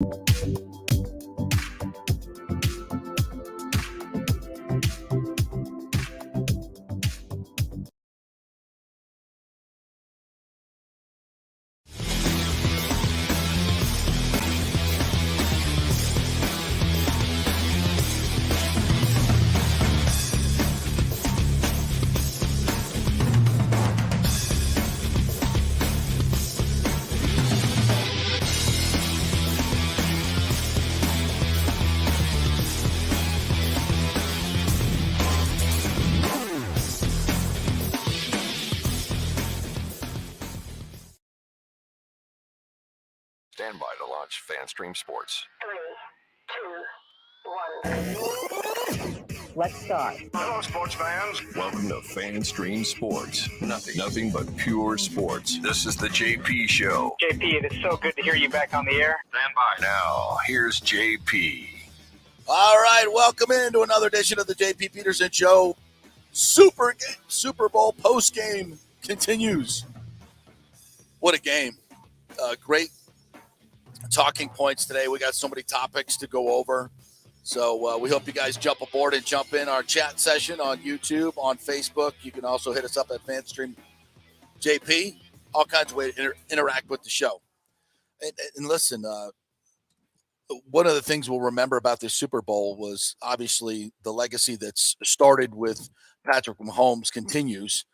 Stand by to launch FanStream Sports. 3, 2, 1. Let's start. Hello, sports fans. Welcome to FanStream Sports. Nothing but pure sports. This is the JP Show. JP, it is so good to hear you back on the air. Stand by. Now, here's JP. All right, welcome into another edition of the JP Peterson Show. Super Bowl post-game continues. What a game. Great talking points today. We got so many topics to go over. So we hope you guys jump aboard and jump in our chat session on YouTube, on Facebook. You can also hit us up at FanStream JP. All kinds of ways to interact with the show. And listen, one of the things we'll remember about this Super Bowl was obviously the legacy that's started with Patrick Mahomes continues,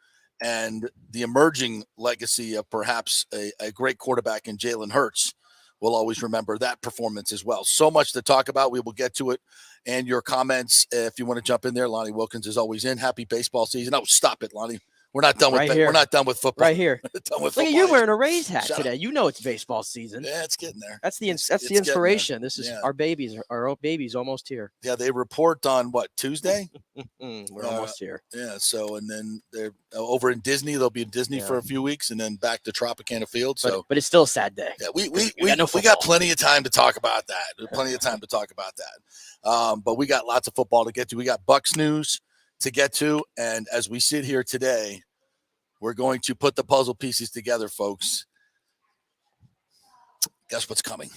and the emerging legacy of perhaps a great quarterback in Jalen Hurts. We'll always remember that performance as well. So much to talk about. We will get to it. And your comments, if you want to jump in there. Lonnie Wilkins is always in. Happy baseball season. Oh, stop it, Lonnie. We're not done with We're not done with football. Right here. Look at you wearing a Rays hat today. You know it's baseball season. Yeah, it's getting there. That's the inspiration. This is our babies. Our baby's almost here. Yeah, they report on what, Tuesday? We're almost here. Yeah. So, and then they're over in Disney. They'll be in Disney for a few weeks, and then back to Tropicana Field. So, but it's still a sad day. Yeah, we got plenty of time to talk about that. Plenty of time to talk about that. But we got lots of football to get to. We got Bucs news to get to, and as we sit here today, we're going to put the puzzle pieces together, folks. Guess what's coming?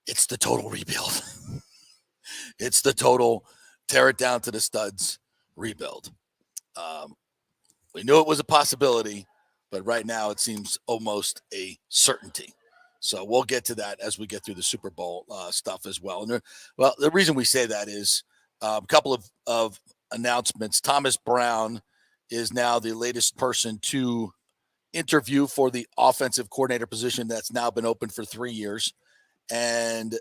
It's the total rebuild. It's the total tear it down to the studs rebuild. We knew it was a possibility, but right now it seems almost a certainty. So we'll get to that as we get through the Super Bowl stuff as well. And the reason we say that is a couple of announcements. Thomas Brown is now the latest person to interview for the offensive coordinator position that's now been open for 3 years. And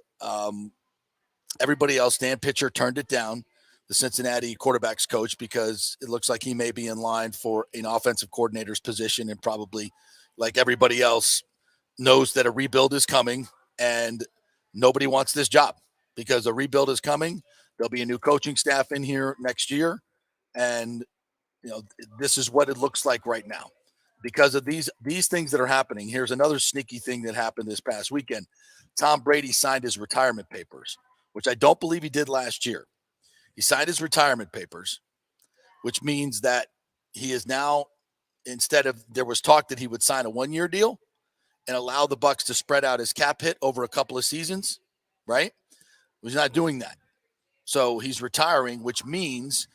everybody else, Dan Pitcher turned it down, the Cincinnati quarterbacks coach, because it looks like he may be in line for an offensive coordinator's position, and probably, like everybody else, knows that a rebuild is coming and nobody wants this job because a rebuild is coming. There'll be a new coaching staff in here next year. And this is what it looks like right now because of these things that are happening. Here's another sneaky thing that happened this past weekend. Tom Brady signed his retirement papers, which I don't believe he did last year. He signed his retirement papers, which means that he is now, instead of, there was talk that he would sign a 1-year deal and allow the Bucs to spread out his cap hit over a couple of seasons, right? He's not doing that. So he's retiring, which means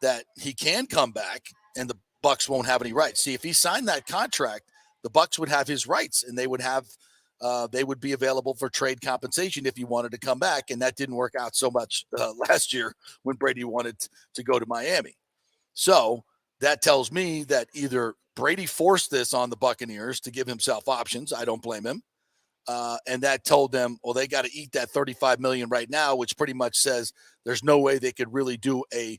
that he can come back and the Bucs won't have any rights. See, if he signed that contract, the Bucs would have his rights and they would be available for trade compensation if he wanted to come back. And that didn't work out so much last year when Brady wanted to go to Miami. So that tells me that either Brady forced this on the Buccaneers to give himself options. I don't blame him. And that told them, well, they got to eat that $35 million right now, which pretty much says there's no way they could really do a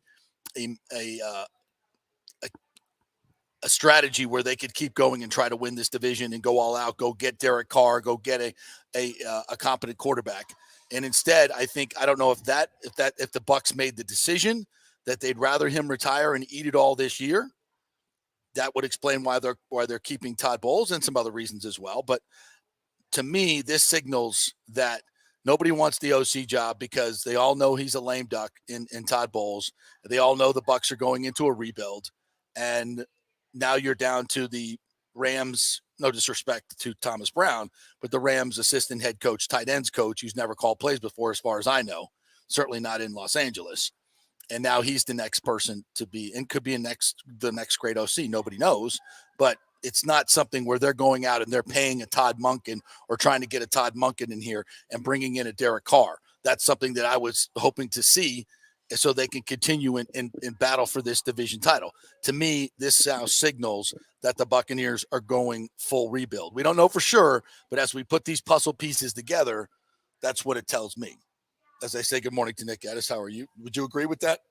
strategy where they could keep going and try to win this division and go all out, go get Derek Carr, go get a competent quarterback. And instead, I don't know if the Bucs made the decision that they'd rather him retire and eat it all this year. That would explain why they're keeping Todd Bowles and some other reasons as well. But to me, this signals that nobody wants the OC job because they all know he's a lame duck in Todd Bowles. They all know the Bucs are going into a rebuild. And now you're down to the Rams no disrespect to Thomas Brown, but the Rams assistant head coach, tight ends coach, who's never called plays before, as far as I know, certainly not in Los Angeles. And now he's the next person to be, and could be the next great OC. Nobody knows, but it's not something where they're going out and they're paying a Todd Monken or trying to get a Todd Monken in here and bringing in a Derek Carr. That's something that I was hoping to see so they can continue in battle for this division title. To me, this now signals that the Buccaneers are going full rebuild. We don't know for sure, but as we put these puzzle pieces together, that's what it tells me. As I say, good morning to Nick Gaddis. How are you? Would you agree with that?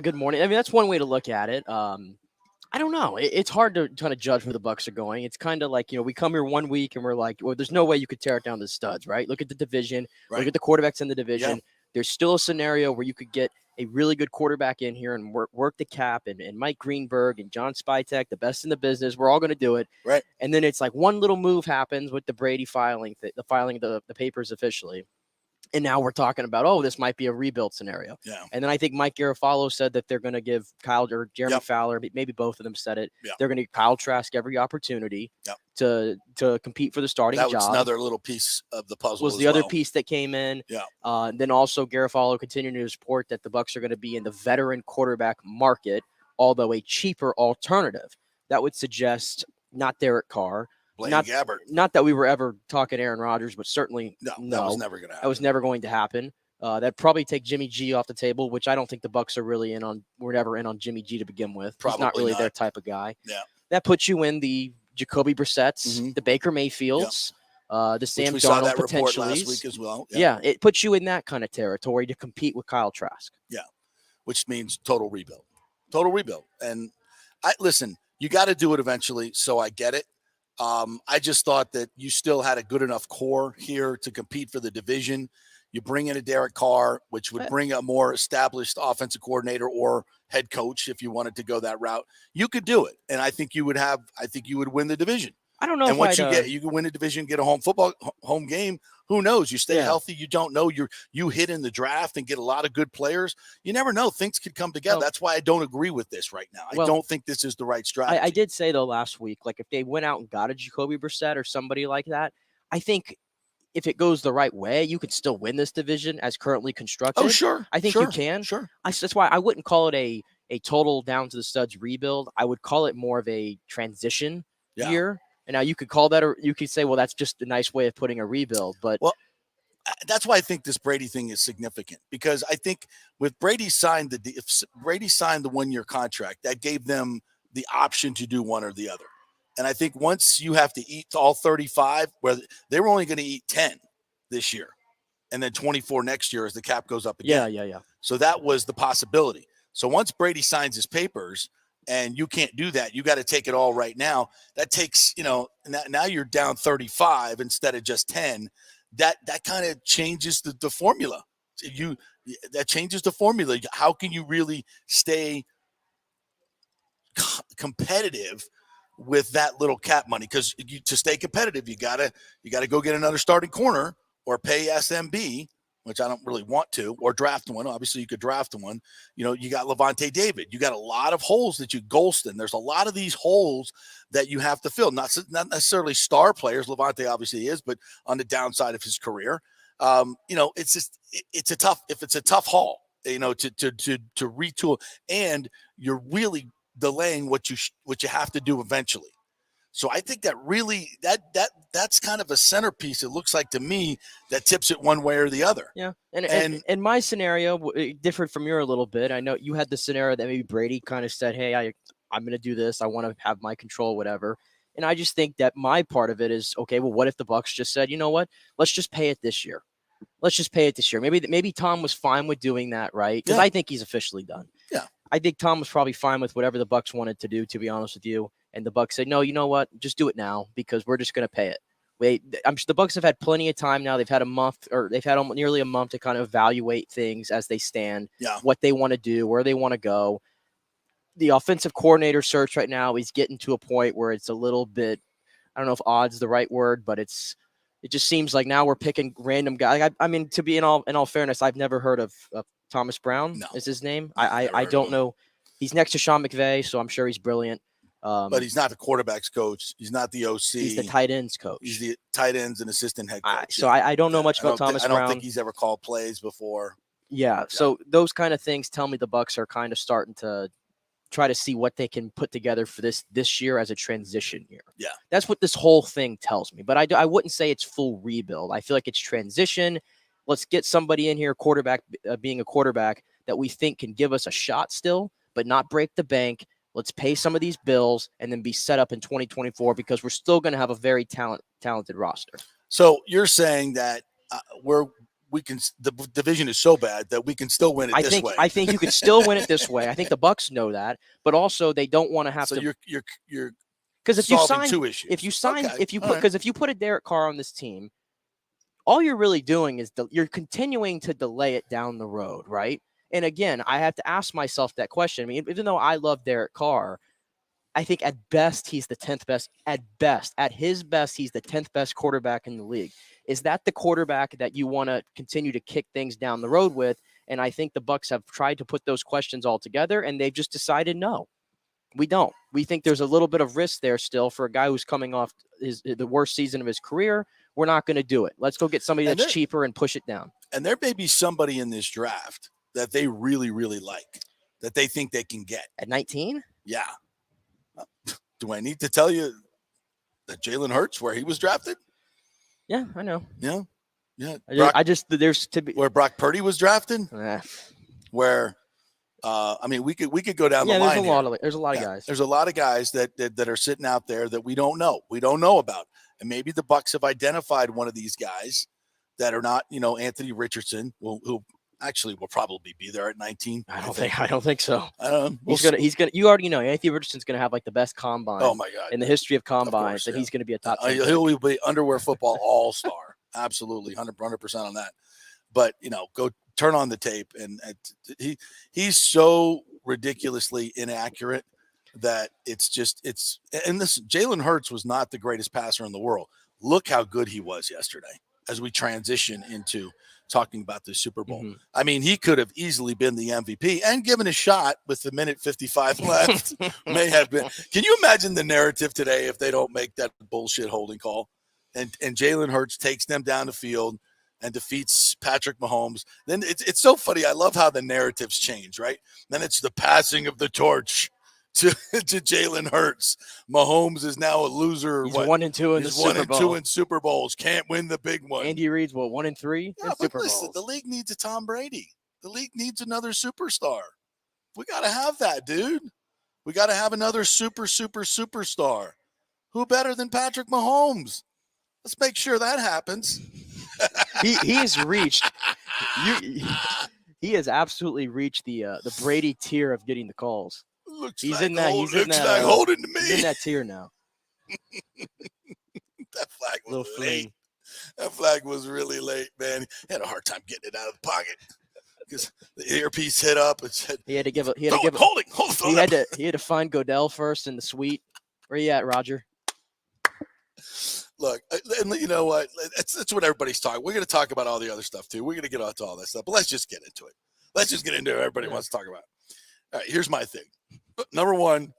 Good morning. I mean, that's one way to look at it. I don't know. It's hard to kind of judge where the Bucs are going. It's kind of like, we come here 1 week and we're like, well, there's no way you could tear it down to the studs, right? Look at the division. Right. Look at the quarterbacks in the division. Yeah. There's still a scenario where you could get a really good quarterback in here and work the cap, and Mike Greenberg and John Spytek, the best in the business. We're all going to do it. Right. And then it's like one little move happens with the Brady filing, the filing of the papers officially. And now we're talking about, this might be a rebuild scenario. Yeah. And then I think Mike Garafolo said that they're going to give Kyle or Jeremy Fowler, maybe both of them said it. Yep. They're going to give Kyle Trask every opportunity to compete for the starting job. That was another little piece of the puzzle. Was the other piece that came in. Yeah. And then also Garafolo continued to report that the Bucs are going to be in the veteran quarterback market, although a cheaper alternative. That would suggest not Derek Carr. Not that we were ever talking Aaron Rodgers, but certainly no. That was never going to happen. That was never going to happen. That'd probably take Jimmy G off the table, which I don't think the Bucs are really in on. We're never in on Jimmy G to begin with. Probably He's not really their type of guy. Yeah. That puts you in the Jacoby Brissetts, the Baker Mayfields, the Sam Darnold potentially last week as well. Yeah, it puts you in that kind of territory to compete with Kyle Trask. Yeah, which means total rebuild. And listen, you got to do it eventually, so I get it. I just thought that you still had a good enough core here to compete for the division. You bring in a Derek Carr, which would bring a more established offensive coordinator or head coach if you wanted to go that route. You could do it, and I think you would win the division. I don't know. And once you can win a division, get a home game. Who knows? You stay healthy. You don't know. You hit in the draft and get a lot of good players. You never know. Things could come together. That's why I don't agree with this right now. I don't think this is the right strategy. I did say though last week, like if they went out and got a Jacoby Brissett or somebody like that, I think if it goes the right way, you could still win this division as currently constructed. Oh, sure. I think you can. Sure. That's why I wouldn't call it a total down to the studs rebuild. I would call it more of a transition year. And now you could call that, or you could say, well, that's just a nice way of putting a rebuild. But that's why I think this Brady thing is significant, because I think with Brady signed if Brady signed the 1-year contract, that gave them the option to do one or the other. And I think once you have to eat all 35, where they were only going to eat 10 this year, and then 24 next year as the cap goes up again. Yeah. So that was the possibility. So once Brady signs his papers, and you can't do that, you got to take it all right now. That takes, now you're down 35 instead of just 10. That kind of changes the formula. That changes the formula. How can you really stay competitive with that little cap money? Because to stay competitive, you gotta go get another starting corner or pay SMB, which I don't really want to, or draft one. Obviously, you could draft one. You got Levante David. You got a lot of holes that Golston. There's a lot of these holes that you have to fill. Not necessarily star players. Levante obviously is, but on the downside of his career, it's a tough haul. To retool, and you're really delaying what you have to do eventually. So I think that really that's kind of a centerpiece. It looks like to me that tips it one way or the other. Yeah, and my scenario differed from yours a little bit. I know you had the scenario that maybe Brady kind of said, "Hey, I'm going to do this. I want to have my control, whatever." And I just think that my part of it is okay. Well, what if the Bucs just said, "You know what? Let's just pay it this year. Maybe Tom was fine with doing that, right? Because I think he's officially done. Yeah, I think Tom was probably fine with whatever the Bucs wanted to do. To be honest with you. And the Bucs said, no, you know what? Just do it now because we're just going to pay it. I'm sure the Bucs have had plenty of time now. They've had nearly a month to kind of evaluate things as they stand, what they want to do, where they want to go. The offensive coordinator search right now is getting to a point where it's a little bit, I don't know if odd's the right word, but it just seems like now we're picking random guys. I mean, to be in all fairness, I've never heard of Thomas Brown is his name. I don't know. He's next to Sean McVay, so I'm sure he's brilliant. But he's not the quarterback's coach. He's not the OC. He's the tight ends coach. He's the tight ends and assistant head coach. So I don't know much about Thomas Brown. I don't think he's ever called plays before. Yeah. So those kind of things tell me the Bucs are kind of starting to try to see what they can put together for this year as a transition year. Yeah. That's what this whole thing tells me. But I wouldn't say it's full rebuild. I feel like it's transition. Let's get somebody in here, quarterback, being a quarterback that we think can give us a shot still, but not break the bank. Let's pay some of these bills and then be set up in 2024 because we're still going to have a very talented roster. So you're saying that the division is so bad that we can still win it this way. I think you could still win it this way. I think the Bucs know that, but also they don't want to have to. So you're because if you sign two issues. If you put a Derek Carr on this team, all you're really doing is you're continuing to delay it down the road, right? And again, I have to ask myself that question. I mean, even though I love Derek Carr, I think at best he's the 10th best. At his best, he's the 10th best quarterback in the league. Is that the quarterback that you want to continue to kick things down the road with? And I think the Bucs have tried to put those questions all together, and they've just decided no, we don't. We think there's a little bit of risk there still for a guy who's coming off the worst season of his career. We're not going to do it. Let's go get somebody that's cheaper and push it down. And there may be somebody in this draft that they really, really like, that they think they can get. At 19? Yeah. Do I need to tell you that Jalen Hurts, where he was drafted? Yeah, I know. Yeah. Yeah. Where Brock Purdy was drafted? Where, we could go down the line. There's a lot of guys. There's a lot of guys that are sitting out there that we don't know. We don't know about. And maybe the Bucs have identified one of these guys that are not, Anthony Richardson, who actually will probably be there at 19. I don't think so. I don't know. He's gonna. You already know Anthony Richardson's gonna have like the best combine. Oh my God! In the history of combines, and he's gonna be a top. He'll be underwear football all-star. Absolutely, 100% on that. But go turn on the tape, and he's so ridiculously inaccurate that it's. And this Jalen Hurts was not the greatest passer in the world. Look how good he was yesterday as we transition into talking about the Super Bowl. Mm-hmm. I mean, he could have easily been the MVP and given a shot with the minute 55 left. May have been. Can you imagine the narrative today if they don't make that bullshit holding call and Jalen Hurts takes them down the field and defeats Patrick Mahomes? Then it's so funny. I love how the narratives change, right? Then it's the passing of the torch to Jalen Hurts. Mahomes is now a loser. He's 1-2 in the Super Bowl. 1-2 in Super Bowls. Can't win the big one. Andy Reid's 1-3 in Super Bowls. The league needs a Tom Brady. The league needs another superstar. We got to have that, dude. We got to have another superstar. Who better than Patrick Mahomes? Let's make sure that happens. He has reached. He has absolutely reached the Brady tier of getting the calls. He's in that holding to me. He's in that tier now. That flag was late. That flag was really late, man. He had a hard time getting it out of the pocket because the earpiece hit up and said he had to give it. He had to find Goodell first in the suite. Where you at, Roger? Look, and you know what? That's what everybody's talking. We're going to talk about all the other stuff too. We're going to get onto all that stuff, but let's just get into it. Let's just get into it. Everybody wants to talk about. All right, here's my thing. Number one,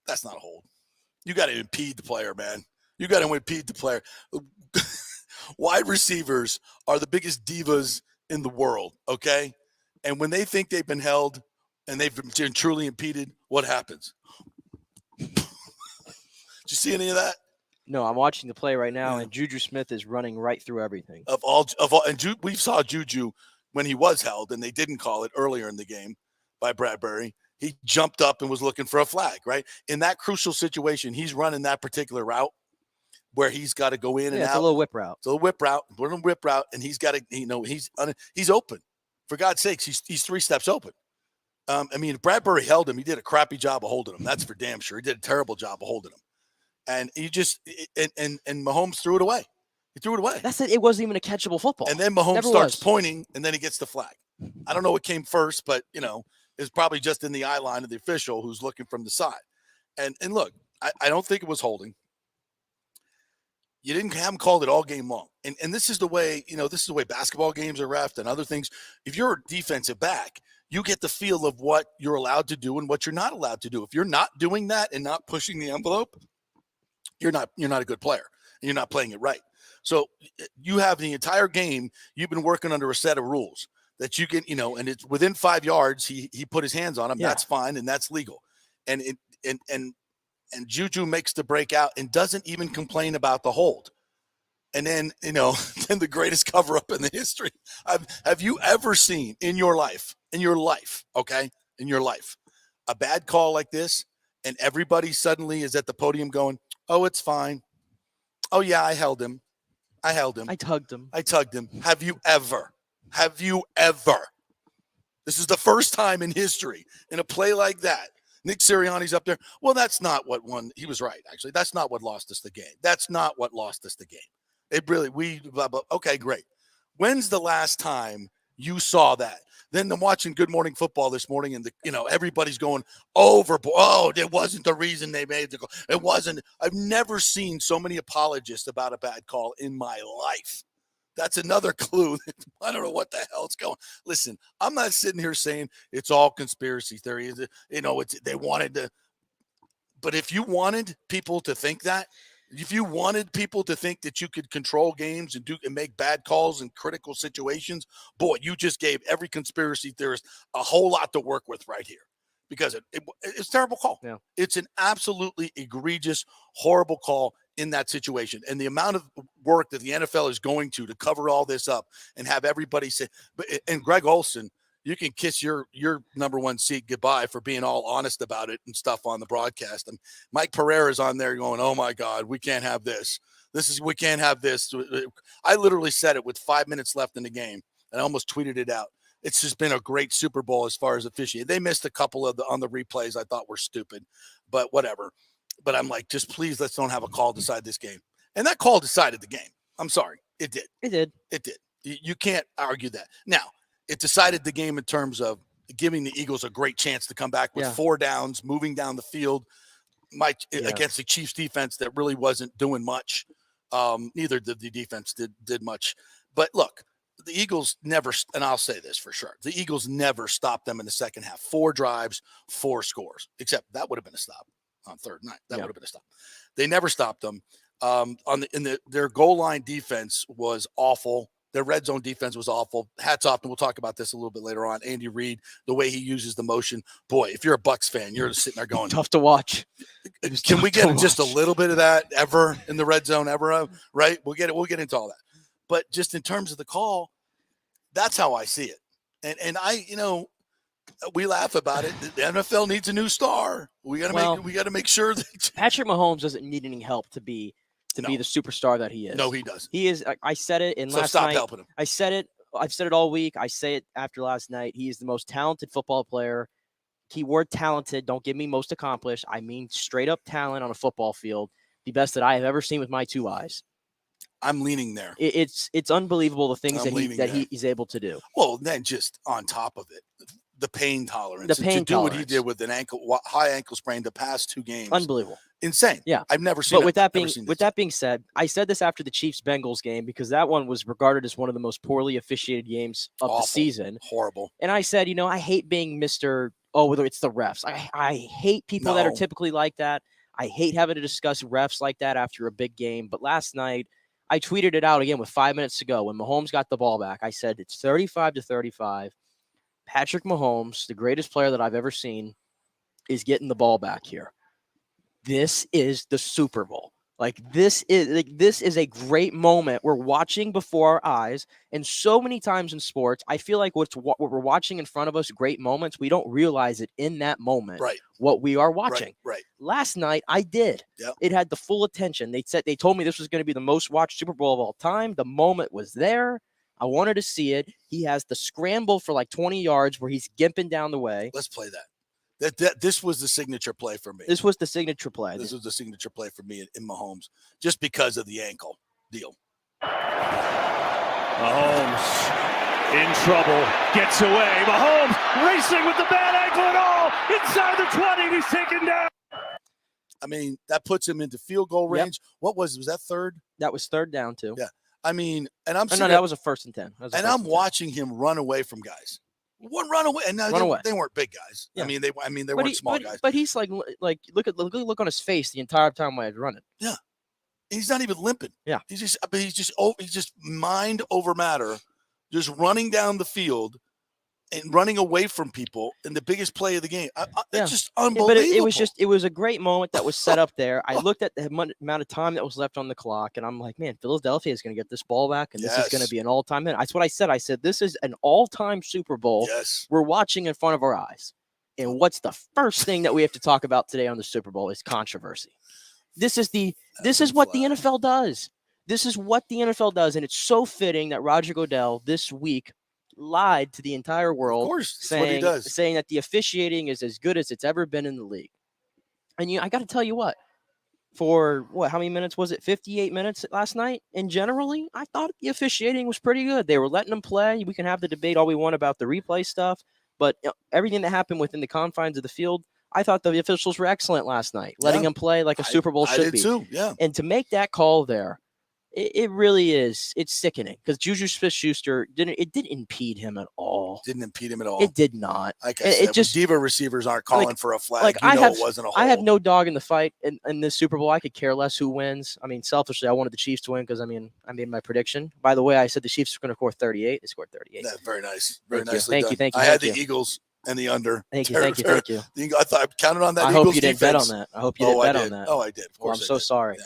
that's not a hold. You got to impede the player, man. You got to impede the player. Wide receivers are the biggest divas in the world, okay? And when they think they've been held and they've been truly impeded, what happens? Did you see any of that? No, I'm watching the play right now, and Juju Smith is running right through everything. We saw Juju when he was held, and they didn't call it earlier in the game by Bradbury. He jumped up and was looking for a flag, right? In that crucial situation, he's running that particular route where he's got to go in and out. It's a little whip route. It's a whip route, and he's got to, he's open. For God's sakes, he's 3 steps open. If Bradbury held him, he did a crappy job of holding him. That's for damn sure. He did a terrible job of holding him. And he just and Mahomes threw it away. He threw it away. That's it. It wasn't even a catchable football. And then Mahomes starts pointing, and then he gets the flag. I don't know what came first, but it's probably just in the eye line of the official who's looking from the side. And look, I don't think it was holding. You didn't have them called it all game long. And this is the way, this is the way basketball games are reffed and other things. If you're a defensive back, you get the feel of what you're allowed to do and what you're not allowed to do. If you're not doing that and not pushing the envelope, you're not a good player and you're not playing it right. So you have the entire game, you've been working under a set of rules that you can, and it's within 5 yards, he put his hands on him. Yeah. That's fine. And that's legal. And Juju makes the breakout and doesn't even complain about the hold. And then, then the greatest cover up in the history. Have you ever seen in your life, a bad call like this, and everybody suddenly is at the podium going, oh, it's fine. Oh, yeah, I held him. I tugged him. Have you ever? This is the first time in history in a play like that. Nick Sirianni's up there. Well, that's not what won. He was right, actually. That's not what lost us the game. It really, okay, great. When's the last time you saw that? Then I'm watching Good Morning Football this morning, and everybody's going overboard. Oh, it wasn't the reason they made the call. It wasn't. I've never seen so many apologists about a bad call in my life. That's another clue. I don't know what the hell is going. Listen, I'm not sitting here saying it's all conspiracy theory. They wanted to. But if you wanted people to think that, if you wanted people to think that you could control games and make bad calls in critical situations, boy, you just gave every conspiracy theorist a whole lot to work with right here, because it's a terrible call. Yeah. It's an absolutely egregious, horrible call in that situation. And the amount of work that the NFL is going to cover all this up and have everybody say, and Greg Olsen, you can kiss your number one seat goodbye for being all honest about it and stuff on the broadcast. And Mike Pereira's on there going, oh my God, we can't have this. We can't have this. I literally said it with 5 minutes left in the game, and I almost tweeted it out. It's just been a great Super Bowl as far as officiating. They missed a couple on the replays I thought were stupid, but whatever. But I'm like, just please, let's don't have a call decide this game. And that call decided the game. I'm sorry. It did. It did. You can't argue that. Now, it decided the game in terms of giving the Eagles a great chance to come back with 4 downs, moving down the field against the Chiefs defense that really wasn't doing much. Neither did the defense did much. But look, the Eagles never, and I'll say this for sure, the Eagles never stopped them in the second half. 4 drives, 4 scores, except that would have been a stop on third night. That would have been a stop. They never stopped them. Their goal line defense was awful. Their red zone defense was awful. Hats off, and we'll talk about this a little bit later on. Andy Reid, the way he uses the motion. Boy, if you're a Bucs fan, you're sitting there going, tough to watch. Can we get just a little bit of that ever in the red zone ever? Right? We'll get into all that. But just in terms of the call, that's how I see it. And I, we laugh about it. The NFL needs a new star. We got to make sure that Patrick Mahomes doesn't need any help to be the superstar that he is. No, he doesn't. He is. I said it last night. Stop helping him. I said it. I've said it all week. I say it after last night. He is the most talented football player. Keyword talented. Don't give me most accomplished. I mean straight up talent on a football field. The best that I have ever seen with my 2 eyes. I'm leaning there. It's unbelievable the things he's able to do. Well, then just on top of it, the pain tolerance. Do what he did with an high ankle sprain the past 2 games. Unbelievable. Insane. Yeah. I've never seen. But with that being said, I said this after the Chiefs-Bengals game because that one was regarded as one of the most poorly officiated games of the season. Horrible. And I said, I hate being whether it's the refs. I hate people that are typically like that. I hate having to discuss refs like that after a big game. But last night, I tweeted it out again with 5 minutes to go. When Mahomes got the ball back, I said it's 35-35. Patrick Mahomes, the greatest player that I've ever seen, is getting the ball back here. This is the Super Bowl. This is a great moment we're watching before our eyes. And so many times in sports, I feel like what we're watching in front of us, great moments, we don't realize it in that moment. Right. What we are watching. Right. Last night, I did. Yep. It had the full attention. They told me this was going to be the most watched Super Bowl of all time. The moment was there. I wanted to see it. He has the scramble for 20 yards where he's gimping down the way. Let's play that. This was the signature play for me. This was the signature play. This was the signature play for me in Mahomes, just because of the ankle deal. Mahomes in trouble, gets away. Mahomes racing with the bad ankle and all inside the 20. He's taken down. I mean, that puts him into field goal range. Yep. Was that third? That was 3rd down too. Yeah. I mean, and I'm no, that was a 1st and 10. And I'm watching him run away from guys. Run away, and they weren't big guys. Yeah. I mean, they weren't small guys. But he's like look on his face the entire time I was running. Yeah, he's not even limping. Yeah, he's just mind over matter, just running down the field and running away from people in the biggest play of the game. It's just unbelievable. But it was a great moment that was set up there. I looked at the amount of time that was left on the clock, and I'm like, man, Philadelphia is going to get this ball back, and this is going to be an all-time hit. That's what I said. I said, this is an all-time Super Bowl. Yes. We're watching in front of our eyes. And what's the first thing that we have to talk about today on the Super Bowl is controversy. This is what the NFL does. This is what the NFL does, and it's so fitting that Roger Goodell this week lied to the entire world, of course, saying that the officiating is as good as it's ever been in the league. And I got to tell you for how many minutes was it? 58 minutes last night. And generally, I thought the officiating was pretty good. They were letting them play. We can have the debate all we want about the replay stuff, but everything that happened within the confines of the field, I thought the officials were excellent last night, letting them play like a Super Bowl should be. Too, yeah. And to make that call there, it really is. It's sickening because Juju Smith-Schuster didn't impede him at all. Didn't impede him at all. It did not. Like I said, diva receivers aren't calling for a flag. It wasn't a hold. I have no dog in the fight in this Super Bowl. I could care less who wins. I mean, selfishly, I wanted the Chiefs to win because I made my prediction. By the way, I said the Chiefs were going to score 38. They scored 38. Yeah, very nice. Very nice. Thank you. I had the Eagles and the under. Thank you. I thought I counted on that. I hope you didn't bet on that. I hope you didn't bet on that. Oh, I did. I'm so sorry. Yeah.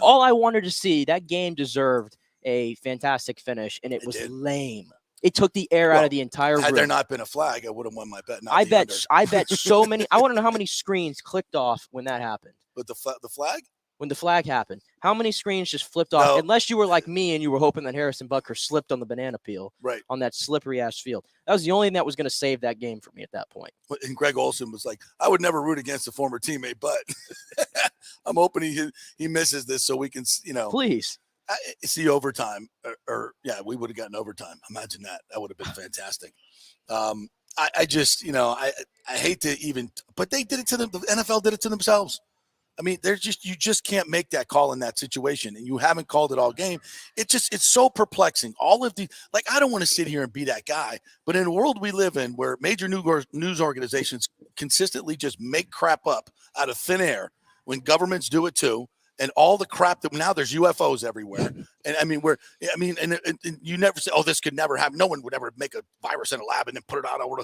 All I wanted to see, that game deserved a fantastic finish, and it was lame. It took the air out of the entire room. Had there not been a flag, I would have won my bet. I bet so many. I want to know how many screens clicked off when that happened. With the flag? When the flag happened, how many screens just flipped off? No. Unless you were like me and you were hoping that Harrison Butker slipped on the banana peel, right, on that slippery ass field. That was the only thing that was going to save that game for me at that point. And Greg Olsen was like, "I would never root against a former teammate, but I'm hoping he misses this so we can, please." See overtime, or we would have gotten overtime. Imagine that. That would have been fantastic. I just, I hate to even, but they did it to them. The NFL did it to themselves. I mean, you just can't make that call in that situation, and you haven't called it all game. It's so perplexing. All of I don't want to sit here and be that guy, but in a world we live in where major news organizations consistently just make crap up out of thin air when governments do it too. And all the crap that now there's UFOs everywhere. And I mean, and you never say, oh, this could never happen. No one would ever make a virus in a lab and then put it out over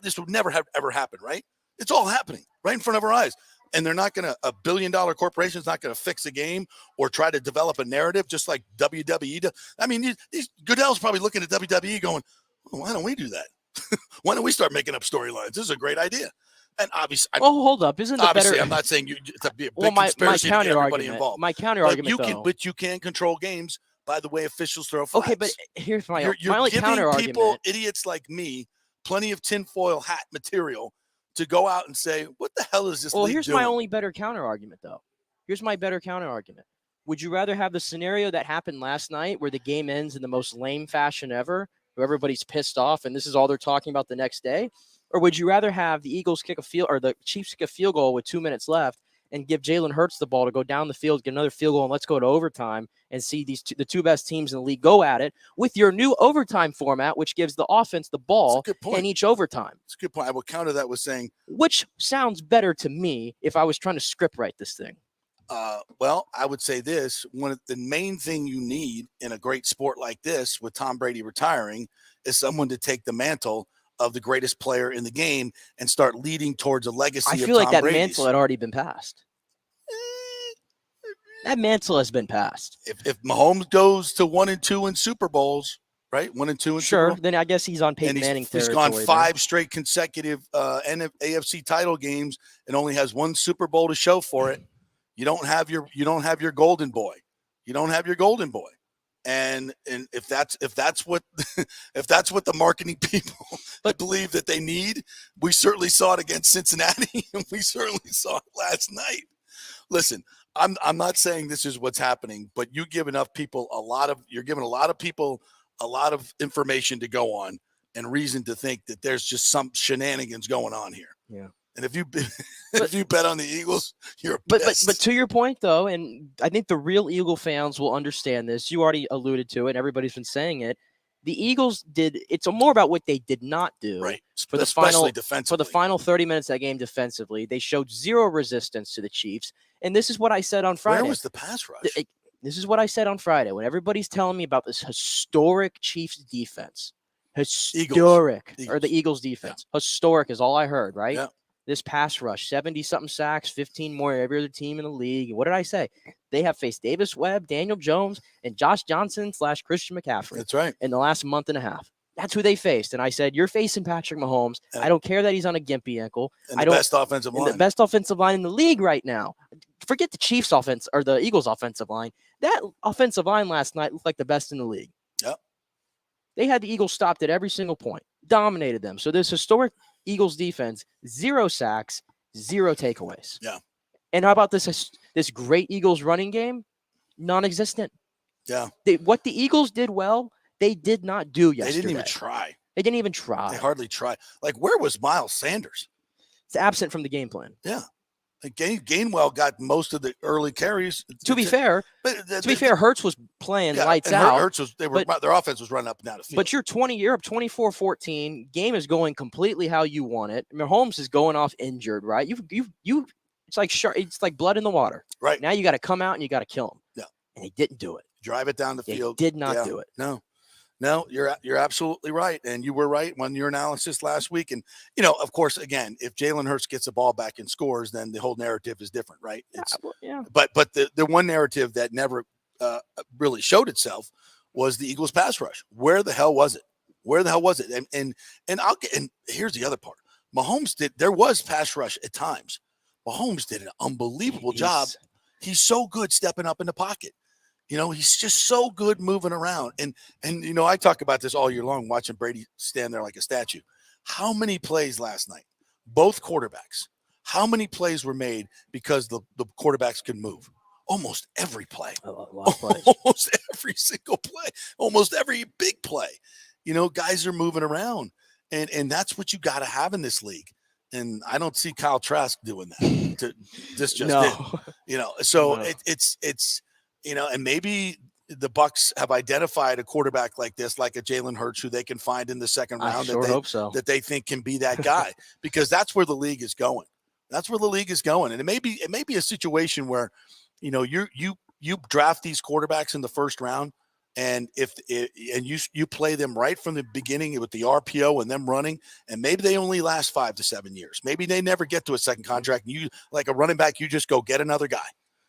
this would never have ever happened, right? It's all happening right in front of our eyes. And they're not going to, a $1 billion corporation is not going to fix a game or try to develop a narrative just like WWE does. I mean, these Goodell's probably looking at WWE going, well, why don't we do that? Why don't we start making up storylines? This is a great idea. And obviously, hold up! Isn't it better? I'm not saying to be a big conspiracy to get everybody involved. My counter argument, but you can control games by the way officials throw flags. Okay, but here's my only giving counter argument. People, idiots like me, plenty of tinfoil hat material to go out and say, "What the hell is this?" Well, here's doing? my only better counter argument, though. Here's my better counter argument. Would you rather have the scenario that happened last night, where the game ends in the most lame fashion ever, where everybody's pissed off, and this is all they're talking about the next day? Or would you rather have the Eagles kick a field or the Chiefs kick a field goal with 2 minutes left and give Jalen Hurts the ball to go down the field, get another field goal, and let's go to overtime and see the two best teams in the league go at it with your new overtime format, which gives the offense the ball in each overtime? That's a good point. I will counter that with saying, which sounds better to me if I was trying to script write this thing. Well, I would say this. One of the main thing you need in a great sport like this with Tom Brady retiring is someone to take the mantle of the greatest player in the game and start leading towards a legacy. I feel like that mantle had already been passed. That mantle has been passed. If Mahomes goes to 1 and 2 in Super Bowls, right? 1 and 2 in Super Bowl, then I guess he's on Peyton Manning territory. He's gone 5 straight consecutive AFC title games and only has 1 Super Bowl to show for it. You don't have your golden boy. You don't have your golden boy. And if that's what the marketing people believe that they need, we certainly saw it against Cincinnati, and we certainly saw it last night. Listen, I'm not saying this is what's happening, but you're giving a lot of people a lot of information to go on and reason to think that there's just some shenanigans going on here. Yeah. And if you if you bet on the Eagles, you're but pissed. to your point though, and I think the real Eagle fans will understand this. You already alluded to it, and everybody's been saying it. The Eagles did. It's more about what they did not do. Right. For the Especially final defensively. For the final 30 minutes of that game defensively, they showed zero resistance to the Chiefs. And this is what I said on Friday. Where was the pass rush? This is what I said on Friday when everybody's telling me about this historic Chiefs defense. Historic. Or the Eagles defense. Yeah. Historic is all I heard, right? Yeah. This pass rush, 70-something sacks, 15 more than every other team in the league. And what did I say? They have faced Davis Webb, Daniel Jones, and Josh Johnson / Christian McCaffrey. That's right. In the last month and a half. That's who they faced. And I said, you're facing Patrick Mahomes. I don't care that he's on a gimpy ankle. And the best offensive line. The best offensive line in the league right now. Forget the Chiefs offense or the Eagles offensive line. That offensive line last night looked like the best in the league. Yep. They had the Eagles stopped at every single point. Dominated them. So this historic Eagles defense, 0 sacks, 0 takeaways. Yeah. And how about this great Eagles running game? Non-existent. Yeah. What the Eagles did well, they did not do yesterday. They didn't even try. They didn't even try. They hardly tried. Like, where was Miles Sanders? It's absent from the game plan. Yeah. Like Gainwell got most of the early carries. To be fair, Hurts was playing lights out. Hurts was, their offense was running up and down the field. But you're up 24-14. Game is going completely how you want it. Mahomes is going off injured, right? It's like blood in the water. Right. Now you got to come out and you got to kill him. Yeah. And he didn't do it. Drive it down the field. Did not do it. No, you're absolutely right. And you were right on your analysis last week. And, of course, again, if Jalen Hurts gets the ball back and scores, then the whole narrative is different, right? Yeah. But the one narrative that never really showed itself was the Eagles pass rush. Where the hell was it? And here's the other part. Mahomes there was pass rush at times. Mahomes did an unbelievable job. He's so good stepping up in the pocket. He's just so good moving around. And I talk about this all year long, watching Brady stand there like a statue. How many plays last night? Both quarterbacks. How many plays were made because the quarterbacks could move? Almost every play. A lot of plays. Almost every single play. Almost every big play. Guys are moving around. And that's what you got to have in this league. And I don't see Kyle Trask doing that. It's and maybe the Bucs have identified a quarterback like this, like a Jalen Hurts, who they can find in the second round. That they think can be that guy, because that's where the league is going. And it may be a situation where, you draft these quarterbacks in the first round, and you play them right from the beginning with the RPO and them running, and maybe they only last 5 to 7 years. Maybe they never get to a second contract. And you, like a running back, you just go get another guy.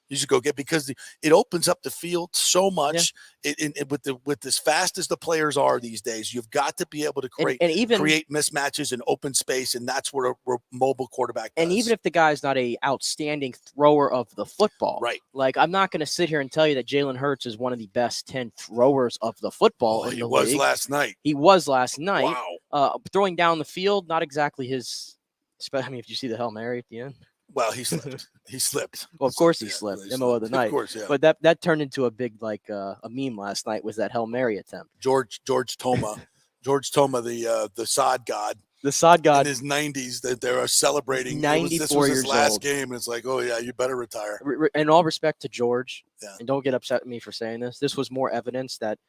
You just go get, because it opens up the field so much. Yeah. With as fast as the players are these days, you've got to be able to create mismatches and open space, and that's what a mobile quarterback does. And even if the guy's not a outstanding thrower of the football, right? Like, I'm not going to sit here and tell you that Jalen Hurts is one of the best 10 throwers of the football. He was last night. Wow. Throwing down the field, not exactly his. If you see the Hail Mary at the end. Well, he slipped. Well, of course he slipped. MO of the night. Of course, yeah. But that turned into a big, a meme last night, was that Hail Mary attempt. George Toma, the sod god. The sod god. In his 90s, that they are celebrating. 94 this was years his last old. game, and it's like, oh yeah, you better retire. In all respect to George, yeah. And don't get upset with me for saying this, this was more evidence that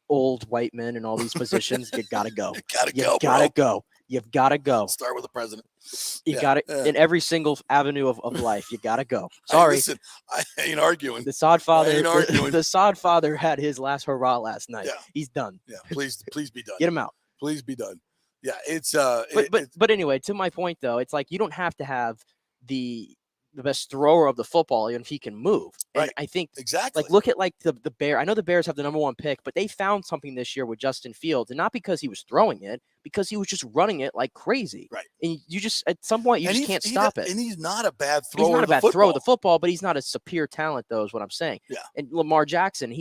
old white men in all these positions, you gotta go. You've got to go. Start with the president. You got to, in every single avenue of life, you got to go. Sorry. Listen, I ain't arguing. The sod father, the sod father had his last hurrah last night. Yeah. He's done. Yeah, please be done. Get him out. Please be done. Yeah, it's but anyway, to my point though, it's like you don't have to have the best thrower of the football, even if he can move. And right. I think exactly. Look at the Bears. I know the Bears have the #1 pick, but they found something this year with Justin Fields, and not because he was throwing it, because he was just running it like crazy. Right. And you just, at some point, you just can't stop it. And he's not a bad thrower. He's not a bad thrower of the football, but he's not a superior talent, though, is what I'm saying. Yeah. And Lamar Jackson,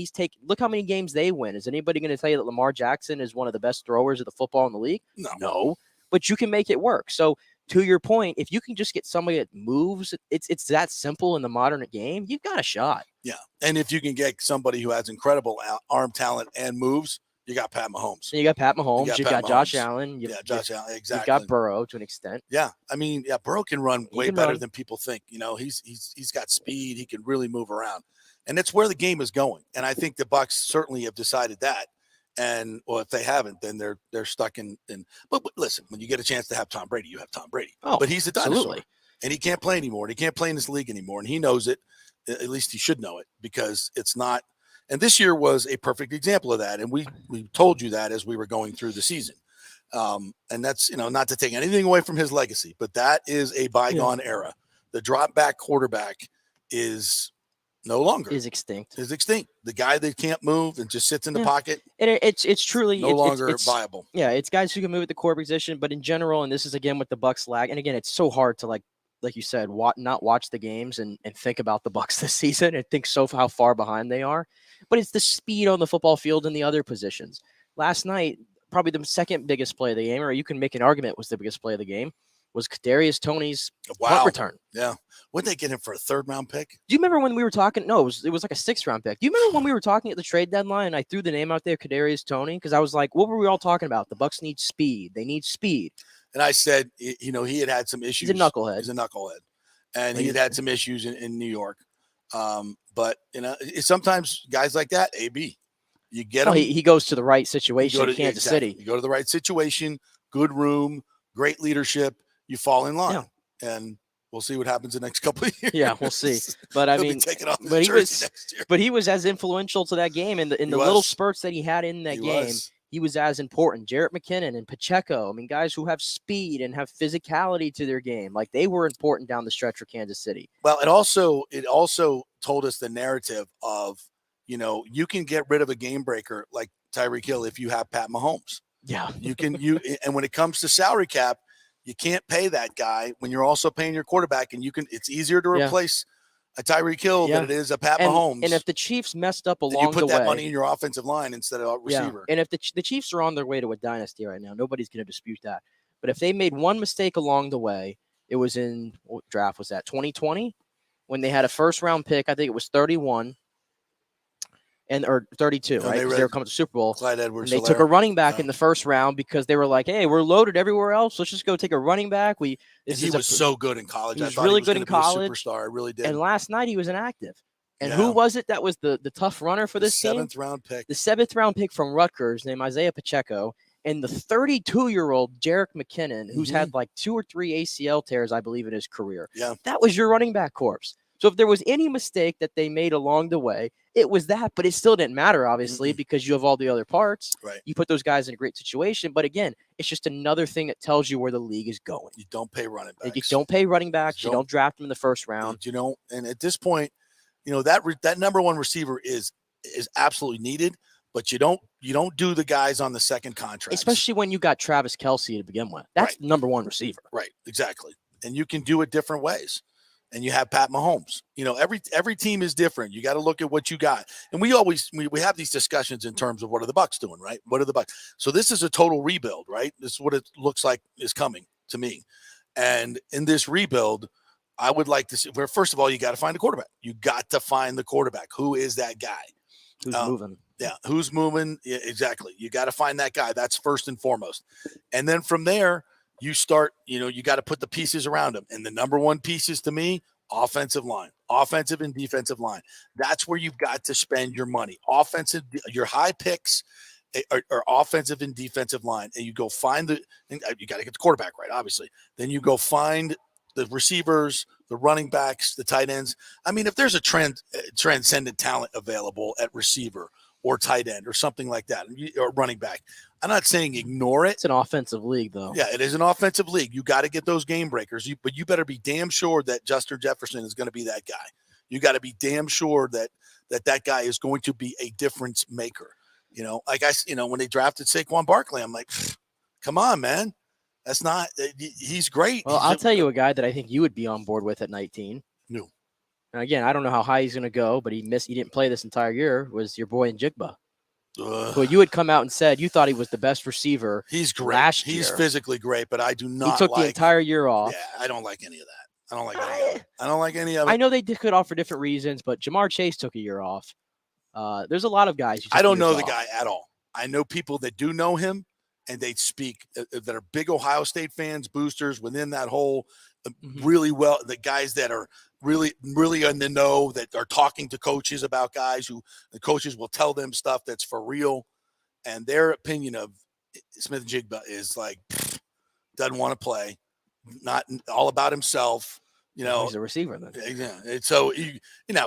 look how many games they win. Is anybody going to tell you that Lamar Jackson is one of the best throwers of the football in the league? No. But you can make it work. So, to your point, if you can just get somebody that moves, it's that simple in the modern game, you've got a shot. Yeah. And if you can get somebody who has incredible arm talent and moves, you got Pat Mahomes. You got Pat Mahomes. You You've got got Pat Josh Mahomes. Allen. Josh Allen. Exactly. You've got Burrow to an extent. Yeah, I mean, Burrow can run way can better run. than people think. You know, he's got speed. He can really move around, and it's where the game is going. And I think the Bucs certainly have decided that. And well, if they haven't, then they're stuck in. But listen, when you get a chance to have Tom Brady, you have Tom Brady. Oh, but he's a dinosaur, absolutely. and he can't play anymore. And he can't play in this league anymore, and he knows it. At least he should know it, because it's not. And this year was a perfect example of that. And we told you that as we were going through the season. And that's, not to take anything away from his legacy, but that is a bygone era. The drop back quarterback is no longer Is extinct. The guy that can't move and just sits in the pocket. And it's truly no longer viable. Yeah, it's guys who can move at the core position, but in general, and this is again with the Bucs lag, and again, it's so hard to like you said, not watch the games and think about the Bucs this season and think how far behind they are. But it's the speed on the football field and the other positions. Last night, probably the second biggest play of the game, or you can make an argument was the biggest play of the game, was Kadarius Toney's punt return. Yeah. Would they get him for a 3rd-round pick? Do you remember when we were talking? No, it was like a 6th-round pick. Do you remember when we were talking at the trade deadline and I threw the name out there, Kadarius Toney? Because I was like, what were we all talking about? The Bucs need speed. They need speed. And I said, he had some issues. He's a knucklehead. And he had some issues in New York. But, sometimes guys like that, AB, you get him. He goes to the right situation in Kansas City. You go to the right situation, good room, great leadership, you fall in line. Yeah. And we'll see what happens the next couple of years. Yeah, we'll see. But I mean, he was as influential to that game in the little spurts that he had in that game. He was as important. Jarrett McKinnon and Pacheco. I mean, guys who have speed and have physicality to their game. Like, they were important down the stretch for Kansas City. Well, it also told us the narrative of, you can get rid of a game breaker like Tyreek Hill if you have Pat Mahomes. Yeah. And when it comes to salary cap, you can't pay that guy when you're also paying your quarterback, and it's easier to replace a Tyreek Hill than it is a Pat Mahomes. And if the Chiefs messed up along the way, you put that money in your offensive line instead of a receiver. And if the Chiefs are on their way to a dynasty right now, nobody's going to dispute that. But if they made one mistake along the way, it was in what draft was that 2020 when they had a 1st-round pick. I think it was 31 or 32, right? They were coming to the Super Bowl. Clyde Edwards. And they took a running back in the 1st round because they were like, "Hey, we're loaded everywhere else. Let's just go take a running back." He was so good in college. He was really good in college. Superstar. I really did. And last night he was inactive. And who was it that was the tough runner for this team? 7th-round pick. The 7th-round pick from Rutgers named Isaiah Pacheco. And the 32-year-old Jarrett McKinnon, who's had like 2 or 3 ACL tears, I believe, in his career. Yeah. That was your running back corps. So if there was any mistake that they made along the way, it was that. But it still didn't matter, obviously, because you have all the other parts. Right. You put those guys in a great situation. But again, it's just another thing that tells you where the league is going. You don't pay running backs. You don't pay running backs. You don't draft them in the 1st round. You don't. And at this point, that number 1 receiver is absolutely needed. But you don't do the guys on the second contract, especially when you got Travis Kelce to begin with. That's the number 1 receiver. Right. Exactly. And you can do it different ways. And you have Pat Mahomes. Every team is different. You got to look at what you got. And we have these discussions in terms of what are the Bucs doing, right? What are the Bucs? So this is a total rebuild, right? This is what it looks like is coming to me. And in this rebuild, I would like to see where, first of all, you got to find a quarterback. You got to find the quarterback. Who is that guy? Who's moving? Yeah, who's moving? Yeah, exactly. You got to find that guy. That's first and foremost. And then from there, you start, you got to put the pieces around him. And the number 1 pieces to me, offensive line, offensive and defensive line. That's where you've got to spend your money. Your high picks are offensive and defensive line. And you go find you got to get the quarterback right, obviously. Then you go find the receivers, the running backs, the tight ends. I mean, if there's a transcendent talent available at receiver or tight end or something like that, or running back, I'm not saying ignore it. It's an offensive league, though. Yeah, it is an offensive league. You got to get those game breakers. But you better be damn sure that Justin Jefferson is going to be that guy. You got to be damn sure that guy is going to be a difference maker. When they drafted Saquon Barkley, I'm like, come on, man. That's not – he's great. Well, I'll tell you a guy that I think you would be on board with at 19. No. And again, I don't know how high he's going to go, but he didn't play this entire year, was your boy Njigba. Who you had come out and said you thought he was the best receiver. He's great. Last year. He's physically great, but I do not. He took the entire year off. Yeah, I don't like any of that. I don't like any of it. I know they could off for different reasons, but Jamar Chase took a year off. There's a lot of guys. I don't know the guy at all. I know people that do know him, and they speak that are big Ohio State fans, boosters within that whole really well. The guys that are really, really in the know, that are talking to coaches about guys who the coaches will tell them stuff that's for real. And their opinion of Smith-Njigba is like, doesn't want to play, not all about himself. You know, he's a receiver then. Yeah. So,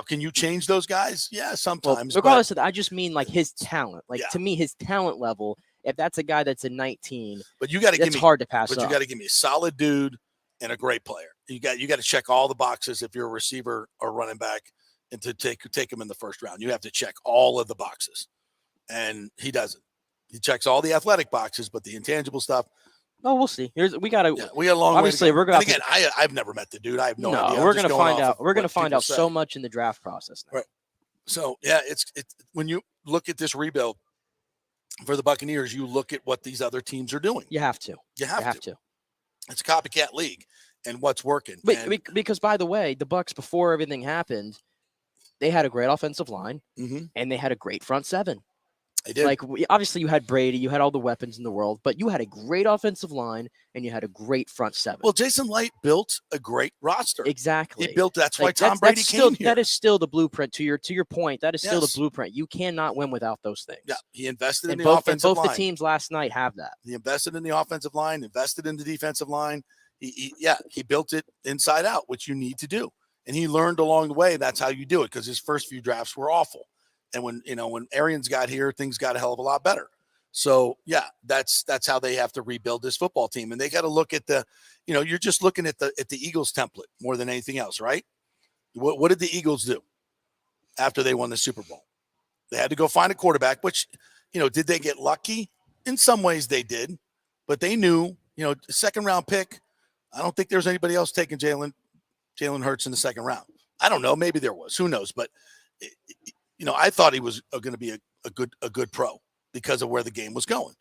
can you change those guys? Yeah, sometimes. Well, regardless of that, I just mean like his talent. Like, Yeah. to me, his talent level, if that's a guy that's a 19, but you got to give it's me hard to pass But up. you got to give me a solid dude and a great player. You got to check all the boxes if you're a receiver or running back, and to take him in the first round. You have to check all of the boxes, and he doesn't. He checks all the athletic boxes, but the intangible stuff. Oh, we'll see. We got a long Obviously, way to go. We're going. And again, I've never met the dude. I have no idea. We're going to find out. We're going to find out so much in the draft process now. Right. So yeah, it's when you look at this rebuild for the Buccaneers, you look at what these other teams are doing. You have to. You have to. It's a copycat league, and what's working. Because by the way, the Bucs, before everything happened, they had a great offensive line, and they had a great front seven. They did. Like, obviously, you had Brady, you had all the weapons in the world, but you had a great offensive line and you had a great front seven. Well, Jason Light built a great roster. Exactly. He built. That's why Tom Brady came here. That is still the blueprint. To your point, that is still the Yes. blueprint. You cannot win without those things. Yeah, he invested in the both, offensive and both line. the teams last night have that. He invested in the offensive line, invested in the defensive line. He built it inside out, which you need to do. And he learned along the way that's how you do it, because his first few drafts were awful. And when Arians got here, things got a hell of a lot better. So yeah, that's how they have to rebuild this football team. And they got to look at you're just looking at the Eagles template more than anything else, right? What did the Eagles do after they won the Super Bowl? They had to go find a quarterback, which, did they get lucky? In some ways they did, but they knew, second round pick. I don't think there's anybody else taking Jalen Hurts in the second round. I don't know. Maybe there was, who knows? But I thought he was going to be a good pro because of where the game was going.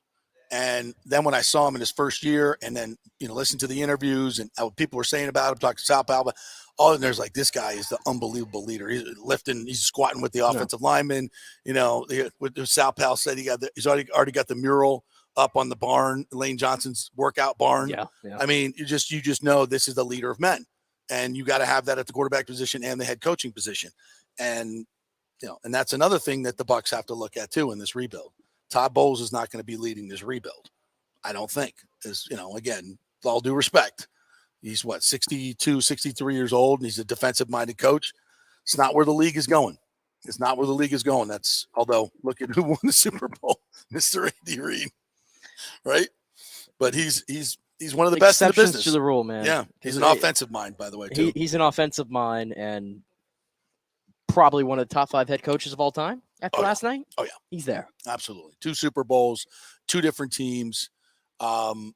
And then when I saw him in his first year, and then, listen to the interviews and what people were saying about him, talking to Topple, and there's like, this guy is the unbelievable leader. He's lifting, he's squatting with the offensive lineman. With Topple said he's already got the mural up on the barn, Lane Johnson's workout barn. Yeah. I mean, you just know this is the leader of men, and you got to have that at the quarterback position and the head coaching position. And, and that's another thing that the Bucs have to look at too in this rebuild. Todd Bowles is not going to be leading this rebuild, I don't think. Again, with all due respect, he's 62, 63 years old, and he's a defensive-minded coach. It's not where the league is going. Although look at who won the Super Bowl, Mr. Andy Reid, right? But he's one of the best in the business. To the rule, man. Yeah, he's an offensive mind, by the way, too. He's an offensive mind, and probably one of the top 5 head coaches of all time after last night. Oh, yeah. He's there. Absolutely. 2 Super Bowls, 2 different teams. In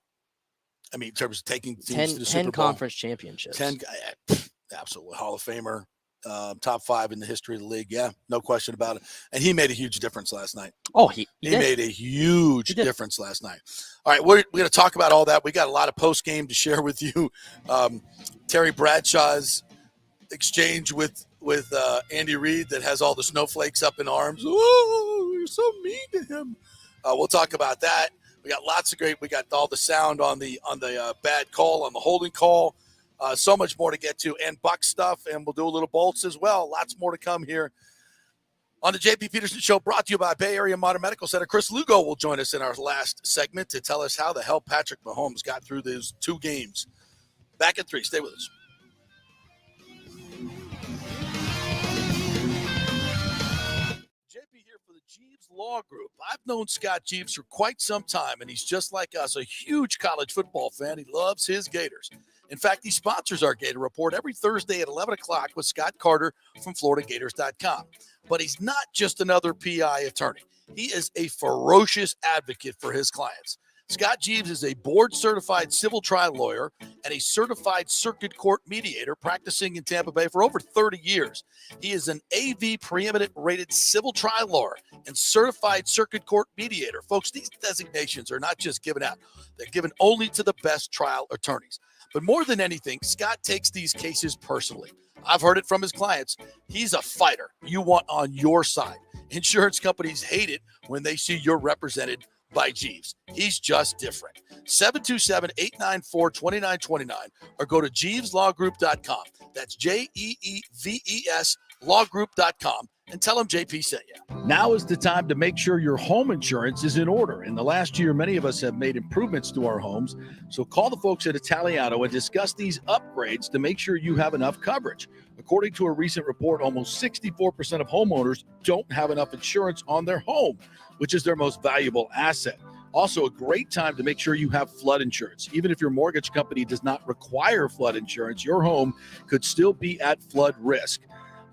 terms of taking teams to the Super Bowl. 10 conference championships. 10, absolutely. Hall of Famer, top 5 in the history of the league. Yeah, no question about it. And he made a huge difference last night. Oh, he made a huge difference last night. All right, we're going to talk about all that. We got a lot of post-game to share with you. Terry Bradshaw's exchange with Andy Reid that has all the snowflakes up in arms. Oh, you're so mean to him. We'll talk about that. We got lots of great. We got all the sound on the bad call, on the holding call. So much more to get to, and Bucs stuff, and we'll do a little bolts as well. Lots more to come here on the JP Peterson Show, brought to you by Bay Area Modern Medical Center. Chris Lugo will join us in our last segment to tell us how the hell Patrick Mahomes got through those 2 games. Back at 3. Stay with us. JP here for the Jeeves Law Group. I've known Scott Jeeves for quite some time, and he's just like us, a huge college football fan. He loves his Gators. In fact, he sponsors our Gator Report every Thursday at 11 o'clock with Scott Carter from FloridaGators.com. But he's not just another PI attorney. He is a ferocious advocate for his clients. Scott Jeeves is a board-certified civil trial lawyer and a certified circuit court mediator practicing in Tampa Bay for over 30 years. He is an AV preeminent rated civil trial lawyer and certified circuit court mediator. Folks, these designations are not just given out. They're given only to the best trial attorneys. But more than anything, Scott takes these cases personally. I've heard it from his clients. He's a fighter you want on your side. Insurance companies hate it when they see you're represented by Jeeves. He's just different. 727-894-2929 or go to JeevesLawGroup.com. That's JEEVES lawgroup.com and tell them JP sent you. Now is the time to make sure your home insurance is in order. In the last year, many of us have made improvements to our homes. So call the folks at Italiano and discuss these upgrades to make sure you have enough coverage. According to a recent report, almost 64% of homeowners don't have enough insurance on their home, which is their most valuable asset. Also, a great time to make sure you have flood insurance. Even if your mortgage company does not require flood insurance, your home could still be at flood risk.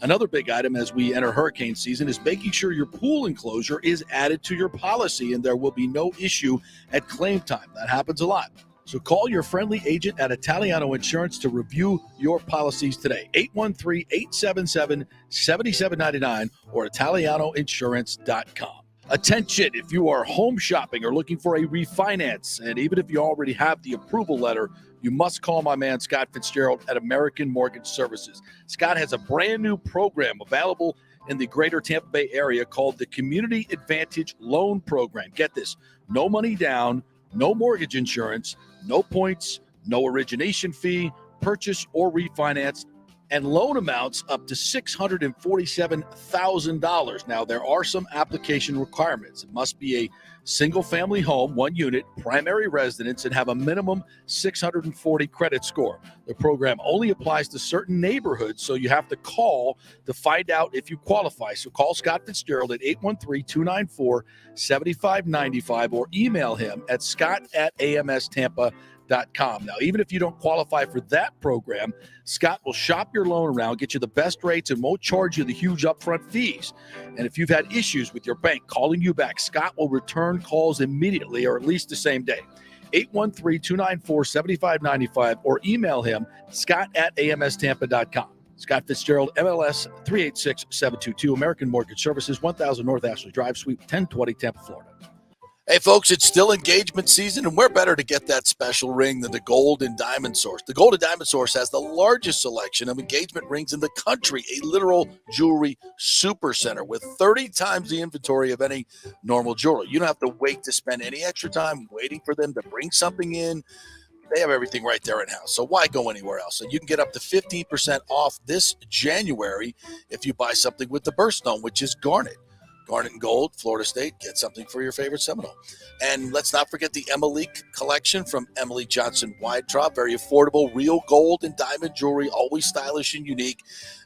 Another big item as we enter hurricane season is making sure your pool enclosure is added to your policy and there will be no issue at claim time. That happens a lot. So call your friendly agent at Italiano Insurance to review your policies today. 813-877-7799 or ItalianoInsurance.com. Attention, if you are home shopping or looking for a refinance, and even if you already have the approval letter, you must call my man Scott Fitzgerald at American Mortgage Services. Scott has a brand new program available in the greater Tampa Bay area called the Community Advantage Loan Program. Get this, no money down, no mortgage insurance, no points, no origination fee, purchase or refinance, and loan amounts up to $647,000. Now, there are some application requirements. It must be a single-family home, one unit, primary residence, and have a minimum 640 credit score. The program only applies to certain neighborhoods, so you have to call to find out if you qualify. So call Scott Fitzgerald at 813-294-7595 or email him at scott@amstampa.com. Now, even if you don't qualify for that program, Scott will shop your loan around, get you the best rates, and won't charge you the huge upfront fees. And if you've had issues with your bank calling you back, Scott will return calls immediately or at least the same day. 813-294-7595 or email him, scott@amstampa.com. Scott Fitzgerald, MLS 386722, American Mortgage Services, 1000 North Ashley Drive, Suite 1020, Tampa, Florida. Hey, folks, it's still engagement season, and where better to get that special ring than the Gold and Diamond Source. The Gold and Diamond Source has the largest selection of engagement rings in the country, a literal jewelry supercenter with 30 times the inventory of any normal jeweler. You don't have to wait to spend any extra time waiting for them to bring something in. They have everything right there in-house, so why go anywhere else? And you can get up to 15% off this January if you buy something with the birthstone, which is garnet. Garnet and gold, Florida State, get something for your favorite Seminole. And let's not forget the Emily collection from Emily Johnson Weintraub. Very affordable, real gold and diamond jewelry, always stylish and unique.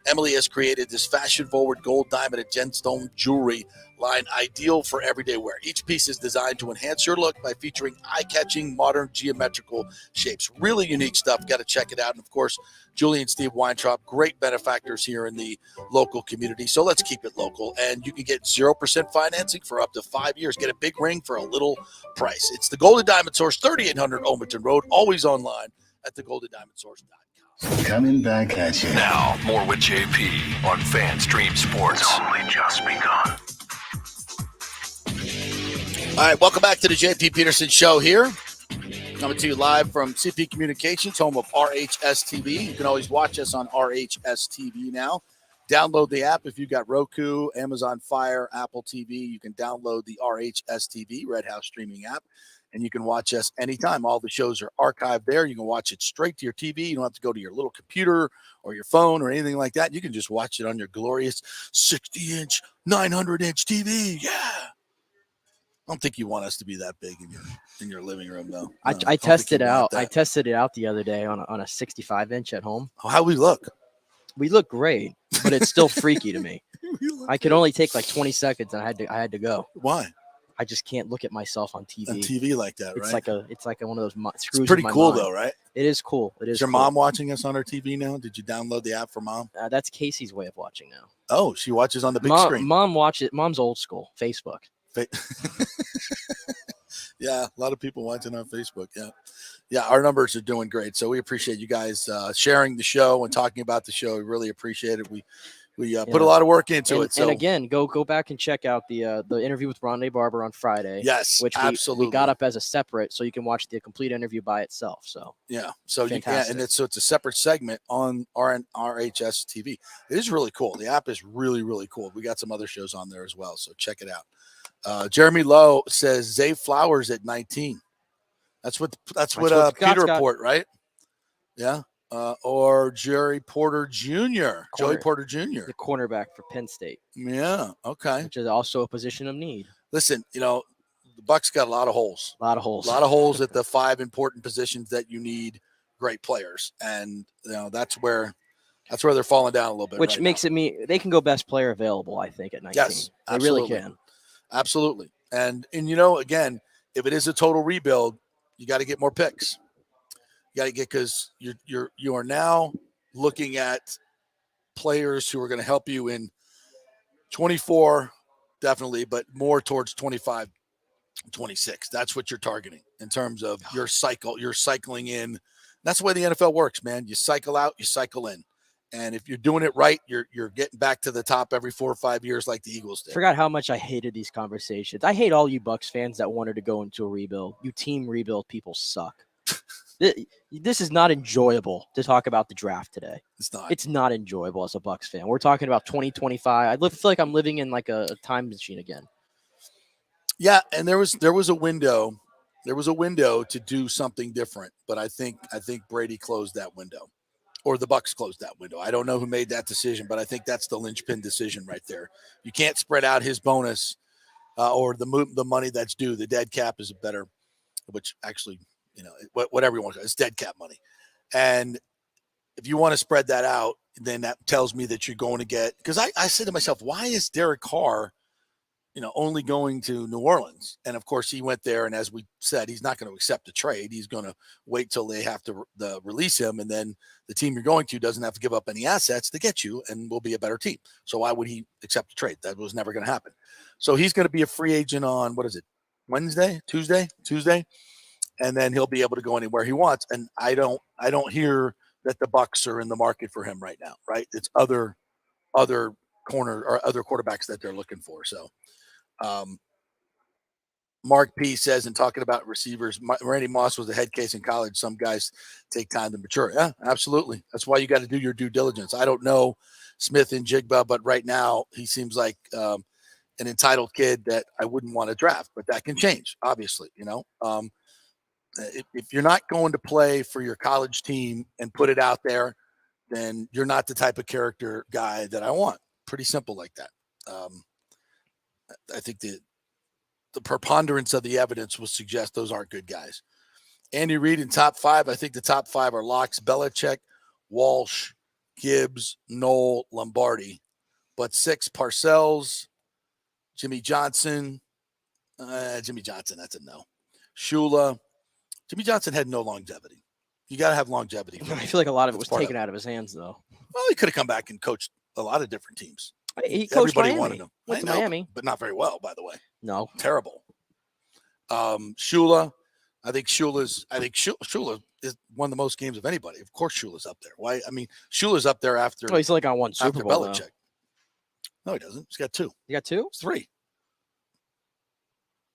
Emily has created this fashion-forward gold, diamond, and gemstone jewelry line ideal for everyday wear. Each piece is designed to enhance your look by featuring eye-catching, modern, geometrical shapes. Really unique stuff. Got to check it out. And, of course, Julie and Steve Weintraub, great benefactors here in the local community. So let's keep it local. And you can get 0% financing for up to 5 years. Get a big ring for a little price. It's the Golden Diamond Source, 3800 Olmerton Road, always online at thegoldendiamondsource.com. Coming back at you. Now, more with JP on FanStream Sports. It's only just begun. All right, welcome back to the JP Peterson Show here. Coming to you live from CP Communications, home of RHS TV. You can always watch us on RHS TV now. Download the app if you've got Roku, Amazon Fire, Apple TV. You can download the RHS TV, Red House streaming app, and you can watch us anytime. All the shows are archived there. You can watch it straight to your TV. You don't have to go to your little computer or your phone or anything like that. You can just watch it on your glorious 60-inch, 900-inch TV. Yeah. I don't think you want us to be that big in your living room, though. I tested it out. I tested it out the other day on a 65-inch at home. Oh, how we look? We look great, but it's still freaky to me. I could only take like 20 seconds, and I had to go. Why? I just can't look at myself on TV. On TV like that, right? It's like one of those screws. It's pretty in my cool, mind. though, right? It is cool. It is. Is your cool. mom watching us on her TV now? Did you download the app for mom? That's Casey's way of watching now. Oh, she watches on the big screen. Mom watches. Mom's old school. Facebook. Yeah, a lot of people watching on Facebook. Yeah, our numbers are doing great. So we appreciate you guys sharing the show and talking about the show. We really appreciate it. We We put a lot of work into it. So and again, go back and check out the interview with Rondé Barber on Friday. Yes, which absolutely. we got up as a separate, so you can watch the complete interview by itself. So yeah, so fantastic. and it's a separate segment on RHS TV. It is really cool. The app is really, really cool. We got some other shows on there as well, so check it out. Jeremy Lowe says Zay Flowers at 19. That's what Peter report, right? Yeah. Or Joey Porter Jr., the cornerback for Penn State. Yeah, okay. Which is also a position of need. Listen, the Bucs got a lot of holes. A lot of holes at the 5 important positions that you need great players, and that's where they're falling down a little bit. Which makes they can go best player available, I think, at 19. Yes, absolutely. They really can. Absolutely. And again, if it is a total rebuild, you got to get more picks. You got to get, because you are now looking at players who are going to help you in 24, definitely, but more towards 25, 26. That's what you're targeting in terms of your cycle. You're cycling in. That's the way the NFL works, man. You cycle out, you cycle in. And if you're doing it right, you're getting back to the top every 4 or 5 years like the Eagles did. Forgot how much I hated these conversations. I hate all you Bucs fans that wanted to go into a rebuild. You team rebuild people suck. This is not enjoyable to talk about the draft today. It's not. It's not enjoyable as a Bucs fan. We're talking about 2025. I feel like I'm living in like a time machine again. Yeah, and there was a window. There was a window to do something different, but I think Brady closed that window, or the Bucs closed that window. I don't know who made that decision, but I think that's the linchpin decision right there. You can't spread out his bonus or the money that's due. The dead cap is better, which actually, whatever you want to call it, it's dead cap money. And if you want to spread that out, then that tells me that you're going to get, because I said to myself, why is Derek Carr, only going to New Orleans? And of course he went there. And as we said, he's not going to accept a trade. He's going to wait till they have to release him. And then the team you're going to doesn't have to give up any assets to get you and will be a better team. So why would he accept a trade? That was never going to happen. So he's going to be a free agent on, what is it? Tuesday. And then he'll be able to go anywhere he wants. And I don't hear that the Bucs are in the market for him right now, right? It's other corner or other quarterbacks that they're looking for. So Mark P says, in talking about receivers, Randy Moss was a head case in college. Some guys take time to mature. Yeah, absolutely. That's why you got to do your due diligence. I don't know Smith and Jigba, but right now he seems like an entitled kid that I wouldn't want to draft, but that can change, obviously, If you're not going to play for your college team and put it out there, then you're not the type of character guy that I want. Pretty simple like that. I think the preponderance of the evidence will suggest those aren't good guys. Andy Reid in top 5. I think the top 5 are locks: Belichick, Walsh, Gibbs, Knoll, Lombardi. But 6, Parcells, Jimmy Johnson. Jimmy Johnson, that's a no. Shula. Jimmy Johnson had no longevity. You got to have longevity. I feel like a lot of it was taken out of his hands, though. Well, he could have come back and coached a lot of different teams. He coached Everybody Miami. wanted him. Went to Miami. But not very well, by the way. No. Terrible. Shula. I think Shula is won the most games of anybody. Of course Shula's up there. Why? I mean, Shula's up there after. Oh, he's like on one Super Bowl. Belichick. No, he doesn't. He's got 2. You got 2? 3.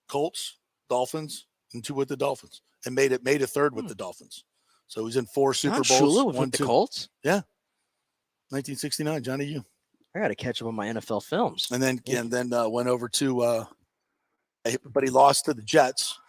Colts, Dolphins, and 2 with the Dolphins. And made a 3rd with the Dolphins. So he's in 4 Super Bowls. Shula was with the Colts? Yeah. 1969, Johnny U. I got to catch up on my NFL films. And then went over to but he lost to the Jets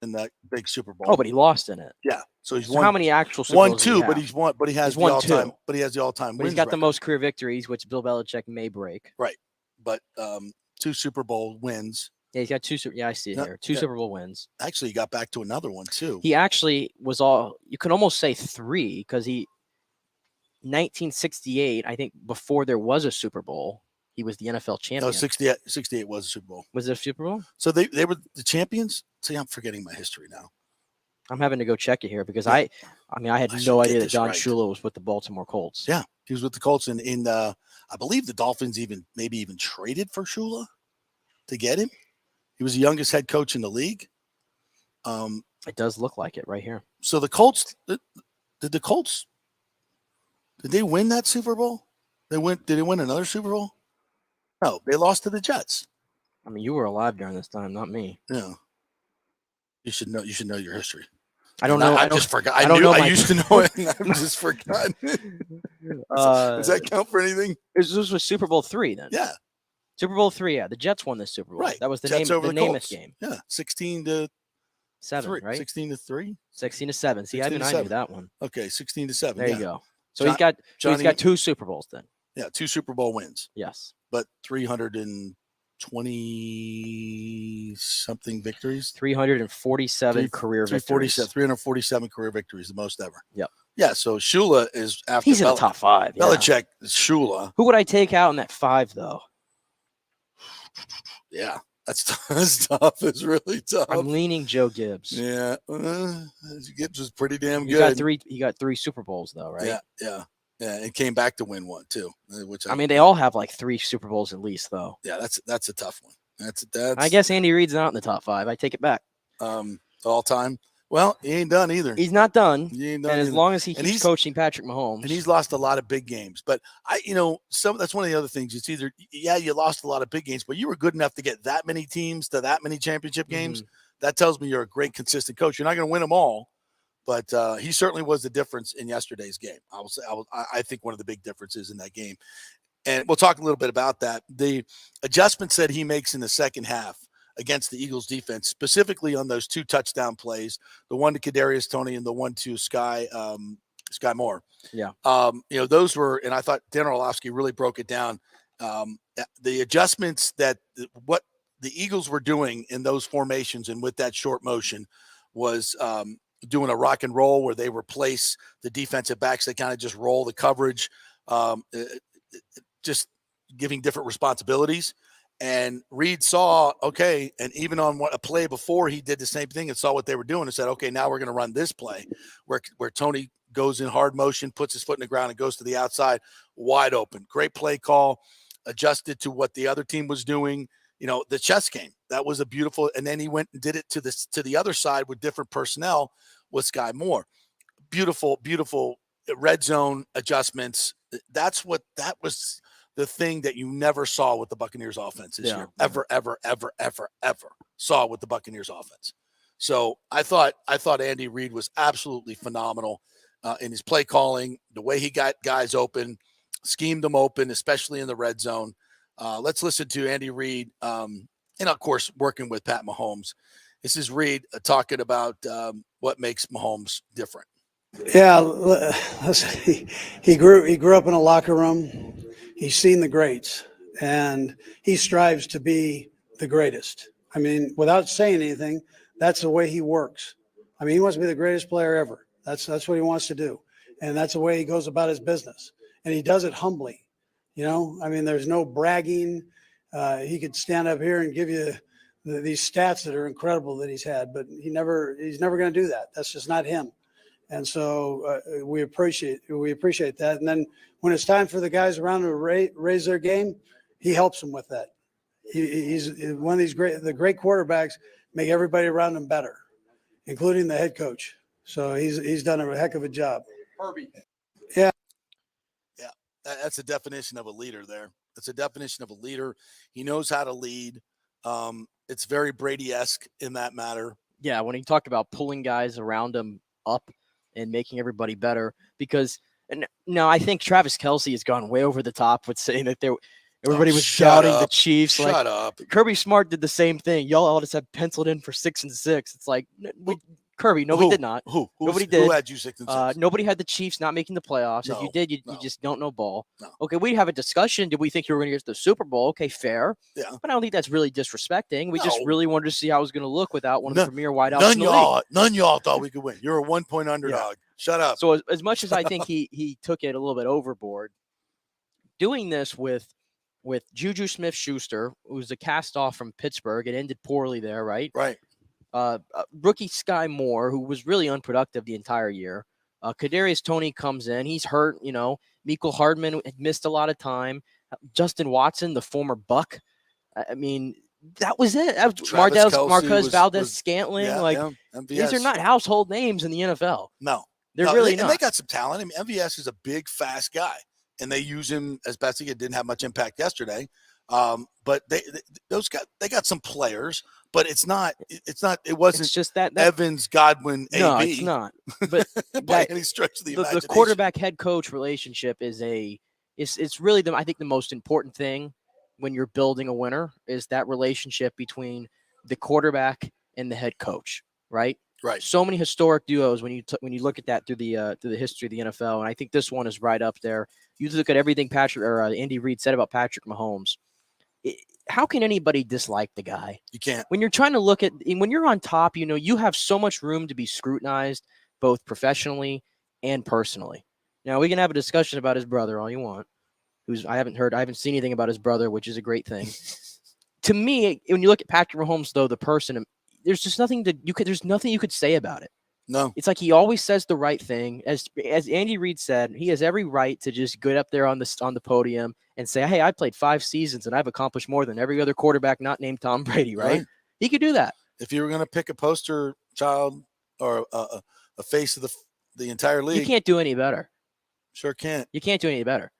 in that big Super Bowl. Oh, but he lost in it. Yeah. So he's won. How many actual Super Bowls? Won 2, but he's won. But he has the all-time. But he has the all-time. But he's got the most career victories, which Bill Belichick may break. Right. But 2 Super Bowl wins. Yeah, he's got 2. Yeah, I see it here. 2 Super Bowl wins. Actually, he got back to another one too. He actually was you can almost say 3, because 1968, I think, before there was a Super Bowl, he was the NFL champion. No, 68 was a Super Bowl. Was it a Super Bowl? So they were the champions? See, I'm forgetting my history now. I'm having to go check it here because I had no idea that Don Shula was with the Baltimore Colts. Yeah, he was with the Colts in I believe the Dolphins maybe even traded for Shula to get him. He was the youngest head coach in the league. It does look like it right here. So the Colts, did they win that Super Bowl? Did they win another Super Bowl? No, they lost to the Jets. I mean, you were alive during this time, not me. Yeah. You should know your history. I don't know. I just forgot. I used to know it, and I've just forgotten. Does that count for anything? This was Super Bowl III then. Yeah. Super Bowl III. Yeah, the Jets won this Super Bowl. Right. That was the Jets over the Namath Colts. game. Yeah, 16-7, 7, right? 16-3. 16-7. See, I knew that one. Okay, 16-7. There you go. So he's got 2 Super Bowls then. Yeah, 2 Super Bowl wins. Yes. But 320-something victories. 347 career victories. 347 career victories, the most ever. Yep. Yeah, so Shula is after He's in the top 5. Yeah. Belichick, Shula. Who would I take out in that 5, though? Yeah, that's tough. It's really tough. I'm leaning Joe Gibbs. Yeah, Gibbs was pretty damn good. He got 3 Super Bowls, though, right? Yeah. And came back to win one too. Which I mean, they all have like 3 Super Bowls at least, though. Yeah, that's a tough one. That's. I guess Andy Reid's not in the top 5. I take it back. All time. Well, he ain't done either. He's not done. He ain't done and either. As long as he keeps coaching Patrick Mahomes, and he's lost a lot of big games. But that's one of the other things. It's either you lost a lot of big games, but you were good enough to get that many teams to that many championship games. That tells me you're a great, consistent coach. You're not going to win them all, but he certainly was the difference in yesterday's game. I think one of the big differences in that game, and we'll talk a little bit about that. The adjustments that he makes in the second half against the Eagles defense, specifically on those 2 touchdown plays, the one to Kadarius Toney and the one to Sky Moore. Yeah. Those were, and I thought Dan Orlovsky really broke it down. The adjustments that what the Eagles were doing in those formations and with that short motion was doing a rock and roll where they replace the defensive backs. They kind of just roll the coverage, just giving different responsibilities. And Reed saw, okay, and even on a play before, he did the same thing and saw what they were doing and said, okay, now we're going to run this play where Toney goes in hard motion, puts his foot in the ground and goes to the outside, wide open. Great play call, adjusted to what the other team was doing. The chess game, that was a beautiful, and then he went and did it to the other side with different personnel with Sky Moore. Beautiful, beautiful red zone adjustments. That was the thing that you never saw with the Buccaneers offense this year. Ever saw with the Buccaneers offense. So I thought Andy Reid was absolutely phenomenal in his play calling, the way he got guys open, schemed them open, especially in the red zone. Let's listen to Andy Reid, and of course, working with Pat Mahomes. This is Reid talking about what makes Mahomes different. Yeah, he grew up in a locker room. He's seen the greats, and he strives to be the greatest. I mean, without saying anything, that's the way he works. I mean, he wants to be the greatest player ever. That's what he wants to do, and that's the way he goes about his business. And he does it humbly. I mean, there's no bragging. He could stand up here and give you these stats that are incredible that he's had, but he's never going to do that. That's just not him. And so we appreciate that. And then when it's time for the guys around to raise their game, he helps them with that. He's one of these great quarterbacks make everybody around him better, including the head coach. So he's done a heck of a job. Herbie. Yeah. Yeah. That's a definition of a leader there. That's a definition of a leader. He knows how to lead. It's very Brady-esque in that matter. Yeah. When he talked about pulling guys around him up and making everybody better, because now I think Travis Kelce has gone way over the top with saying that everybody was doubting the Chiefs. Shut up. Kirby Smart did the same thing. Y'all all just have penciled in for 6-6. It's like Kirby, nobody did not. Nobody did. Who had you 6-6? Nobody had the Chiefs not making the playoffs. No, if you did, you just don't know ball. No. Okay, we have a discussion. Did we think you were going to get to the Super Bowl? Okay, fair. Yeah. But I don't think that's really disrespecting. We just really wanted to see how it was going to look without one of the premier wideouts. None of y'all thought we could win. You're a 1-point underdog. Yeah. Shut up. So as much as I think he took it a little bit overboard, doing this with Juju Smith-Schuster, who's a cast-off from Pittsburgh, it ended poorly there, right? Right. Rookie Sky Moore, who was really unproductive the entire year. Kadarius Toney comes in. He's hurt. Mecole Hardman had missed a lot of time. Justin Watson, the former Buck. I mean, that was it. Marquez Valdez-Scantling. These are not household names in the NFL. No. They're really not. And they got some talent. I mean, MVS is a big, fast guy. and they use him as best he could. Didn't have much impact yesterday. But they got some players, but it wasn't It's just that Evans, Godwin, no, AB. it's not. But by any stretch of the imagination. The quarterback head coach relationship is it's really I think the most important thing when you're building a winner is that relationship between the quarterback and the head coach, right? Right. So many historic duos when you look at that through the history of the NFL, and I think this one is right up there. You look at everything Andy Reid said about Patrick Mahomes. How can anybody dislike the guy? You can't. When you're trying to look at when you're on top, you have so much room to be scrutinized, both professionally and personally. Now we can have a discussion about his brother all you want. I haven't seen anything about his brother, which is a great thing. To me, when you look at Patrick Mahomes, though, the person, there's just nothing there's nothing you could say about it. No. It's like he always says the right thing. As Andy Reid said, he has every right to just get up there on the podium and say, "Hey, I played 5 seasons and I've accomplished more than every other quarterback not named Tom Brady." Right? He could do that. If you were going to pick a poster child or a face of the entire league, you can't do any better. Sure can't. You can't do any better.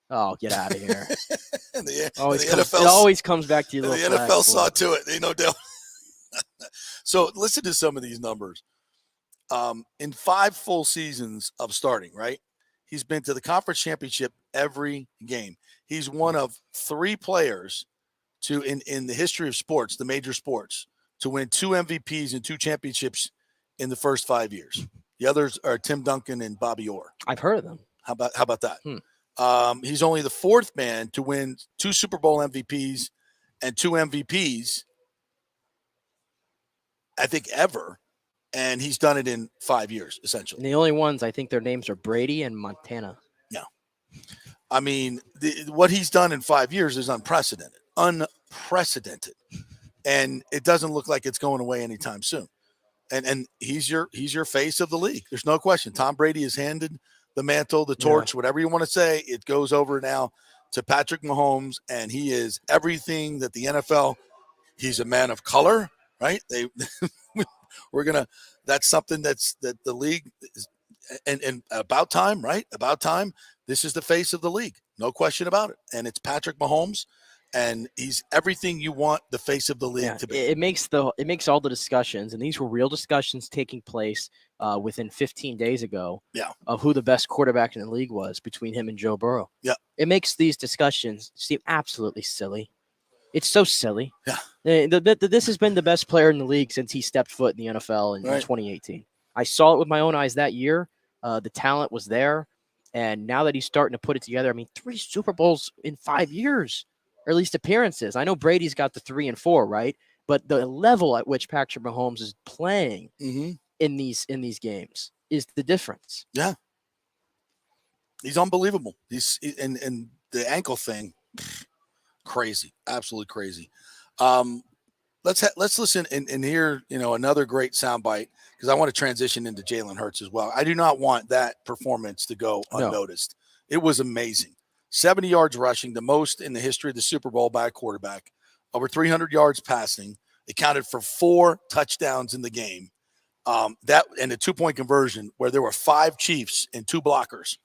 Oh, get out of here! It always comes back to you. The NFL saw to it. Ain't no doubt. So listen to some of these numbers. In 5 full seasons of starting, right? He's been to the conference championship every game. He's one of 3 players in the history of sports, the major sports, to win 2 MVPs and 2 championships in the first 5 years. The others are Tim Duncan and Bobby Orr. I've heard of them. How about that? He's only the 4th man to win 2 Super Bowl MVPs and 2 MVPs, I think, ever. And he's done it in 5 years, essentially. And the only ones, I think their names are Brady and Montana. Yeah. I mean, what he's done in 5 years is unprecedented. Unprecedented. And it doesn't look like it's going away anytime soon. And he's your face of the league. There's no question. Tom Brady has handed the mantle, the torch, whatever you want to say. It goes over now to Patrick Mahomes, and he is everything that the NFL. He's a man of color, right? That's something that the league is, and about time, right? About time. This is the face of the league. No question about it. And it's Patrick Mahomes, and he's everything you want the face of the league to be. It makes all the discussions, and these were real discussions taking place within 15 days ago of who the best quarterback in the league was between him and Joe Burrow. Yeah. It makes these discussions seem absolutely silly. It's so silly. Yeah. This has been the best player in the league since he stepped foot in the NFL in 2018. I saw it with my own eyes that year. The talent was there. And now that he's starting to put it together, I mean, 3 Super Bowls in 5 years, or at least appearances. I know Brady's got the 3 and 4, right? But the level at which Patrick Mahomes is playing in these games is the difference. Yeah. He's unbelievable. And the ankle thing, crazy, absolutely crazy. Let's listen and hear another great soundbite, because I want to transition into Jalen Hurts as well. I do not want that performance to go unnoticed. No. It was amazing. 70 yards rushing, the most in the history of the Super Bowl by a quarterback. Over 300 yards passing. It counted for 4 touchdowns in the game. That and a 2-point conversion where there were 5 Chiefs and 2 blockers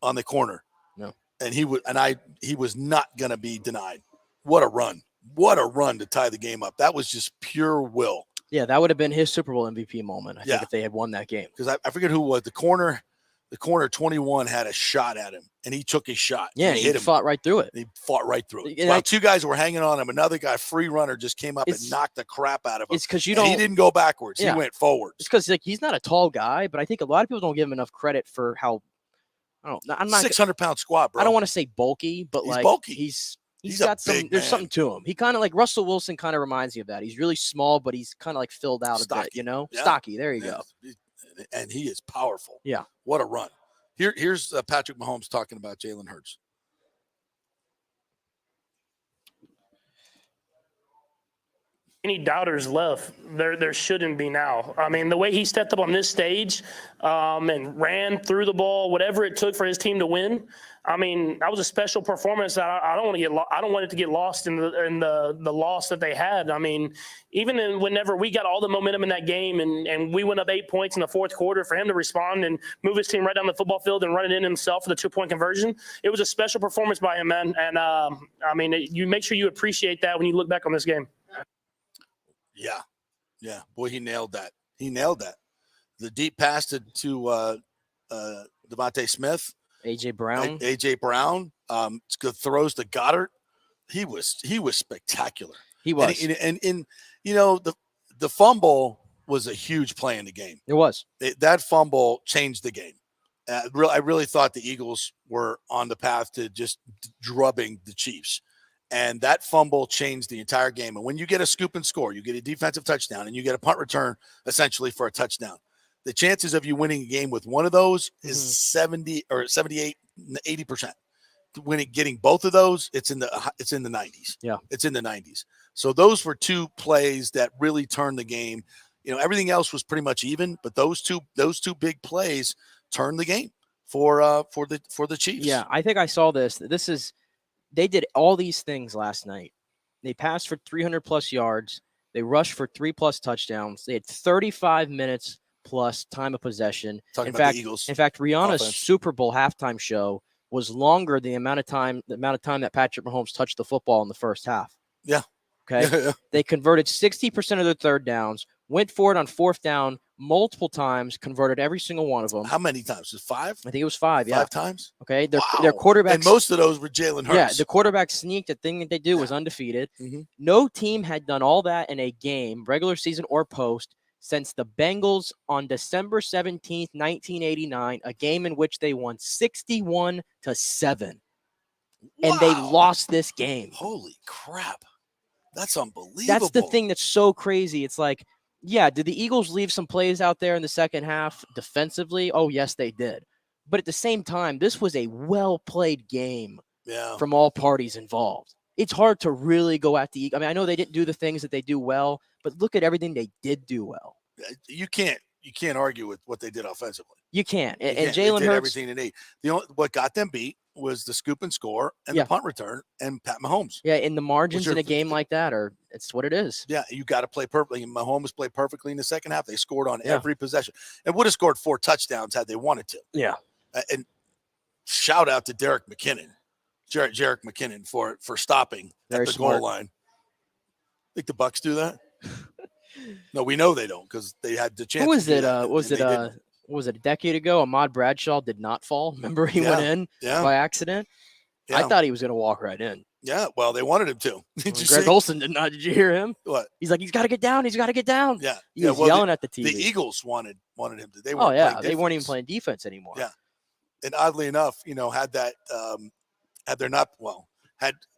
on the corner. No. And he was not going to be denied. What a run. What a run to tie the game up. That was just pure will. Yeah, that would have been his Super Bowl MVP moment, I think, if they had won that game. Because I forget who it was. The corner 21 had a shot at him, and he took his shot. Yeah, he hit him. fought right through it. He fought right through it. While 2 guys were hanging on him, another guy, free runner, just came up and knocked the crap out of him. It's because he didn't go backwards. Yeah. He went forwards. It's because he's not a tall guy, but I think a lot of people don't give him enough credit for how – I'm not 600-pound squat, bro. I don't want to say bulky, but he's bulky. He's got some. There's something to him. He kind of like Russell Wilson. Kind of reminds me of that. He's really small, but he's kind of like filled out Stocky. a bit. Yeah. Stocky. There you go. And he is powerful. Yeah. What a run. Here's Patrick Mahomes talking about Jalen Hurts. any doubters left. There shouldn't be now. I mean, the way he stepped up on this stage and ran through the ball, whatever it took for his team to win. I mean, that was a special performance. I don't want it to get lost in the loss that they had. I mean, even whenever we got all the momentum in that game and we went up 8 points in the fourth quarter, for him to respond and move his team right down the football field and run it in himself for the 2-point conversion, it was a special performance by him, man. And I mean, you make sure you appreciate that when you look back on this game. Yeah. Boy, he nailed that. The deep pass to Devontae Smith. AJ Brown. Throws to Goddard. He was spectacular. He was. And the fumble was a huge play in the game. It was. That fumble changed the game. I really thought the Eagles were on the path to just drubbing the Chiefs. And that fumble changed the entire game. And when you get a scoop and score, you get a defensive touchdown, and you get a punt return essentially for a touchdown. The chances of you winning a game with one of those is 70 or 78, 80%. Getting both of those, it's in the 90s. Yeah, it's in the 90s. So those were two plays that really turned the game. Everything else was pretty much even, but those two big plays turned the game for the Chiefs. Yeah, I think I saw this. They did all these things last night. They passed for 300+ yards. They rushed for 3+ touchdowns. They had 35 minutes plus time of possession. In fact, Rihanna's offense. Super Bowl halftime show was longer than the amount of time that Patrick Mahomes touched the football in the first half. Yeah. Okay. Yeah. They converted 60% of their third downs, went for it on fourth down multiple times, converted every single one of them. How many times? Was it 5? I think it was 5. Yeah. 5 times. Okay. Their quarterback. And most of those were Jalen Hurts. Yeah. The quarterback sneak. The thing that they do was undefeated. Mm-hmm. No team had done all that in a game, regular season or post, since the Bengals on December 17th, 1989, a game in which they won 61-7. And they lost this game. Holy crap. That's unbelievable. That's the thing that's so crazy. It's like, yeah, did the Eagles leave some plays out there in the second half defensively? Oh, yes, they did. But at the same time, this was a well-played game from all parties involved. It's hard to really go at the Eagles. I mean, I know they didn't do the things that they do well, but look at everything they did do well. You can't argue with what they did offensively. You can't. And They Jalen did Hurts, everything they need. What got them beat was the scoop and score and the punt return and Pat Mahomes. Yeah, in the margins in a game like that, it's what it is. Yeah, you got to play perfectly. And Mahomes played perfectly in the second half. They scored on every possession and would have scored 4 touchdowns had they wanted to. Yeah. And shout out to Jerick McKinnon for stopping at the goal line. Think the Bucs do that? No, we know they don't because they had the chance. Who was it? Was it a decade ago? Ahmad Bradshaw did not fall. Remember, he went in by accident. Yeah. I thought he was going to walk right in. Yeah, well, they wanted him to. Greg Olsen did not. Did you hear him? What? He's like, he's got to get down. He's got to get down. Yeah, he was yelling at the TV. The Eagles wanted him to. They weren't even playing defense anymore. Yeah, and oddly enough, had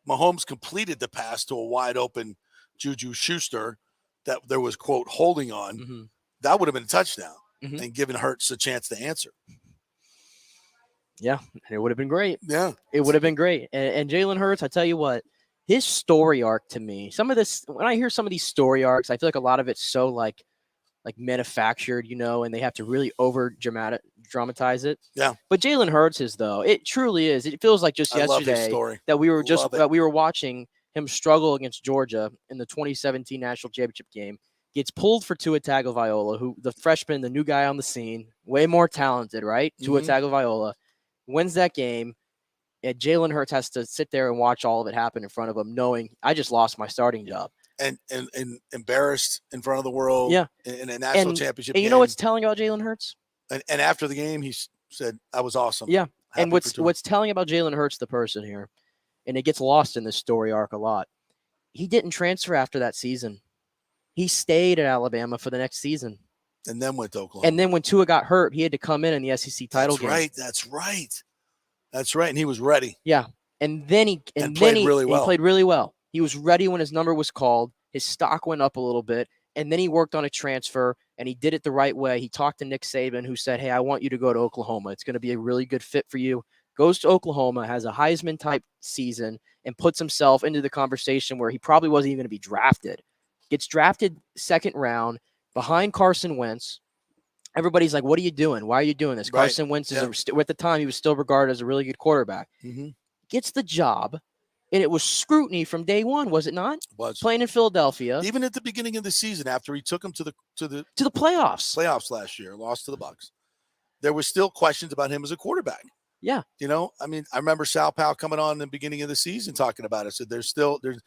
Mahomes completed the pass to a wide open Juju Schuster that there was, quote, holding on, that would have been a touchdown and given Hurts a chance to answer. Yeah, it would have been great. Yeah. It would have been great. And Jalen Hurts, I tell you what, his story arc to me, when I hear some of these story arcs, I feel like a lot of it's so like manufactured, and they have to really dramatize it. Yeah. But Jalen Hurts it truly is. It feels like just yesterday that we were watching him struggle against Georgia in the 2017 national championship game, gets pulled for Tua Tagovailoa, who the freshman, the new guy on the scene, way more talented, right? Tua Tagovailoa wins that game, and Jalen Hurts has to sit there and watch all of it happen in front of him, knowing I just lost my starting job. And embarrassed in front of the world in a national championship game. And you know what's telling about Jalen Hurts? And after the game, he said, I was awesome. Yeah, and what's telling about Jalen Hurts, the person here, and it gets lost in this story arc a lot. He didn't transfer after that season. He stayed at Alabama for the next season. And then went to Oklahoma. And then when Tua got hurt, he had to come in the SEC title game. That's right. And he was ready. Yeah. And then he played really well. He was ready when his number was called. His stock went up a little bit. And then he worked on a transfer, and he did it the right way. He talked to Nick Saban, who said, hey, I want you to go to Oklahoma. It's going to be a really good fit for you. Goes to Oklahoma, has a Heisman-type season, and puts himself into the conversation where he probably wasn't even going to be drafted. gets drafted second round behind Carson Wentz. Everybody's like, what are you doing? Why are you doing this? Right. Carson Wentz is at the time, he was still regarded as a really good quarterback. Mm-hmm. Gets the job, and it was scrutiny from day one, was it not? Was. Playing in Philadelphia. Even at the beginning of the season, after he took him to the playoffs last year, lost to the Bucs, there was still questions about him as a quarterback. Yeah. You know, I mean, I remember Sal Powell coming on in the beginning of the season talking about it. So there's the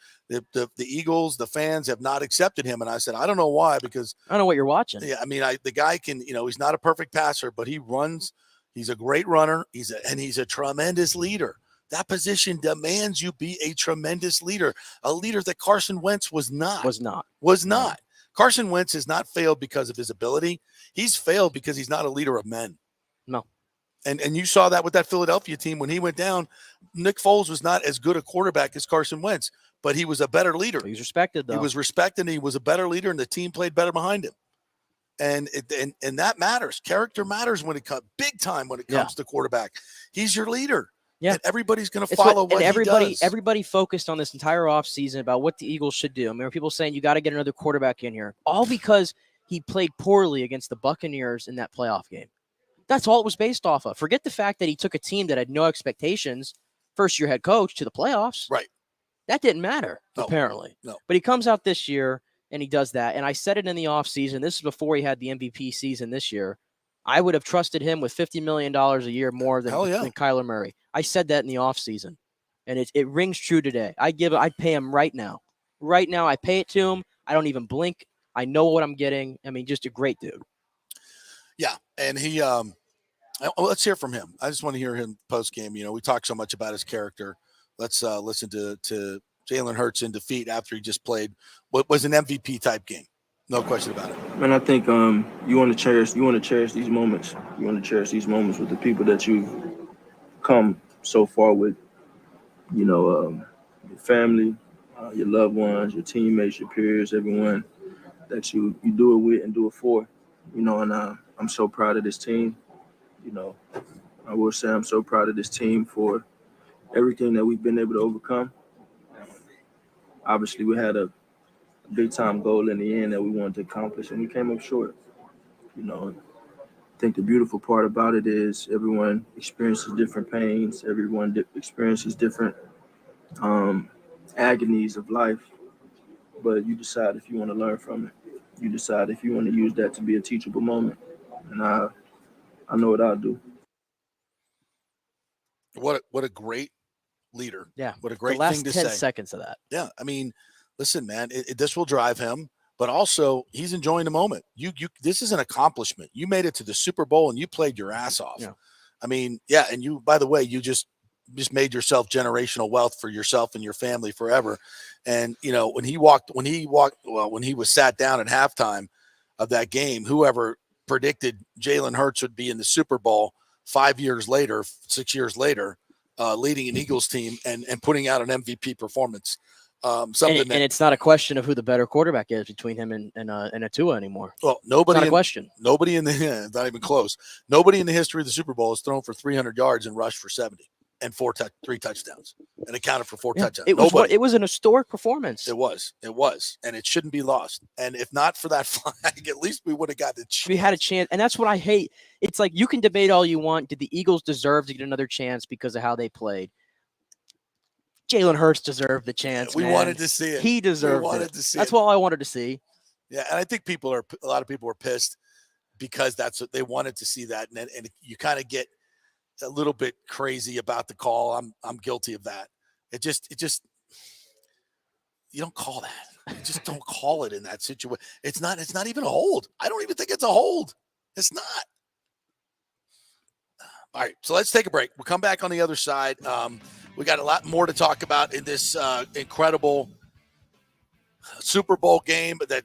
Eagles, the fans have not accepted him. And I said, I don't know why, because I don't know what you're watching. Yeah. I mean, the guy can, he's not a perfect passer, but he runs. He's a great runner. He's a tremendous leader. That position demands you be a tremendous leader, a leader that Carson Wentz was not. Carson Wentz has not failed because of his ability. He's failed because he's not a leader of men. No. And you saw that with that Philadelphia team when he went down. Nick Foles was not as good a quarterback as Carson Wentz, but he was a better leader. He was respected, though. He was respected, and he was a better leader, and the team played better behind him. And that matters. Character matters when it comes big time when it comes to quarterback. He's your leader. Yeah. And everybody's going to follow what he does. Everybody focused on this entire offseason about what the Eagles should do. I mean, people saying you got to get another quarterback in here, all because he played poorly against the Buccaneers in that playoff game. That's all it was based off of. Forget the fact that he took a team that had no expectations, first-year head coach, to the playoffs. Right. That didn't matter, apparently. No. But he comes out this year, and he does that. And I said it in the offseason. This is before he had the MVP season this year. I would have trusted him with $50 million a year more than Kyler Murray. I said that in the offseason, and it rings true today. I'd pay him right now. Right now, I pay it to him. I don't even blink. I know what I'm getting. I mean, just a great dude. Yeah, and he let's hear from him. I just want to hear him post game. We talk so much about his character. Let's listen to Jalen Hurts in defeat after he just played what was an MVP type game. No question about it. Man, I think you want to cherish these moments. You want to cherish these moments with the people that you've come so far with. Your family, your loved ones, your teammates, your peers, everyone that you do it with and do it for. And I'm so proud of this team. I will say I'm so proud of this team for everything that we've been able to overcome. Obviously, we had a big-time goal in the end that we wanted to accomplish, and we came up short. I think the beautiful part about it is everyone experiences different pains. Everyone experiences different agonies of life, but you decide if you want to learn from it. You decide if you want to use that to be a teachable moment, and I know what I'll do. What a great leader. Yeah. What a great the last thing to 10 say. seconds of that. Yeah. I mean, listen, man, this will drive him, but also he's enjoying the moment. This is an accomplishment. You made it to the Super Bowl and you played your ass off. Yeah. I mean, yeah. And you, by the way, you just made yourself generational wealth for yourself and your family forever. And, when he was sat down at halftime of that game, whoever predicted Jalen Hurts would be in the Super Bowl 6 years later, leading an Eagles team and putting out an MVP performance. And it's not a question of who the better quarterback is between him and a Tua anymore. Well, nobody. It's not a question. Nobody not even close. Nobody in the history of the Super Bowl has thrown for 300 yards and rushed for 70 and 3 touchdowns and accounted for 4 touchdowns. It was an historic performance. It was, and it shouldn't be lost. And if not for that flag, at least we would have got the chance. We had a chance, and that's what I hate. It's like you can debate all you want. Did the Eagles deserve to get another chance because of how they played? Jalen Hurts deserved the chance. We wanted to see it. He deserved it. That's all I wanted to see. Yeah, and I think a lot of people are pissed because that's what they wanted to see that, and you kind of get a little bit crazy about the call. I'm guilty of that. It just you don't call that. You just don't call it in that situation. It's not even a hold. I don't even think it's a hold. It's not. All right, so let's take a break. We'll come back on the other side. We got a lot more to talk about in this incredible Super Bowl game that,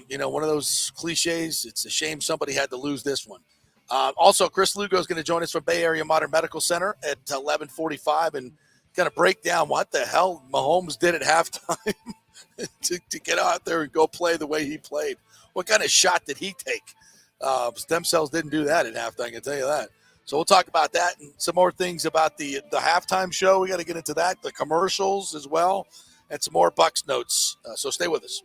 one of those cliches. It's a shame somebody had to lose this one. Also, Chris Lugo is going to join us from Bay Area Modern Medical Center at 11:45 and going to break down what the hell Mahomes did at halftime to get out there and go play the way he played. What kind of shot did he take? Stem cells didn't do that at halftime, I can tell you that. So we'll talk about that and some more things about the halftime show. We got to get into that, the commercials as well, and some more Bucs notes. So stay with us.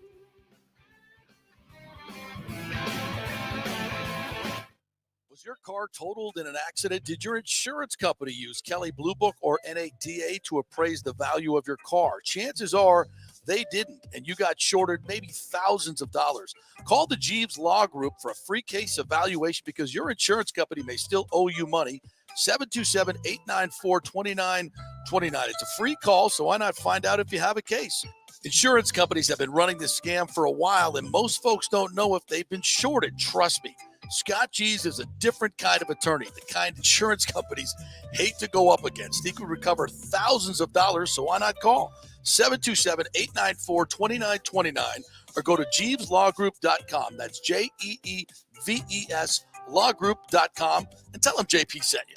Was your car totaled in an accident? Did your insurance company use Kelley Blue Book or NADA to appraise the value of your car? Chances are they didn't, and you got shorted maybe thousands of dollars. Call the Jeeves Law Group for a free case evaluation because your insurance company may still owe you money. 727-894-2929. It's a free call, so why not find out if you have a case? Insurance companies have been running this scam for a while, and most folks don't know if they've been shorted. Trust me. Scott Jeeves is a different kind of attorney, the kind insurance companies hate to go up against. He could recover thousands of dollars, so why not call 727-894-2929 or go to JeevesLawGroup.com. That's JEEVES lawgroup.com and tell them JP sent you.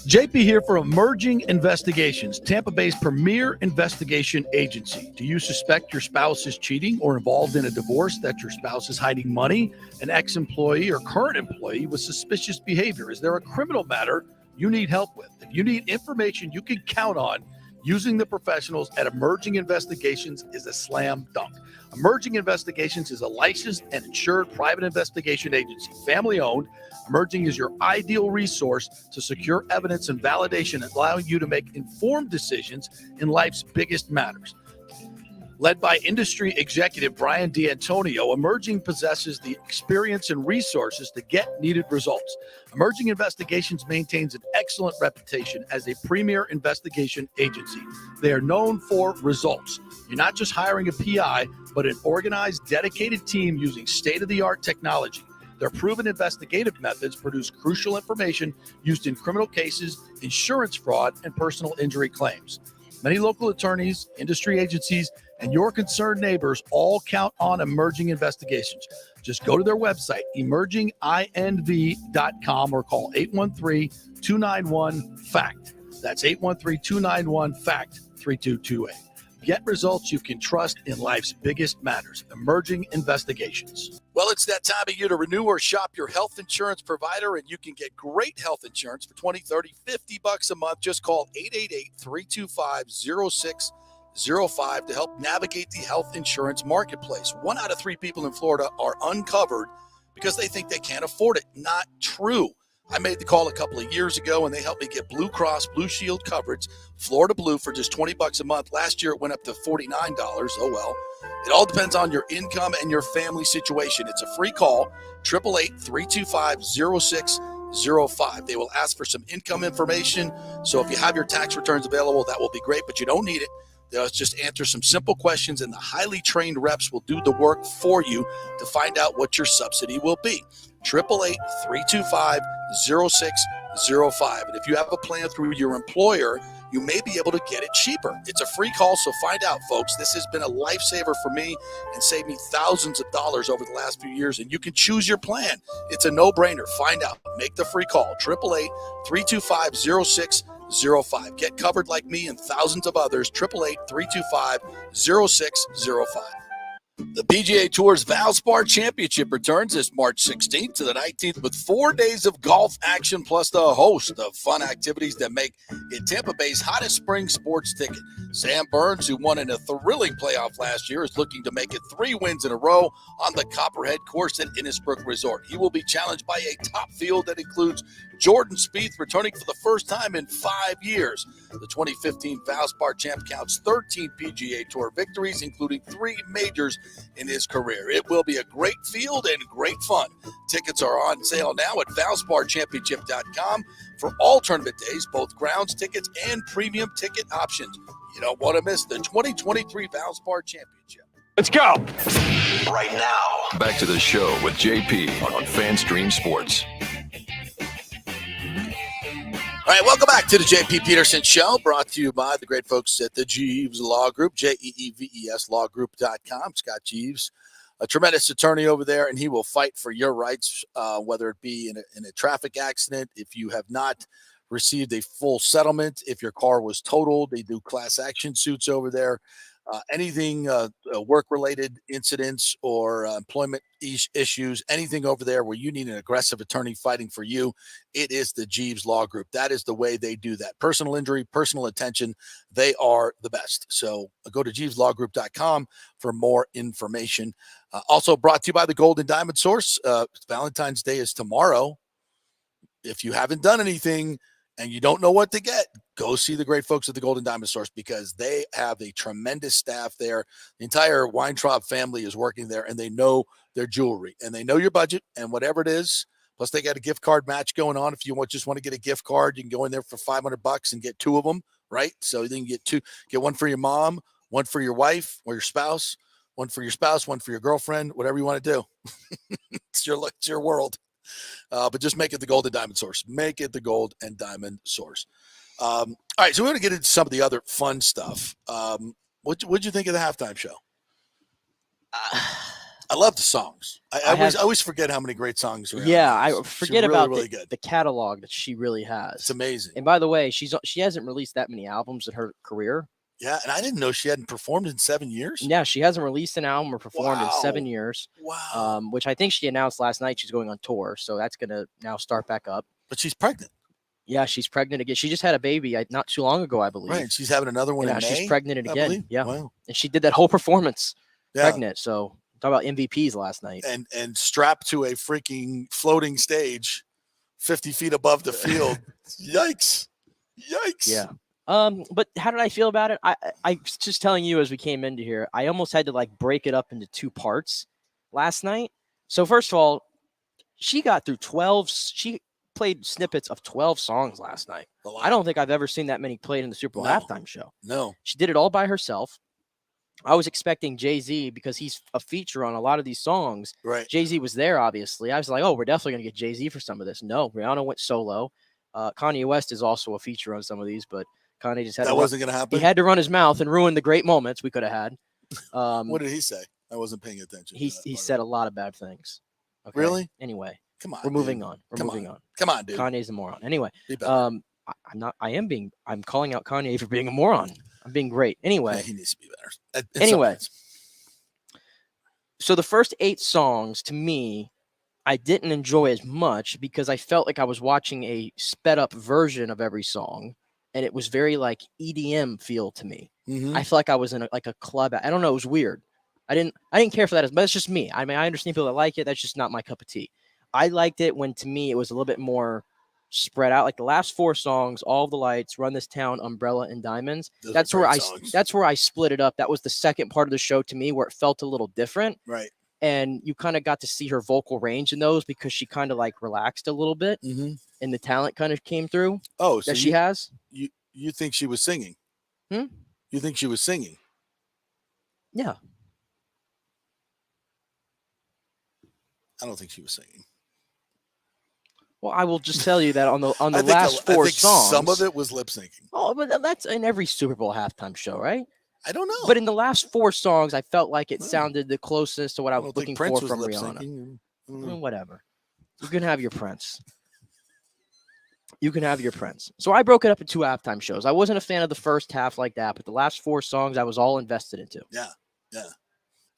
JP here for Emerging Investigations, Tampa Bay's premier investigation agency. Do you suspect your spouse is cheating or involved in a divorce, that your spouse is hiding money, an ex-employee or current employee with suspicious behavior? Is there a criminal matter you need help with? If you need information you can count on, using the professionals at Emerging Investigations is a slam dunk. Emerging Investigations is a licensed and insured private investigation agency, family-owned. Emerging is your ideal resource to secure evidence and validation, allowing you to make informed decisions in life's biggest matters. Led by industry executive Brian D'Antonio, Emerging possesses the experience and resources to get needed results. Emerging Investigations maintains an excellent reputation as a premier investigation agency. They are known for results. You're not just hiring a PI, but an organized, dedicated team using state-of-the-art technology. Their proven investigative methods produce crucial information used in criminal cases, insurance fraud, and personal injury claims. Many local attorneys, industry agencies, and your concerned neighbors all count on Emerging Investigations. Just go to their website, emerginginv.com, or call 813-291-FACT. That's 813-291-FACT-3228. Get results you can trust in life's biggest matters. Emerging Investigations. Well, it's that time of year to renew or shop your health insurance provider, and you can get great health insurance for $20, $30, $50 a month. Just call 888-325-0605 to help navigate the health insurance marketplace. 1 out of 3 people in Florida are uncovered because they think they can't afford it. Not true. I made the call a couple of years ago, and they helped me get Blue Cross Blue Shield coverage, Florida Blue, for just $20 a month. Last year, it went up to $49. Oh, well. It all depends on your income and your family situation. It's a free call, 888-325-0605. They will ask for some income information. So if you have your tax returns available, that will be great, but you don't need it. They'll just answer some simple questions, and the highly trained reps will do the work for you to find out what your subsidy will be. 888-325-0605. And if you have a plan through your employer, you may be able to get it cheaper. It's a free call, so find out, folks. This has been a lifesaver for me and saved me thousands of dollars over the last few years, and you can choose your plan. It's a no-brainer. Find out. Make the free call. 888-325-0605. Get covered like me and thousands of others. 888-325-0605. The PGA Tour's Valspar Championship returns this March 16th to the 19th with 4 days of golf action plus the host of fun activities that make it Tampa Bay's hottest spring sports ticket. Sam Burns, who won in a thrilling playoff last year, is looking to make it 3 wins in a row on the Copperhead course at Innisbrook Resort. He will be challenged by a top field that includes Jordan Spieth, returning for the first time in 5 years. The 2015 Valspar champ counts 13 PGA Tour victories, including 3 majors in his career. It will be a great field and great fun. Tickets are on sale now at ValsparChampionship.com for all tournament days, both grounds tickets and premium ticket options. You don't want to miss the 2023 Valspar Championship. Let's go. Right now, back to the show with JP on FanStream Sports. All right, welcome back to the JP Peterson Show, brought to you by the great folks at the Jeeves Law Group, JEEVES lawgroup.com. Scott Jeeves, a tremendous attorney over there, and he will fight for your rights, whether it be in a traffic accident, if you have not received a full settlement, if your car was totaled. They do class action suits over there. Anything work-related incidents or employment issues, anything over there where you need an aggressive attorney fighting for you, it is the Jeeves Law Group. That is the way they do that. Personal injury, personal attention, they are the best. So go to JeevesLawGroup.com for more information. Also brought to you by the Gold and Diamond Source. Valentine's Day is tomorrow. if you haven't done anything and you don't know what to get, go see the great folks at the Golden Diamond Source, because they have a tremendous staff there. The entire Weintraub family is working there, and they know their jewelry, and they know your budget and whatever it is. Plus, they got a gift card match going on. If you just want to get a gift card, you can go in there for $500 and get 2 of them, right? So then you get one for your mom, one for your wife or your spouse, one for your girlfriend, whatever you want to do. It's your world. But just make it the Golden Diamond Source. Make it the Gold and Diamond Source. All right, so we're going to get into some of the other fun stuff. What'd you think of the halftime show? I love the songs. I always forget how many great songs are. Yeah, I forget really, about really good. the catalog that she really has. It's amazing. And by the way, she hasn't released that many albums in her career. Yeah, and I didn't know she hadn't performed in 7 years. Yeah, she hasn't released an album or performed in 7 years. Wow. Which I think she announced last night she's going on tour, so that's going to now start back up. But she's pregnant. Yeah, she's pregnant again. She just had a baby not too long ago, I believe. Right, she's having another one in May. She's pregnant again. Yeah, wow. And she did that whole performance pregnant. Yeah. So talk about MVPs last night. And strapped to a freaking floating stage 50 feet above the field. Yikes. Yeah. But how did I feel about it? I was just telling you as we came into here, I almost had to break it up into 2 parts last night. So first of all, she got through 12. She played snippets of 12 songs last night. I don't think I've ever seen that many played in the Super Bowl halftime show. No. She did it all by herself. I was expecting Jay-Z, because he's a feature on a lot of these songs. Right. Jay-Z was there, obviously. I was like, oh, we're definitely going to get Jay-Z for some of this. No, Rihanna went solo. Kanye West is also a feature on some of these, but Kanye just had wasn't going to happen. He had to run his mouth and ruin the great moments we could have had. What did he say? I wasn't paying attention. He said a lot of bad things. Okay? Really? Anyway, come on. We're moving on. Come on, dude. Kanye's a moron. Anyway, I'm calling out Kanye for being a moron. I'm being great. Anyway, yeah, he needs to be better. Anyway, so the first 8 songs, to me, I didn't enjoy as much because I felt like I was watching a sped up version of every song, and it was very EDM feel to me. Mm-hmm. I felt like I was in a club. I don't know. It was weird. I didn't care for that, but it's just me. I mean, I understand people that like it. That's just not my cup of tea. I liked it when, to me, it was a little bit more spread out. Like the last 4 songs, All of the Lights, Run This Town, Umbrella, and Diamonds. That's where I split it up. That was the second part of the show to me, where it felt a little different. Right. And you kind of got to see her vocal range in those, because she kind of relaxed a little bit, and the talent kind of came through. Oh, so she has. You think she was singing? You think she was singing? Yeah. I don't think she was singing. Well, I will just tell you that on the I last think 4 songs, some of it was lip syncing. Oh, but that's in every Super Bowl halftime show, right? I don't know. But in the last 4 songs, I felt like it sounded the closest to what I was looking for from Rihanna. Whatever. You can have your Prince. You can have your Prince. So I broke it up into 2 halftime shows. I wasn't a fan of the first half like that, but the last 4 songs I was all invested into. Yeah.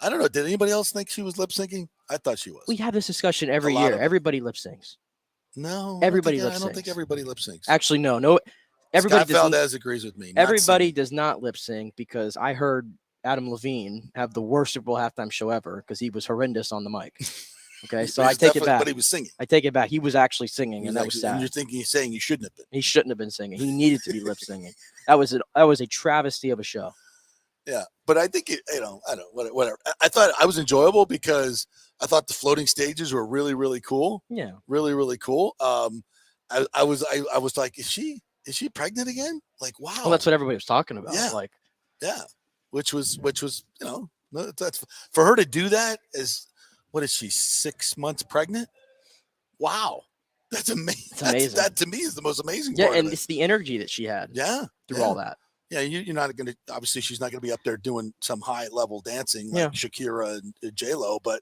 I don't know. Did anybody else think she was lip syncing? I thought she was. We have this discussion every year. Everybody lip syncs. No. Everybody lip syncs. I don't think everybody lip syncs. Actually, no. Everybody Scott Valdez agrees with me. Everybody does not lip sync, because I heard Adam Levine have the worst Super Bowl halftime show ever because he was horrendous on the mic. Okay, so I take it back. But he was singing. I take it back. He was actually singing, and that was sad. And you're saying he shouldn't have been. He shouldn't have been singing. He needed to be lip singing. That was a travesty of a show. Yeah, but I think whatever. I thought I was enjoyable because I thought the floating stages were really, really cool. Yeah, really, really cool. I was like, is she pregnant again? Like, wow. Well, that's what everybody was talking about. Yeah, which was that's for her to do that is. What is she, 6 months pregnant? Wow. That's amazing. It's amazing. That to me is the most amazing part. Yeah, and it's the energy that she had. Yeah. Through all that. Yeah, you're not going to, obviously she's not going to be up there doing some high level dancing like Shakira and J-Lo, but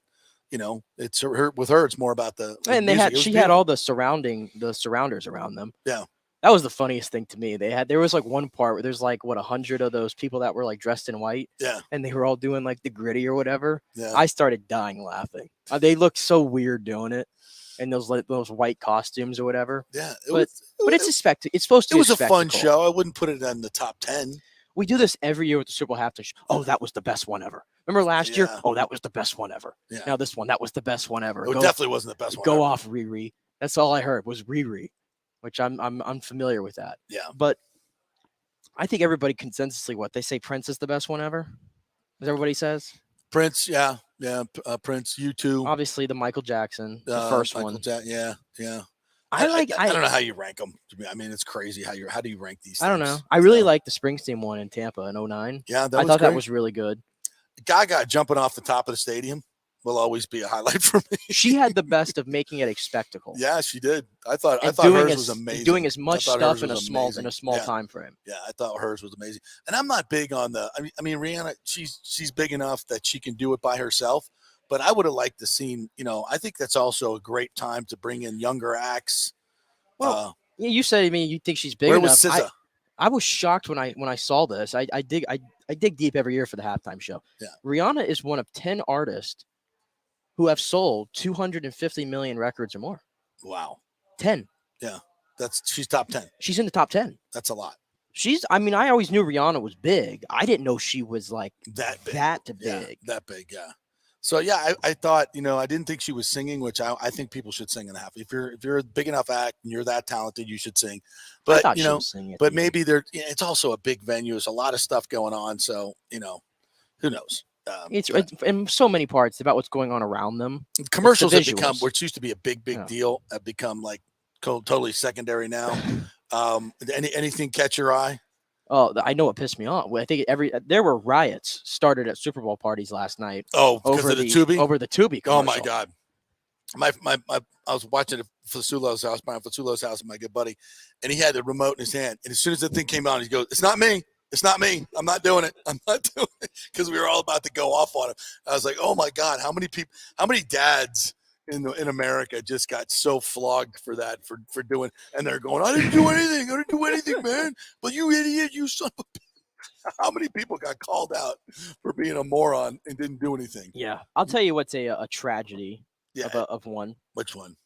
it's her with her, it's more about the and she had all the surrounders around them. Yeah. That was the funniest thing to me. There was one part where there's 100 of those people that were dressed in white. Yeah. And they were all doing the gritty or whatever. Yeah. I started dying laughing. They looked so weird doing it. And those white costumes or whatever. Yeah. But it's a spectacle. It's supposed to be a spectacle. It was a fun show. I wouldn't put it in the top 10. We do this every year with the Super Bowl halftime show. Oh, that was the best one ever. Remember last year? Oh, that was the best one ever. Yeah. Now this one, that was the best one ever. It definitely wasn't the best one ever. Go off, Riri. That's all I heard was Riri. which I'm unfamiliar with that. Yeah. But I think everybody consensusly what they say Prince is the best one ever. As everybody says. Prince, yeah. Prince, U2. Obviously, the Michael Jackson, the first one. Yeah. I don't know how you rank them. I mean, it's crazy how do you rank these things? I don't know. I really like the Springsteen one in Tampa in 09. Yeah, I thought that was really good. Gaga jumping off the top of the stadium will always be a highlight for me. She had the best of making it a spectacle. Yeah, she did. I thought hers was amazing. Doing as much stuff in a small time frame. Yeah, I thought hers was amazing. And I'm not big on I mean Rihanna, she's big enough that she can do it by herself. But I would have liked to seen, I think that's also a great time to bring in younger acts. Well, you said, you think she's big where enough. Was SZA? I was shocked when I saw this. I dig deep every year for the halftime show. Yeah. Rihanna is one of 10 artists who have sold 250 million records or more. Wow. 10. Yeah. She's top 10. She's in the top 10. That's a lot. I always knew Rihanna was big. I didn't know she was like that big. That big. Yeah, that big, yeah. So yeah, I thought, I didn't think she was singing, which I think people should sing in the half. If you're a big enough act and you're that talented, you should sing. But but maybe it's also a big venue. There's a lot of stuff going on, so who knows? It's in so many parts about what's going on around them. Commercials have become, which used to be a big deal, have become like totally secondary now. Anything catch your eye? Oh, I know what pissed me off. I think there were riots started at Super Bowl parties last night. Oh, because of the Tubi? Over the Tubi commercial. Oh my God. I was watching it for Fasulo's house, Brian Fasulo's house, with my good buddy, and he had the remote in his hand. And as soon as the thing came on, he goes, "It's not me. It's not me. I'm not doing it. I'm not doing it." Because we were all about to go off on him. I was like, "Oh my God, how many dads in America just got so flogged for that, for doing," and they're going, "I didn't do anything, man. But you idiot, you son of a bitch." How many people got called out for being a moron and didn't do anything? Yeah. I'll tell you what's a tragedy of one. Which one?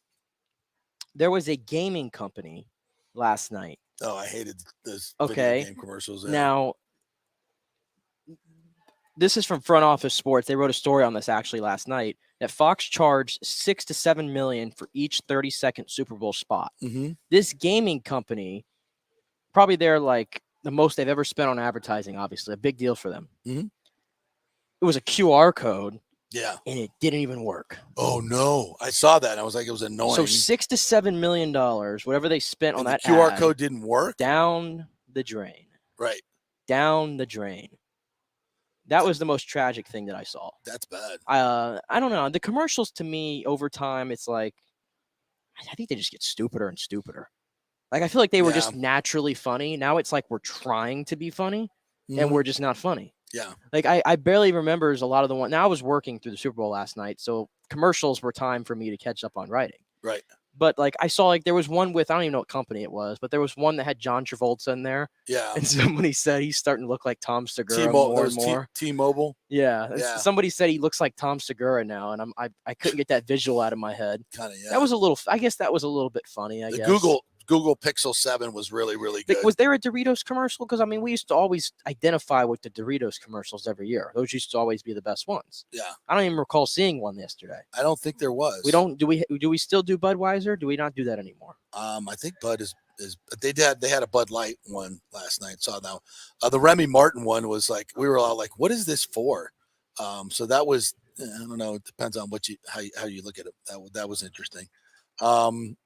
There was a gaming company last night. Oh, I hated those video game commercials. Yeah. Now, this is from Front Office Sports. They wrote a story on this actually last night that Fox charged $6 to $7 million for each 30-second Super Bowl spot. Mm-hmm. This gaming company, probably they're like the most they've ever spent on advertising, obviously, a big deal for them. Mm-hmm. It was a QR code. Yeah. And it didn't even work. Oh, no. I saw that. I was like, it was annoying. So $6 to $7 million, whatever they spent on that QR code didn't work? Down the drain. Right. Down the drain. That was the most tragic thing that I saw. That's bad. I don't know. The commercials, to me, over time, it's like, I think they just get stupider and stupider. Like, I feel like they were just naturally funny. Now it's like we're trying to be funny, and we're just not funny. Yeah. Like, I barely remember a lot of the one. Now, I was working through the Super Bowl last night, so commercials were time for me to catch up on writing. Right. But, like, I saw, like, there was one with, I don't even know what company it was, but there was one that had John Travolta in there. Yeah. And somebody said he's starting to look like Tom Segura more and more. T-Mobile? Yeah. Somebody said he looks like Tom Segura now, and I couldn't get that visual out of my head. Kind of, yeah. That was I guess that was a little bit funny, I guess. Google Pixel 7 was really, really good. Was there a Doritos commercial? Because, I mean, we used to always identify with the Doritos commercials every year. Those used to always be the best ones. Yeah. I don't even recall seeing one yesterday. I don't think there was. Do we still do Budweiser? Do we not do that anymore? I think Bud is they had a Bud Light one last night. Saw now. The Remy Martin one was like, we were all like, what is this for? So that was, I don't know. It depends on how you look at it. That was interesting.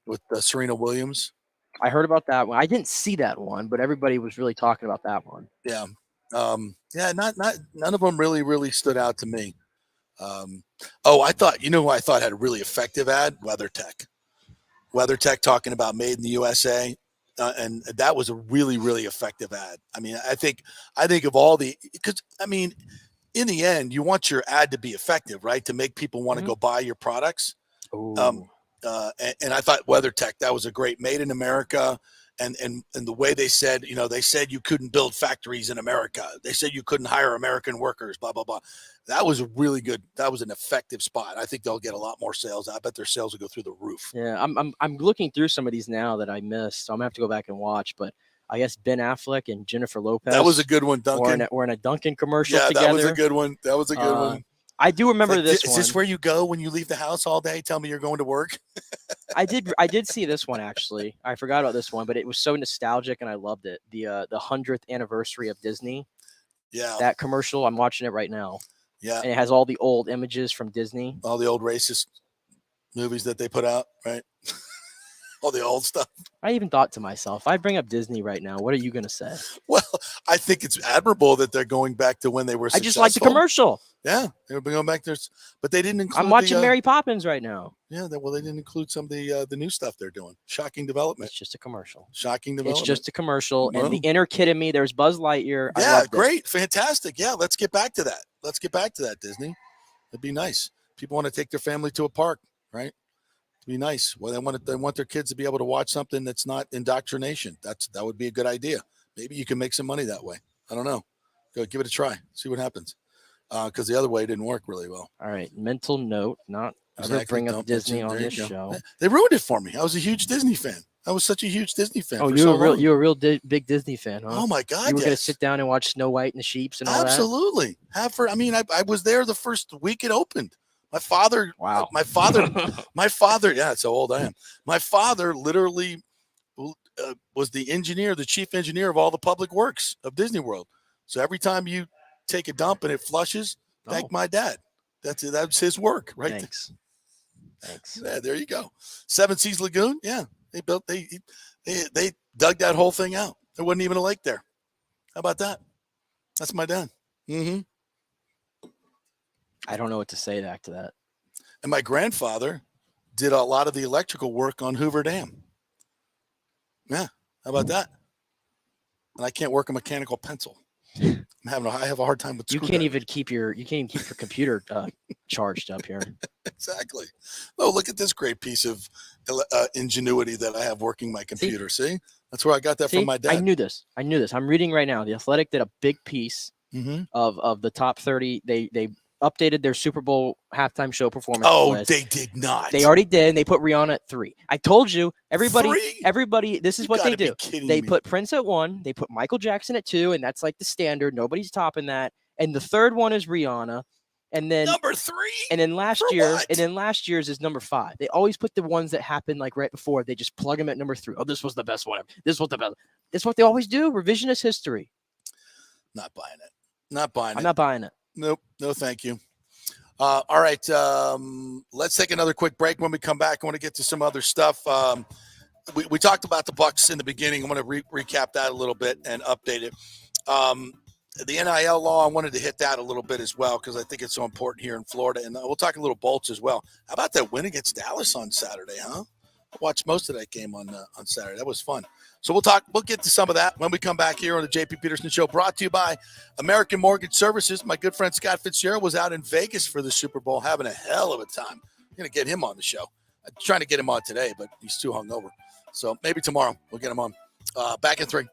With Serena Williams. I heard about that one. I didn't see that one, but everybody was really talking about that one. Yeah. None of them really stood out to me. I thought, who I thought had a really effective ad? WeatherTech talking about made in the USA. And that was a really, really effective ad. I mean, I think of all because I mean, in the end, you want your ad to be effective, right? To make people want to go buy your products. And I thought WeatherTech, that was a great made in America. And the way they said, they said you couldn't build factories in America. They said you couldn't hire American workers, blah, blah, blah. That was a really good, that was an effective spot. I think they'll get a lot more sales. I bet their sales will go through the roof. Yeah, I'm looking through some of these now that I missed. So I'm going to have to go back and watch. But I guess Ben Affleck and Jennifer Lopez. That was a good one, Duncan. We're in a Duncan commercial together. Yeah, that was a good one. I do remember Like, this is one. this where you go when you leave the house all day? Tell me you're going to work. I did see this one actually. I forgot about this one, but it was so nostalgic and I loved it. The 100th anniversary of Disney. Yeah. That commercial, I'm watching it right now. Yeah. And it has all the old images from Disney. All the old racist movies that they put out, right? All the old stuff. I even thought to myself, if I bring up Disney right now, what are you going to say? Well, I think it's admirable that they're going back to when they were successful. I just like the commercial. Yeah, they're going back there, but they didn't include. I'm watching Mary Poppins right now. Yeah, they didn't include some of the new stuff they're doing. Shocking development. It's just a commercial. Shocking development. It's just a commercial, Whoa. and the inner kid in me, there's Buzz Lightyear. I Yeah, loved it. great, fantastic. Yeah, let's get back to that. Let's get back to that, Disney. It'd be nice. People want to take their family to a park, right? It'd be nice. Well, they want their kids to be able to watch something that's not indoctrination. That would be a good idea. Maybe you can make some money that way. I don't know. Go give it a try. See what happens. Because the other way didn't work really well. All right, mental note, not Exactly. ever bring up Don't Disney mention- on there this you go. show. They ruined it for me. I was a huge Disney fan. I was such a huge Disney fan. Oh, for you're so a real long. you're a real big Disney fan, huh? Oh my God! You were gonna yes. sit down and watch Snow White and the Sheeps and all Absolutely. I was there the first week it opened. My father. Wow. My father. Yeah, that's how old I am. My father literally was the chief engineer of all the public works of Disney World. So every time you take a dump and it flushes, thank my dad. That's his work, right? Thanks. Yeah, there you go. Seven Seas Lagoon. Yeah, they dug that whole thing out. There wasn't even a lake there. How about that? That's my dad. Mm-hmm. I don't know what to say back to that. And my grandfather did a lot of the electrical work on Hoover Dam. Yeah, how about that? And I can't work a mechanical pencil. I have a hard time with. You can't even keep your computer charged up here. Exactly. Oh, look at this great piece of ingenuity that I have working my computer. See? That's where I got that from my dad. I knew this. I'm reading right now. The Athletic did a big piece of the top 30. They updated their Super Bowl halftime show performance. Oh, list. they did not. They already did. And they put Rihanna at 3. I told you, everybody. This is what they do. They put Prince at 1. They put Michael Jackson at 2, and that's like the standard. Nobody's topping that. And the third one is Rihanna. And then number 3. And then last year's is number 5. They always put the ones that happened like right before. They just plug them at number 3. Oh, this was the best one. This was the best. That's what they always do. Revisionist history. Not buying it. I'm not buying it. Nope. No, thank you. All right. Let's take another quick break. When we come back, I want to get to some other stuff. We talked about the Bucs in the beginning. I want to recap that a little bit and update it. The NIL law, I wanted to hit that a little bit as well because I think it's so important here in Florida. And we'll talk a little Bolts as well. How about that win against Dallas on Saturday, huh? I watched most of that game on Saturday. That was fun. So we'll get to some of that when we come back here on the JP Peterson Show, brought to you by American Mortgage Services. My good friend Scott Fitzgerald was out in Vegas for the Super Bowl, having a hell of a time. I'm going to get him on the show. I'm trying to get him on today, but he's too hungover. So maybe tomorrow we'll get him on. Back in 3.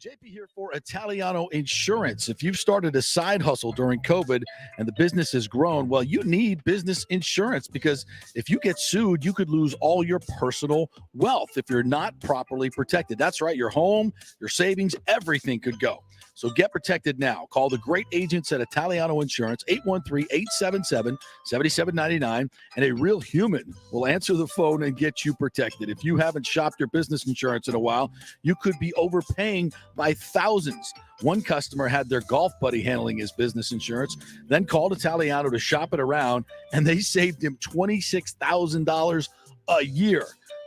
JP here for Italiano Insurance. If you've started a side hustle during COVID and the business has grown, well, you need business insurance because if you get sued, you could lose all your personal wealth if you're not properly protected. That's right. Your home, your savings, everything could go. So get protected now. Call the great agents at Italiano Insurance, 813-877-7799, and a real human will answer the phone and get you protected. If you haven't shopped your business insurance in a while, you could be overpaying by thousands. One customer had their golf buddy handling his business insurance, then called Italiano to shop it around, and they saved him $26,000 a year.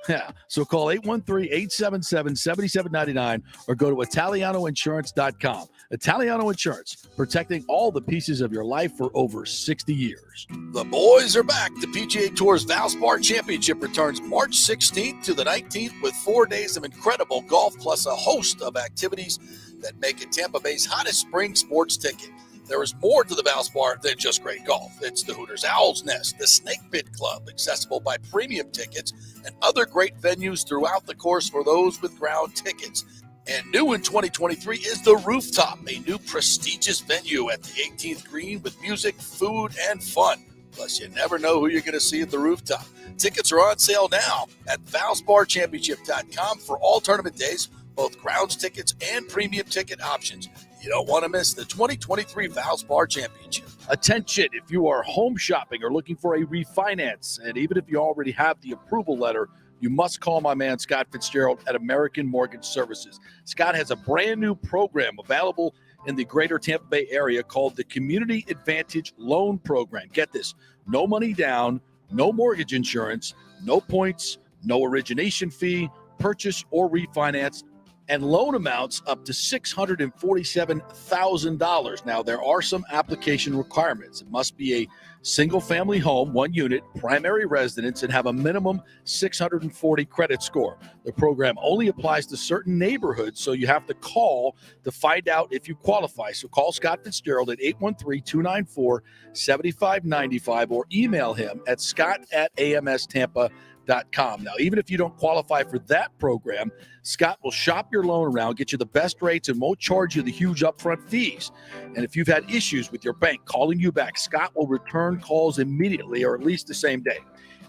Yeah. So call 813-877-7799 or go to ItalianoInsurance.com. Italiano Insurance, protecting all the pieces of your life for over 60 years. The boys are back. The PGA Tour's Valspar Championship returns March 16th to the 19th with 4 days of incredible golf plus a host of activities that make it Tampa Bay's hottest spring sports ticket. There is more to the Valspar than just great golf. It's the Hooters Owl's Nest, the Snake Pit Club, accessible by premium tickets, and other great venues throughout the course for those with ground tickets. And new in 2023 is the Rooftop, a new prestigious venue at the 18th green with music, food, and fun. Plus, you never know who you're going to see at the Rooftop. Tickets are on sale now at ValsparChampionship.com for all tournament days, both grounds tickets and premium ticket options. You don't want to miss the 2023 Valspar Championship. Attention, if you are home shopping or looking for a refinance, and even if you already have the approval letter, you must call my man Scott Fitzgerald at American Mortgage Services. Scott has a brand new program available in the greater Tampa Bay area called the Community Advantage Loan Program. Get this, no money down, no mortgage insurance, no points, no origination fee, purchase or refinance, and loan amounts up to $647,000. Now, there are some application requirements. It must be a single-family home, 1 unit, primary residence, and have a minimum 640 credit score. The program only applies to certain neighborhoods, so you have to call to find out if you qualify. So call Scott Fitzgerald at 813-294-7595 or email him at scott@amstampa.com. Now, even if you don't qualify for that program, Scott will shop your loan around, get you the best rates, and won't charge you the huge upfront fees. And if you've had issues with your bank calling you back, Scott will return calls immediately or at least the same day.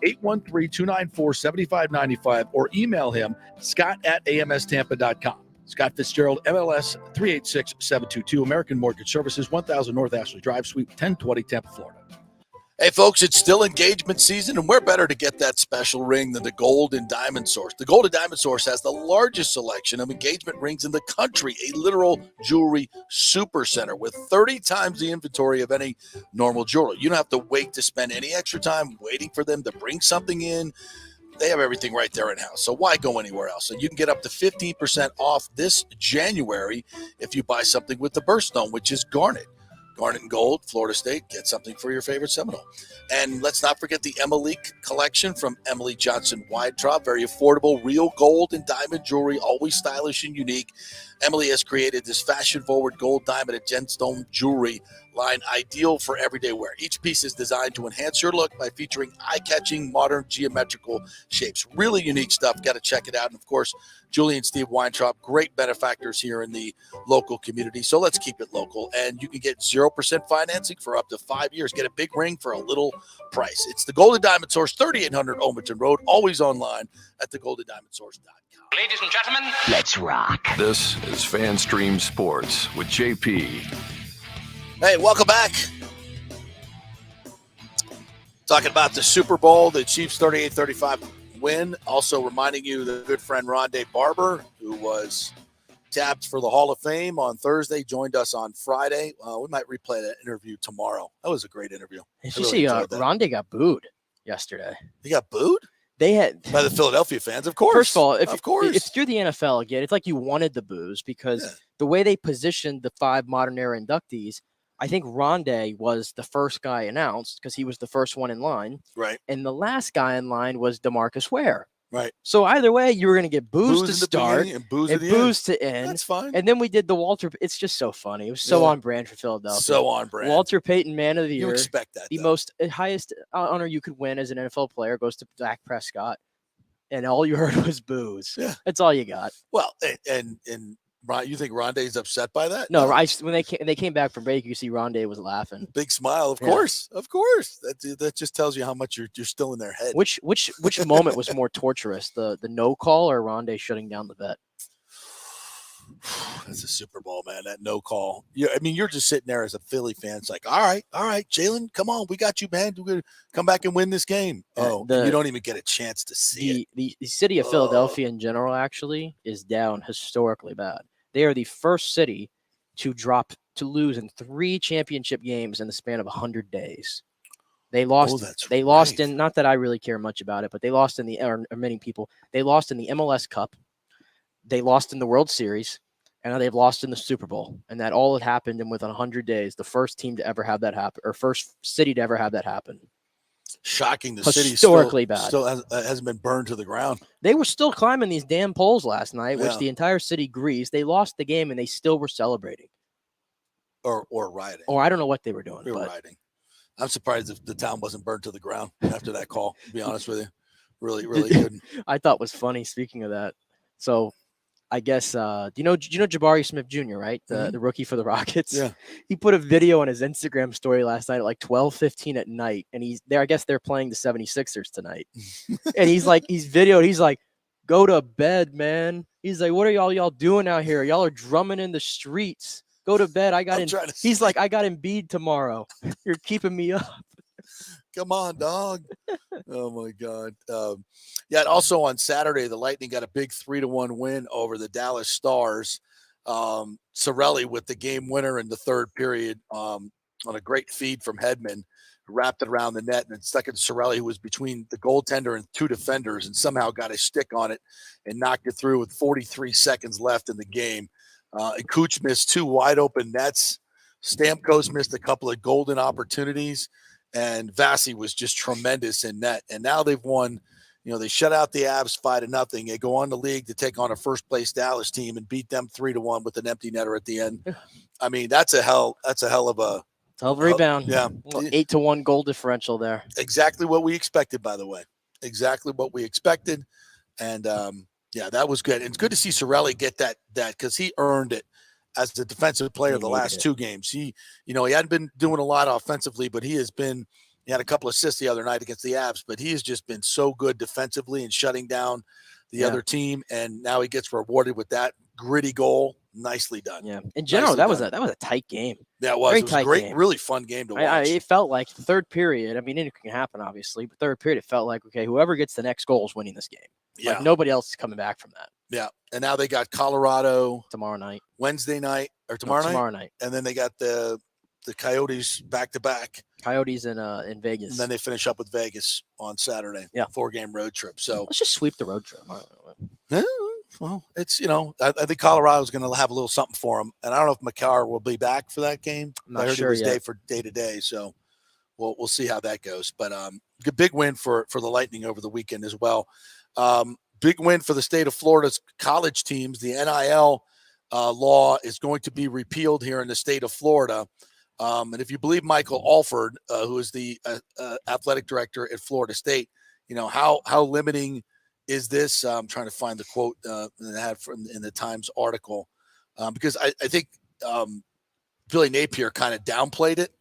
813-294-7595 or email him, scott@amstampa.com. Scott Fitzgerald, MLS 386722, American Mortgage Services, 1000 North Ashley Drive, Suite 1020, Tampa, Florida. Hey, folks, it's still engagement season, and where better to get that special ring than the Gold and Diamond Source. The Gold and Diamond Source has the largest selection of engagement rings in the country, a literal jewelry supercenter with 30 times the inventory of any normal jeweler. You don't have to wait to spend any extra time waiting for them to bring something in. They have everything right there in-house, so why go anywhere else? And you can get up to 15% off this January if you buy something with the birthstone, which is garnet. Garnet and gold, Florida State, get something for your favorite Seminole. And let's not forget the Emily collection from Emily Johnson Weintraub. Very affordable, real gold and diamond jewelry, always stylish and unique. Emily has created this fashion-forward gold, diamond, and gemstone jewelry line ideal for everyday wear. Each piece is designed to enhance your look by featuring eye-catching, modern, geometrical shapes. Really unique stuff. Got to check it out. And, of course, Julie and Steve Weintraub, great benefactors here in the local community. So let's keep it local. And you can get 0% financing for up to 5 years. Get a big ring for a little price. It's the Golden Diamond Source, 3800 Olmerton Road, always online at thegoldendiamondsource.com. Ladies and gentlemen, let's rock. This is FanStream Sports with JP. Hey, welcome back. Talking about the Super Bowl, the Chiefs 38-35 win. Also reminding you the good friend Rondé Barber, who was tapped for the Hall of Fame on Thursday, joined us on Friday. We might replay that interview tomorrow. That was a great interview. Did you see Rondé got booed yesterday? He got booed? They had by the Philadelphia fans, of course. First of all, of course, if you're the NFL again, it's like you wanted the boos because the way they positioned the 5 modern era inductees, I think Rondé was the first guy announced because he was the first one in line. Right. And the last guy in line was DeMarcus Ware. Right. So either way, you were going to get boos to start and boos to end. That's fine. And then we did the Walter. It's just so funny. It was so on brand for Philadelphia. So on brand. Walter Payton, Man of the Year. You expect that. The highest honor you could win as an NFL player goes to Dak Prescott. And all you heard was boos. Yeah. That's all you got. Well, and you think Rondé's upset by that? No, when they came back from break, you see Rondé was laughing. Big smile, of course. That just tells you how much you're still in their head. Which moment was more torturous, the no call or Rondé shutting down the bet? That's a Super Bowl, man. That no call. You're just sitting there as a Philly fan. It's like, all right, Jalen, come on, we got you, man. We're gonna come back and win this game. You don't even get a chance to see it. The city of Philadelphia in general actually is down historically bad. They are the first city to lose in 3 championship games in the span of 100 days. They lost. Lost in, not that I really care much about it, but they lost in many people. They lost in the MLS Cup. They lost in the World Series, and now they've lost in the Super Bowl. And that all had happened in within 100 days. The first team to ever have that happen, or first city to ever have that happen. Shocking. The city historically bad. Still hasn't been burned to the ground. They were still climbing these damn poles last night, which the entire city greased. They lost the game, and they still were celebrating. Or rioting. Or I don't know what they were doing. They were rioting. I'm surprised if the town wasn't burned to the ground after that call, to be honest with you. Really, really good. I thought was funny, speaking of that. So I guess, do you know Jabari Smith Jr., right? The rookie for the Rockets? Yeah. He put a video on his Instagram story last night at like 12:15 at night. And he's there. I guess they're playing the 76ers tonight. And he's like, he's like, go to bed, man. He's like, what are y'all doing out here? Y'all are drumming in the streets. Go to bed. He's like, I got Embiid tomorrow. You're keeping me up. Come on, dog. Oh my God. Yeah. Also on Saturday, the Lightning got a big 3-1 win over the Dallas Stars. Cirelli with the game winner in the third period on a great feed from Hedman, wrapped it around the net and stuck it to Cirelli, who was between the goaltender and two defenders, and somehow got a stick on it and knocked it through with 43 seconds left in the game. And Cooch missed two wide open nets. Stamkos missed a couple of golden opportunities, and Vasi was just tremendous in net. And now they've won. They shut out the Avs 5-0. They go on the league to take on a first place Dallas team and beat them 3-1 with an empty netter at the end. I mean, that's a hell of a rebound. Yeah. 8-1 goal differential there. Exactly what we expected, by the way. Exactly what we expected. And yeah, that was good. And it's good to see Cirelli get that because he earned it as the defensive player the last two games. He hadn't been doing a lot offensively, but he had a couple assists the other night against the Avs, but he has just been so good defensively and shutting down the other team. And now he gets rewarded with that gritty goal. Nicely done. Yeah. In general, that was a tight game. Yeah, it was. It was a great, really fun game to watch. It felt like the third period. I mean, anything can happen, obviously, but third period, it felt like, okay, whoever gets the next goal is winning this game. Yeah. Like nobody else is coming back from that. Yeah. And now they got Colorado tomorrow night, Wednesday night, or tomorrow night. And then they got the Coyotes back-to-back. Coyotes in Vegas. And then they finish up with Vegas on Saturday. Yeah. 4-game road trip. So let's just sweep the road trip. Yeah. Well, it's, I think Colorado's going to have a little something for them. And I don't know if McCarr will be back for that game. I'm not sure yet. Day to day. So we'll see how that goes. But big win for the Lightning over the weekend as well. Big win for the state of Florida's college teams. The NIL law is going to be repealed here in the state of Florida. And if you believe Michael Alford, who is the athletic director at Florida State, how limiting is this? I'm trying to find the quote that I had in the Times article, because I think Billy Napier kind of downplayed it,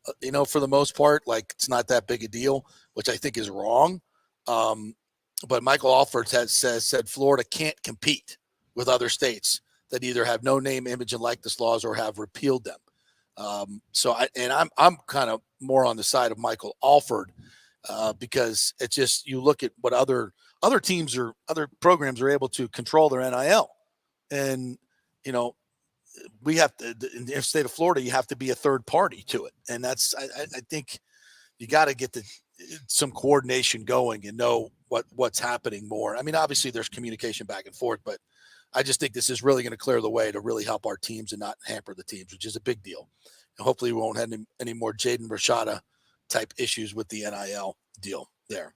for the most part, like it's not that big a deal, which I think is wrong. But Michael Alford said Florida can't compete with other states that either have no name, image, and likeness laws or have repealed them. I'm kind of more on the side of Michael Alford because it's just, you look at what other teams or other programs are able to control their NIL. And, we have to, in the state of Florida, you have to be a third party to it. And that's, I think you got to get some coordination going and know what's happening more. I mean, obviously there's communication back and forth, but I just think this is really going to clear the way to really help our teams and not hamper the teams, which is a big deal. And hopefully we won't have any more Jaden Rashada type issues with the NIL deal there.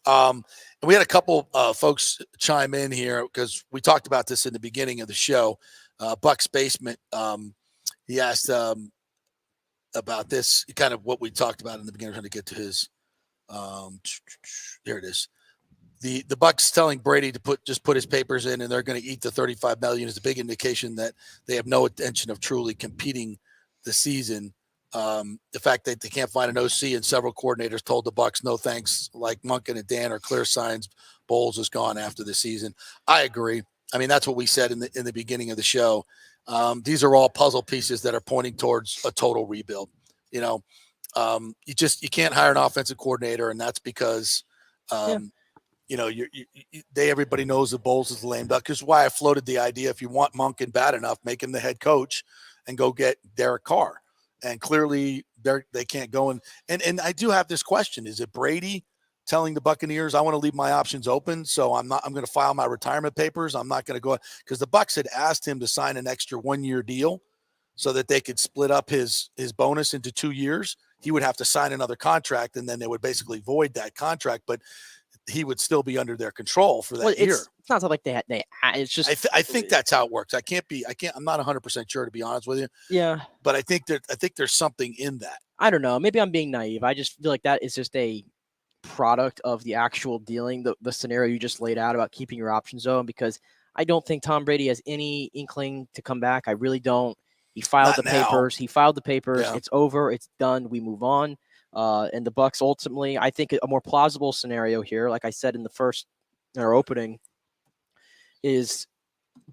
And we had a couple folks chime in here because we talked about this in the beginning of the show. Bucs Basement, he asked about this, kind of what we talked about in the beginning. I'm trying to get to his. Here it is. The Bucs telling Brady to put his papers in, and they're going to eat the $35 million is a big indication that they have no intention of truly competing the season. The fact that they can't find an OC and several coordinators told the Bucs no thanks, like Monken and Dan, are clear signs Bowles is gone after the season. I agree. I mean, that's what we said in the beginning of the show. These are all puzzle pieces that are pointing towards a total rebuild. You can't hire an offensive coordinator, and that's because everybody knows that Bowles is lame duck. This is why I floated the idea, if you want Monken bad enough, make him the head coach and go get Derek Carr. And clearly they can't go in. And I do have this question. Is it Brady telling the Buccaneers, I want to leave my options open, so I'm going to file my retirement papers. I'm not going to go, because the Bucs had asked him to sign an extra 1-year deal so that they could split up his bonus into 2 years. He would have to sign another contract, and then they would basically void that contract, but he would still be under their control for that year. It's not like they it's just, I think that's how it works. I'm not 100% sure, to be honest with you. Yeah. But I think there's something in that. I don't know. Maybe I'm being naive. I just feel like that is just a product of the actual dealing, the scenario you just laid out about keeping your options open, because I don't think Tom Brady has any inkling to come back. I really don't. He filed the papers. Yeah. It's over. It's done. We move on. And the Bucs ultimately, I think a more plausible scenario here, like I said in our opening, is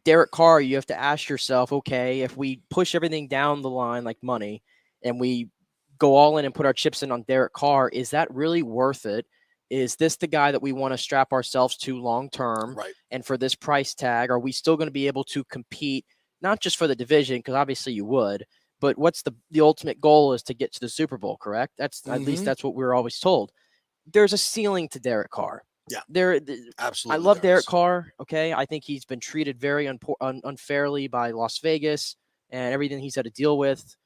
Derek Carr, you have to ask yourself, okay, if we push everything down the line like money and we go all in and put our chips in on Derek Carr, is that really worth it? Is this the guy that we want to strap ourselves to long term? Right. And for this price tag, are we still going to be able to compete, not just for the division, because obviously you would, but what's the ultimate goal is to get to the Super Bowl, correct? That's at least that's what we were always told. There's a ceiling to Derek Carr. Yeah, absolutely. I love Derek Carr. Okay, I think he's been treated very unfairly by Las Vegas and everything he's had to deal with.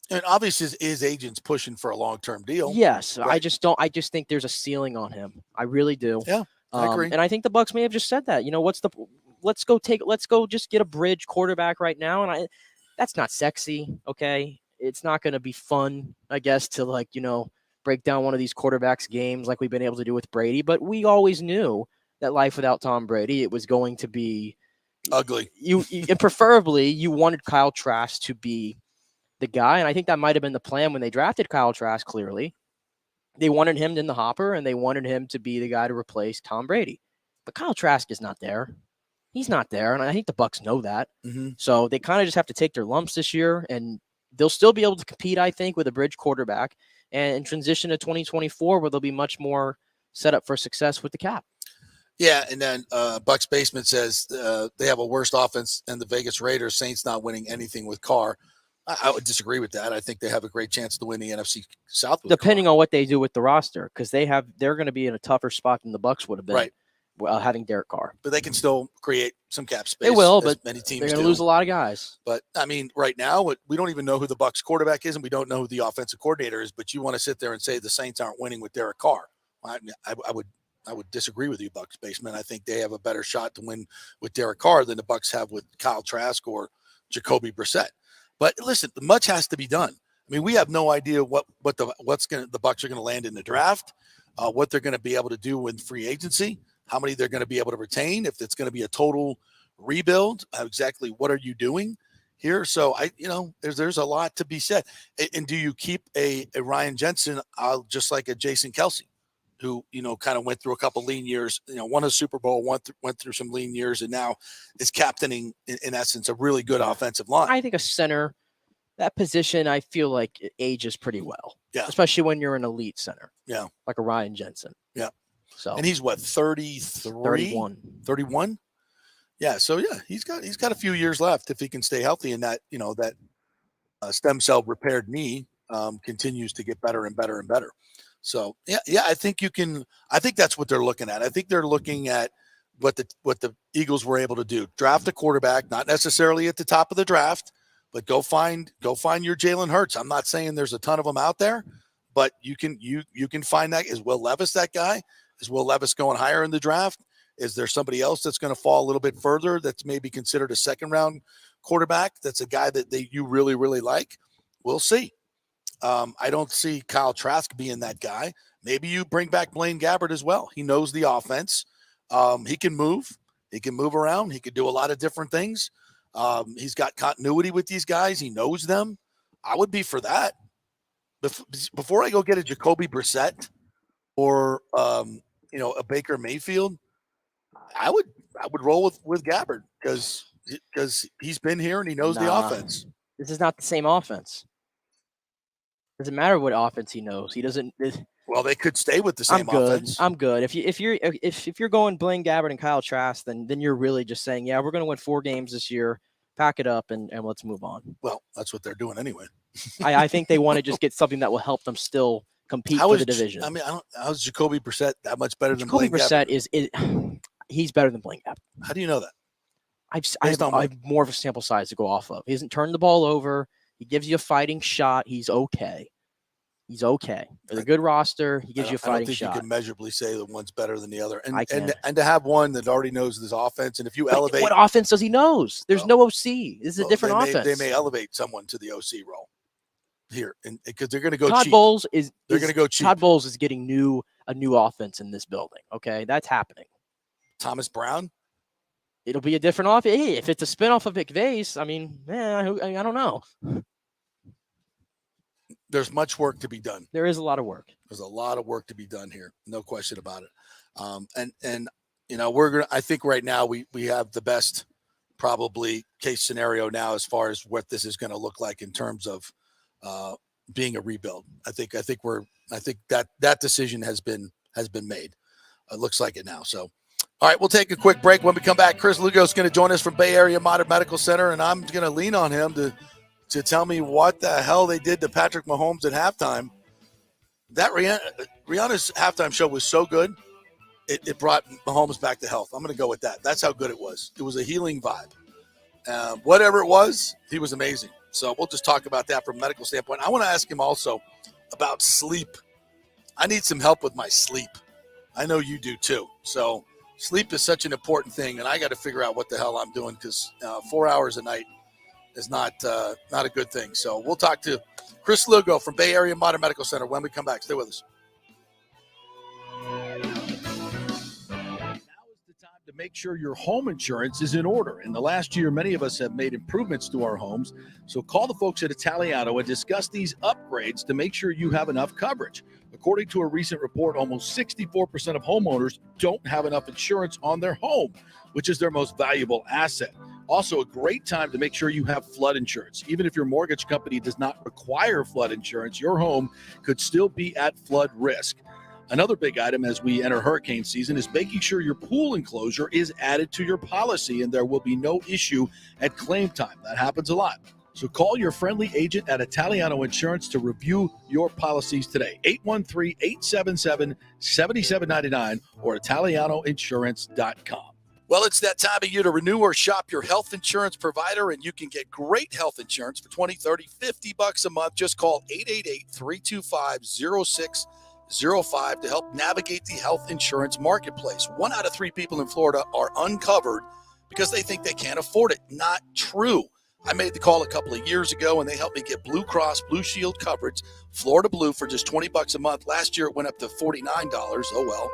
And obviously, his agent's pushing for a long-term deal. Yes, right. I just think there's a ceiling on him. I really do. Yeah, I agree. And I think the Bucs may have just said that. Let's go just get a bridge quarterback right now. And that's not sexy. Okay, it's not going to be fun, I guess, to break down one of these quarterbacks' games like we've been able to do with Brady. But we always knew that life without Tom Brady, it was going to be ugly. And preferably, you wanted Kyle Trask to be the guy, and I think that might have been the plan when they drafted Kyle Trask. Clearly, they wanted him in the hopper, and they wanted him to be the guy to replace Tom Brady. But Kyle Trask is not there. He's not there, and I think the Bucs know that. Mm-hmm. So they kind of just have to take their lumps this year, and they'll still be able to compete, I think, with a bridge quarterback and transition to 2024, where they'll be much more set up for success with the cap. Yeah, and then Bucs Basement says they have a worse offense than the Vegas Raiders. Saints not winning anything with Carr. I would disagree with that. I think they have a great chance to win the NFC South. Depending on what they do with the roster, because they're going to be in a tougher spot than the Bucs would have been, right? Having Derek Carr, but they can still create some cap space. They will, but many teams they're going to lose a lot of guys. But I mean, right now we don't even know who the Bucs quarterback is, and we don't know who the offensive coordinator is. But you want to sit there and say the Saints aren't winning with Derek Carr? I would disagree with you, Bucs Basement. I think they have a better shot to win with Derek Carr than the Bucs have with Kyle Trask or Jacoby Brissett. But listen, much has to be done. I mean, we have no idea the Bucs are going to land in the draft, what they're going to be able to do in free agency, how many they're going to be able to retain, if it's going to be a total rebuild, exactly what are you doing here? So there's a lot to be said. And do you keep a Ryan Jensen just like a Jason Kelce, who kind of went through a couple lean years, won a Super Bowl, went through some lean years, and now is captaining in essence a really good offensive line. I think a center, that position, I feel like it ages pretty well. Yeah, especially when you're an elite center. Yeah, like a Ryan Jensen. Yeah. So and he's what 31. Yeah, so yeah, he's got a few years left if he can stay healthy, and that that stem cell repaired knee continues to get better and better and better. So yeah, I think you can. I think that's what they're looking at. I think they're looking at what the Eagles were able to do: draft a quarterback, not necessarily at the top of the draft, but go find your Jalen Hurts. I'm not saying there's a ton of them out there, but you can find that. Is Will Levis that guy? Is Will Levis going higher in the draft? Is there somebody else that's going to fall a little bit further that's maybe considered a second round quarterback? That's a guy that you really, really like. We'll see. I don't see Kyle Trask being that guy. Maybe you bring back Blaine Gabbert as well. He knows the offense. He can move. He can move around. He can do a lot of different things. He's got continuity with these guys. He knows them. I would be for that. Before I go get a Jacoby Brissett or a Baker Mayfield, I would roll with Gabbert because he's been here and he knows the offense. This is not the same offense. Doesn't matter what offense he knows. He doesn't. Well, they could stay with the same offense. I'm good. If you're going Blaine Gabbert and Kyle Trask, then you're really just saying, yeah, we're going to win 4 games this year. Pack it up and let's move on. Well, that's what they're doing anyway. I think they want to just get something that will help them still compete for the division. I mean, how's Jacoby Brissett that much better than Jacoby Blaine Brissett Gabbert? He's better than Blaine Gabbert. How do you know that? I have more of a sample size to go off of. He hasn't turned the ball over. He gives you a fighting shot. He's okay. He's okay. With a good roster, he gives you a fighting shot. I don't think you can measurably say that one's better than the other. And to have one that already knows this offense, and if you elevate... What offense does he knows? There's no OC. This is a different offense. They may elevate someone to the OC role here, and because they're going to go cheap. They're going to go cheap. Todd Bowles is getting a new offense in this building. Okay, that's happening. Thomas Brown? It'll be a different offense. Hey, if it's a spinoff of McVay's, I mean, I don't know. There's much work to be done. There is a lot of work. There's a lot of work to be done here. No question about it. And we're going to, I think right now we have the best probably case scenario now as far as what this is going to look like in terms of being a rebuild. I think that decision has been made. It looks like it now. So, all right, we'll take a quick break. When we come back, Chris Lugo is going to join us from Bay Area Modern Medical Center, and I'm going to lean on him to tell me what the hell they did to Patrick Mahomes at halftime. That Rihanna's halftime show was so good, it brought Mahomes back to health. I'm going to go with that. That's how good it was. It was a healing vibe. Whatever it was, he was amazing. So we'll just talk about that from a medical standpoint. I want to ask him also about sleep. I need some help with my sleep. I know you do too. So sleep is such an important thing, and I got to figure out what the hell I'm doing because 4 hours a night is not a good thing. So we'll talk to Chris Lugo from Bay Area Modern Medical Center when we come back. Stay with us. To make sure your home insurance is in order. In the last year, many of us have made improvements to our homes. So call the folks at Italiano and discuss these upgrades to make sure you have enough coverage. According to a recent report, almost 64% of homeowners don't have enough insurance on their home, which is their most valuable asset. Also, a great time to make sure you have flood insurance. Even if your mortgage company does not require flood insurance, your home could still be at flood risk. Another big item as we enter hurricane season is making sure your pool enclosure is added to your policy and there will be no issue at claim time. That happens a lot. So call your friendly agent at Italiano Insurance to review your policies today. 813-877-7799 or ItalianoInsurance.com. Well, it's that time of year to renew or shop your health insurance provider, and you can get great health insurance for $20, $30, $50 a month. Just call 888-325-0605 to help navigate the health insurance marketplace. 1 out of 3 people in Florida are uncovered because they think they can't afford it. Not true. I made the call a couple of years ago, and they helped me get Blue Cross Blue Shield coverage, Florida Blue, for just $20 a month. Last year, it went up to $49. Oh, well.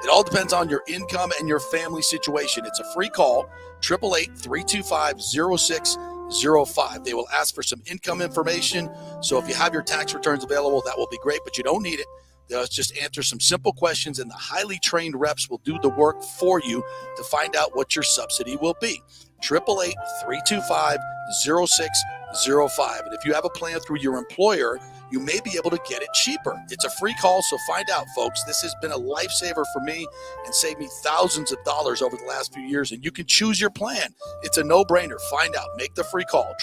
It all depends on your income and your family situation. It's a free call, 888-325-0605. They will ask for some income information. So if you have your tax returns available, that will be great, but you don't need it. They'll just answer some simple questions, and the highly trained reps will do the work for you to find out what your subsidy will be. 888-325-0605. And if you have a plan through your employer, you may be able to get it cheaper. It's a free call, so find out, folks. This has been a lifesaver for me and saved me thousands of dollars over the last few years, and you can choose your plan. It's a no-brainer. Find out. Make the free call.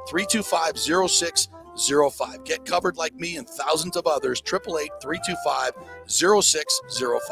888-325-0605. Get covered like me and thousands of others. 888-325-0605.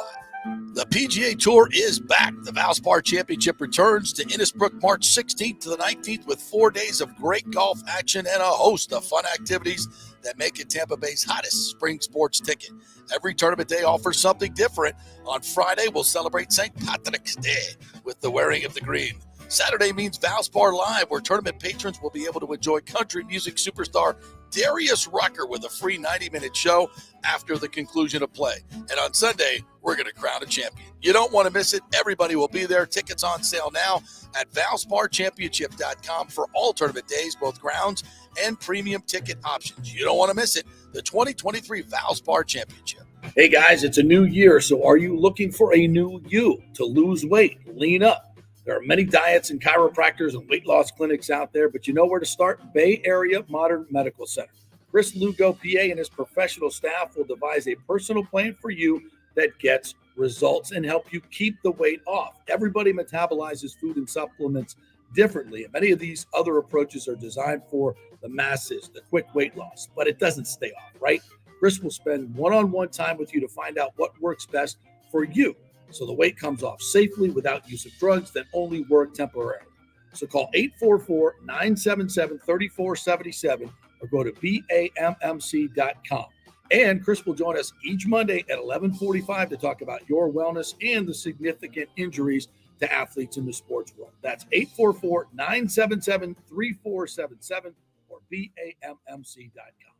The PGA Tour is back. The Valspar Championship returns to Innisbrook March 16th to the 19th with 4 days of great golf action and a host of fun activities that make it Tampa Bay's hottest spring sports ticket. Every tournament day offers something different. On Friday, we'll celebrate St. Patrick's Day with the wearing of the green. Saturday means Valspar Live, where tournament patrons will be able to enjoy country music superstar Darius Rucker with a free 90-minute show after the conclusion of play. And on Sunday, we're going to crown a champion. You don't want to miss it. Everybody will be there. Tickets on sale now at ValsparChampionship.com for all tournament days, both grounds and premium ticket options. You don't want to miss it. The 2023 Valspar Championship. Hey guys, it's a new year, so are you looking for a new you to lose weight, lean up? There are many diets and chiropractors and weight loss clinics out there, but you know where to start? Bay Area Modern Medical Center. Chris Lugo, PA, and his professional staff will devise a personal plan for you that gets results and help you keep the weight off. Everybody metabolizes food and supplements differently, and many of these other approaches are designed for the masses, the quick weight loss, but it doesn't stay off, right? Chris will spend one-on-one time with you to find out what works best for you, so the weight comes off safely without use of drugs that only work temporarily. So call 844-977-3477 or go to BAMMC.com. And Chris will join us each Monday at 11:45 to talk about your wellness and the significant injuries to athletes in the sports world. That's 844-977-3477 or BAMMC.com.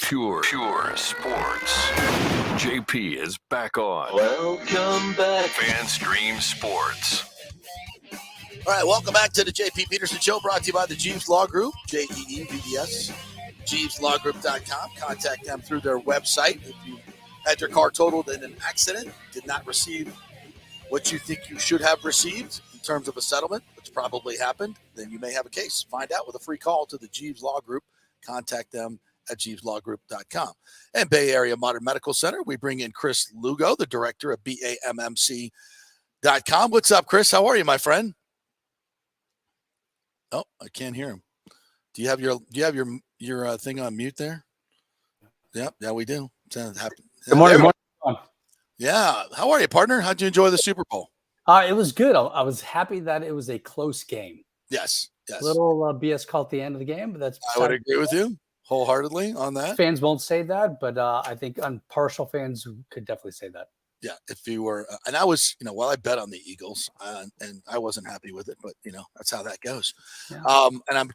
Pure sports. JP is back on. Welcome back. FanStream Sports. All right, welcome back to the JP Peterson Show, brought to you by the Jeeves Law Group, JEEVDS, JeevesLawGroup.com. Contact them through their website. If you had your car totaled in an accident, did not receive what you think you should have received, terms of a settlement, which probably happened, then you may have a case. Find out with a free call to the Jeeves Law Group. Contact them at jeeveslawgroup.com. And Bay Area Modern Medical Center, we bring in Chris Lugo, the director of BAMMC.com. What's up, Chris? How are you, my friend? Oh, I can't hear him. Do you have your thing on mute there? Yep, yeah, we do. Good morning. Yeah. How are you, partner? How'd you enjoy the Super Bowl? It was good. I was happy that it was a close game. Yes. Little BS call at the end of the game, but that's. I would agree with you wholeheartedly on that. Fans won't say that, but I think impartial fans could definitely say that. Yeah, if you were, and I was, I bet on the Eagles, and I wasn't happy with it, but that's how that goes. Yeah. And I'm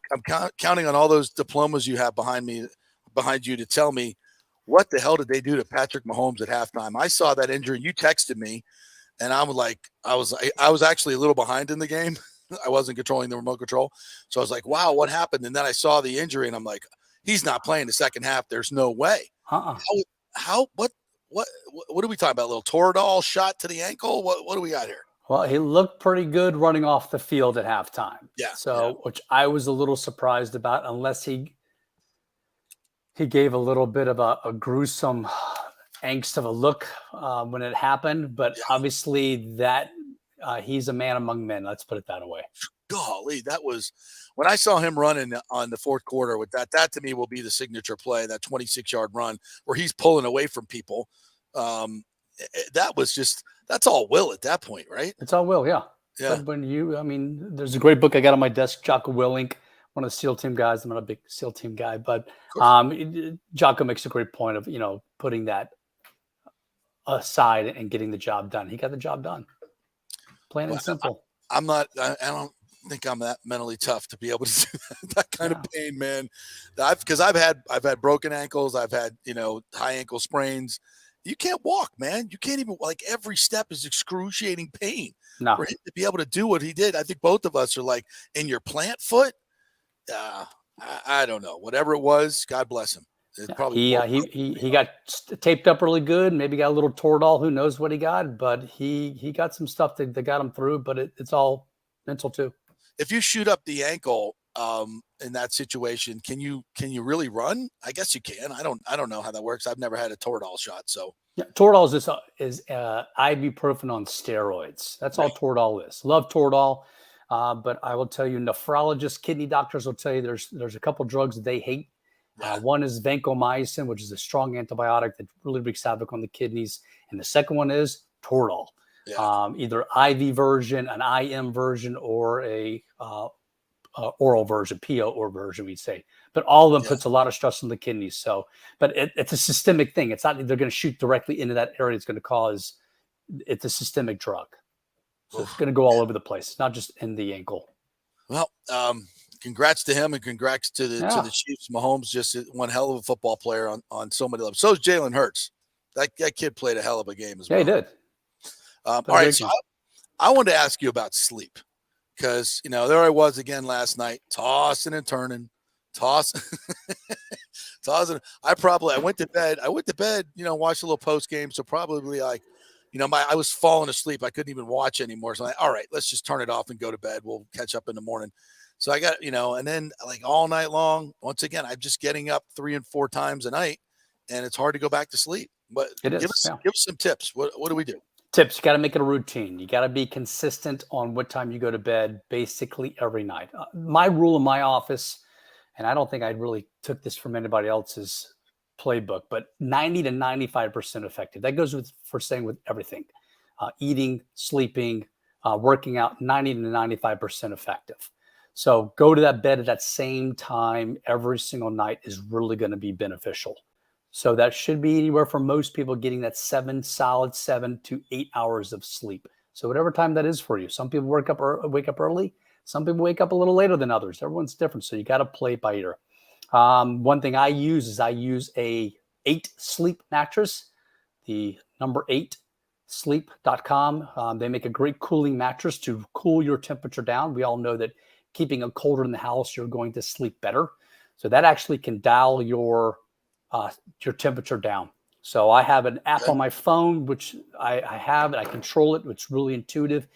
counting on all those diplomas you have behind you to tell me what the hell did they do to Patrick Mahomes at halftime. I saw that injury. You texted me, and I was actually a little behind in the game. I wasn't controlling the remote control, so I was like, "Wow, what happened?" And then I saw the injury, and I'm like, "He's not playing the second half. There's no way." What are we talking about? A little Toradol shot to the ankle? What do we got here? Well, he looked pretty good running off the field at halftime. Yeah. Which I was a little surprised about, unless he gave a little bit of a gruesome angst of a look when it happened. But obviously that he's a man among men. Let's put it that way. Golly, that was when I saw him running on the fourth quarter with that. That to me will be the signature play, that 26-yard run where he's pulling away from people. That's all will at that point, right? It's all will, yeah. Yeah. But there's a great book I got on my desk, Jocko Willink, one of the SEAL team guys. I'm not a big SEAL team guy, but Jocko makes a great point of, putting that aside and getting the job done. He got the job done. Plain and simple. I don't think I'm that mentally tough to be able to do that kind of pain, man. Because I've had broken ankles. I've had, high ankle sprains. You can't walk, man. You can't even, every step is excruciating pain. No. For him to be able to do what he did, I think both of us are like, in your plant foot, I don't know. Whatever it was, God bless him. He got taped up really good. Maybe got a little Toradol. Who knows what he got? But he got some stuff that got him through. But it's all mental too. If you shoot up the ankle in that situation, can you really run? I guess you can. I don't know how that works. I've never had a Toradol shot. So yeah, Toradol is ibuprofen on steroids. That's all Toradol is. Love Toradol. But I will tell you, nephrologists, kidney doctors will tell you there's a couple drugs that they hate. One is vancomycin, which is a strong antibiotic that really wreaks havoc on the kidneys. And the second one is Toradol. Yeah. Either IV version, an IM version, or a oral version, PO or version, we'd say. But all of them puts a lot of stress on the kidneys. So, but it's a systemic thing. It's not that they're going to shoot directly into that area. It's going to cause, it's a systemic drug. So it's going to go all over the place, not just in the ankle. Well, congrats to him and congrats to the Chiefs. Mahomes, just one hell of a football player on so many levels. So is Jalen Hurts. That kid played a hell of a game as well. Yeah, he did. All right, so I wanted to ask you about sleep because, there I was again last night, tossing and turning, tossing. I went to bed, watched a little post game. So probably I was falling asleep. I couldn't even watch anymore. So I'm like, all right, let's just turn it off and go to bed. We'll catch up in the morning. So I got, and then all night long, once again, I'm just getting up 3 and 4 times a night and it's hard to go back to sleep. But give us some tips. What do we do? Tips. You got to make it a routine. You got to be consistent on what time you go to bed, basically every night. My rule in my office, and I don't think I really took this from anybody else's playbook, but 90 to 95% effective. That goes with everything. Eating, sleeping, working out, 90 to 95% effective. So go to that bed at that same time every single night is really going to be beneficial. So that should be anywhere from most people getting that 7 to 8 hours of sleep. So whatever time that is for you. Some people wake up early. Some people wake up a little later than others. Everyone's different. So you got to play it by ear. One thing I use a 8 sleep mattress, the number 8 sleep.com. They make a great cooling mattress to cool your temperature down. We all know that keeping it colder in the house, you're going to sleep better. So that actually can dial your temperature down. So I have an app on my phone, which I have, and I control it. It's really intuitive.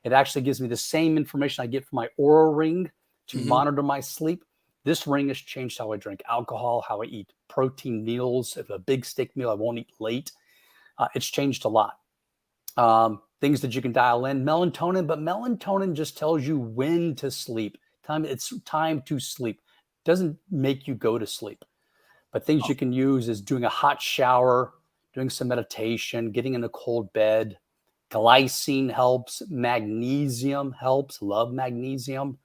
It actually gives me the same information I get from my Oura ring to monitor my sleep. This ring has changed how I drink alcohol, how I eat protein meals. If a big steak meal, I won't eat late. It's changed a lot. Things that you can dial in, melatonin, but melatonin just tells you when to sleep. It's time to sleep. Doesn't make you go to sleep. But things you can use is doing a hot shower, doing some meditation, getting in a cold bed. Glycine helps. Magnesium helps. Love magnesium.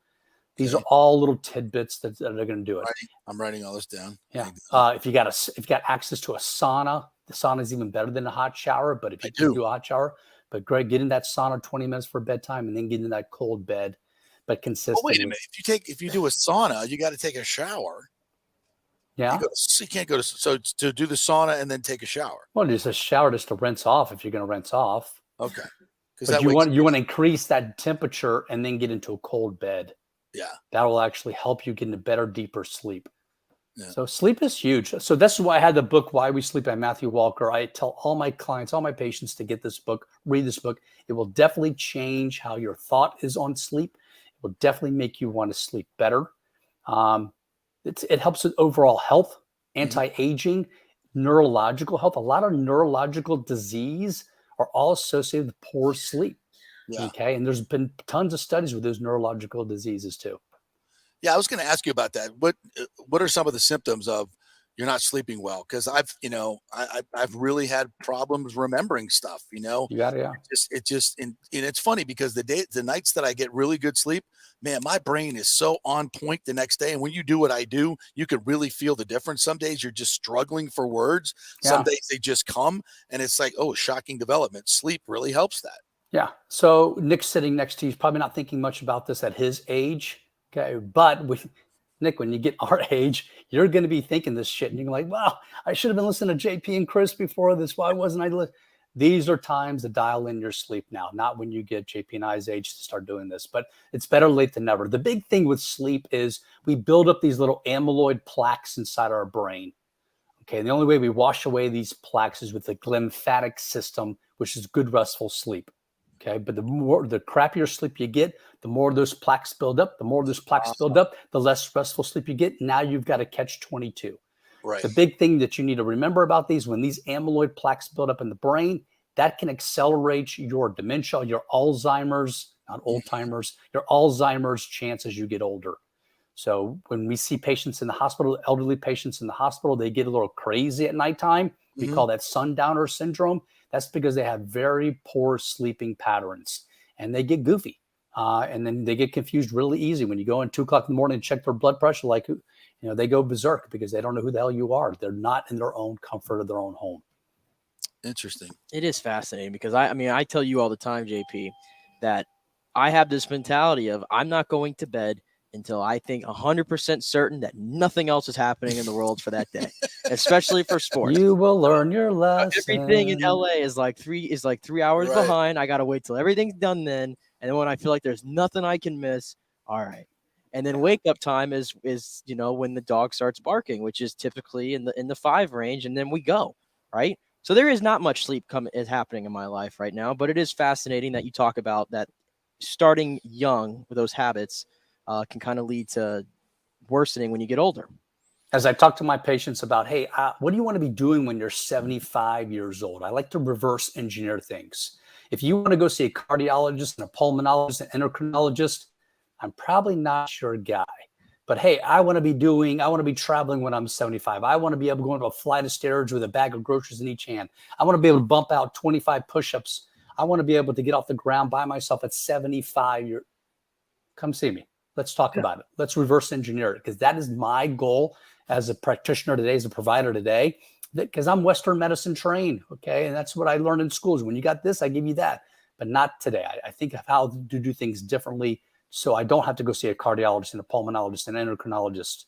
These are all little tidbits that are going to do it. I'm writing all this down. Yeah. If you got access to a sauna, the sauna is even better than a hot shower. But if you do a hot shower, but Greg, get in that sauna 20 minutes for bedtime and then get in that cold bed, but consistently. Oh, wait a minute. If you do a sauna, you got to take a shower. Yeah. You can't go to do the sauna and then take a shower. Well, just a shower just to rinse off if you're going to rinse off. Okay. Because you want to increase that temperature and then get into a cold bed. Yeah. That will actually help you get into better, deeper sleep. Yeah. So sleep is huge. So this is why I had the book, Why We Sleep by Matthew Walker. I tell all my clients, all my patients to get this book, read this book. It will definitely change how your thought is on sleep. It will definitely make you want to sleep better. It helps with overall health, anti-aging, neurological health. A lot of neurological disease are all associated with poor sleep. Yeah. Okay. And there's been tons of studies with those neurological diseases too. Yeah, I was going to ask you about that. What are some of the symptoms of you're not sleeping well? Because I've really had problems remembering stuff. You got it. Yeah. And it's funny because the nights that I get really good sleep, man, my brain is so on point the next day. And when you do what I do, you can really feel the difference. Some days you're just struggling for words. Yeah. Some days they just come, and it's like, oh, shocking development. Sleep really helps that. Yeah. So Nick's sitting next to you. He's probably not thinking much about this at his age. Okay. But with Nick, when you get our age, you're going to be thinking this shit. And you're like, wow, I should have been listening to JP and Chris before this. Why wasn't I listening? These are times to dial in your sleep now, not when you get JP and I's age to start doing this. But it's better late than never. The big thing with sleep is we build up these little amyloid plaques inside our brain. Okay. And the only way we wash away these plaques is with the glymphatic system, which is good restful sleep. Okay, but the crappier sleep you get, the more those plaques build up. The more those plaques build up, the less restful sleep you get. Now you've got a catch-22. Right. The big thing that you need to remember about these, when these amyloid plaques build up in the brain, that can accelerate your dementia, your Alzheimer's, not old timers, your Alzheimer's chance as you get older. So when we see patients in the hospital, elderly patients in the hospital, they get a little crazy at nighttime. We call that sundowner syndrome. That's because they have very poor sleeping patterns and they get goofy. And then they get confused really easy. When you go in 2 o'clock in the morning and check their blood pressure, they go berserk because they don't know who the hell you are. They're not in their own comfort of their own home. Interesting. It is fascinating because I tell you all the time, JP, that I have this mentality of I'm not going to bed until I think 100% certain that nothing else is happening in the world for that day, especially for sports. You will learn your lesson. Everything in LA is like 3 hours behind. I got to wait till everything's done then. And then when I feel like there's nothing I can miss, all right. And then wake up time is when the dog starts barking, which is typically in the 5 range, and then we go, right? So there is not much sleep is happening in my life right now, but it is fascinating that you talk about that starting young with those habits can kind of lead to worsening when you get older. As I talk to my patients about, hey, what do you want to be doing when you're 75 years old? I like to reverse engineer things. If you want to go see a cardiologist and a pulmonologist and endocrinologist, I'm probably not your guy. But hey, I want to be traveling when I'm 75. I want to be able to go into a flight of stairs with a bag of groceries in each hand. I want to be able to bump out 25 push-ups. I want to be able to get off the ground by myself at 75. Come see me. Let's talk about it. Let's reverse engineer it, because that is my goal as a practitioner today, as a provider today, because I'm Western medicine trained. Okay. And that's what I learned in schools. When you got this, I give you that, but not today. I think of how to do things differently, so I don't have to go see a cardiologist and a pulmonologist and an endocrinologist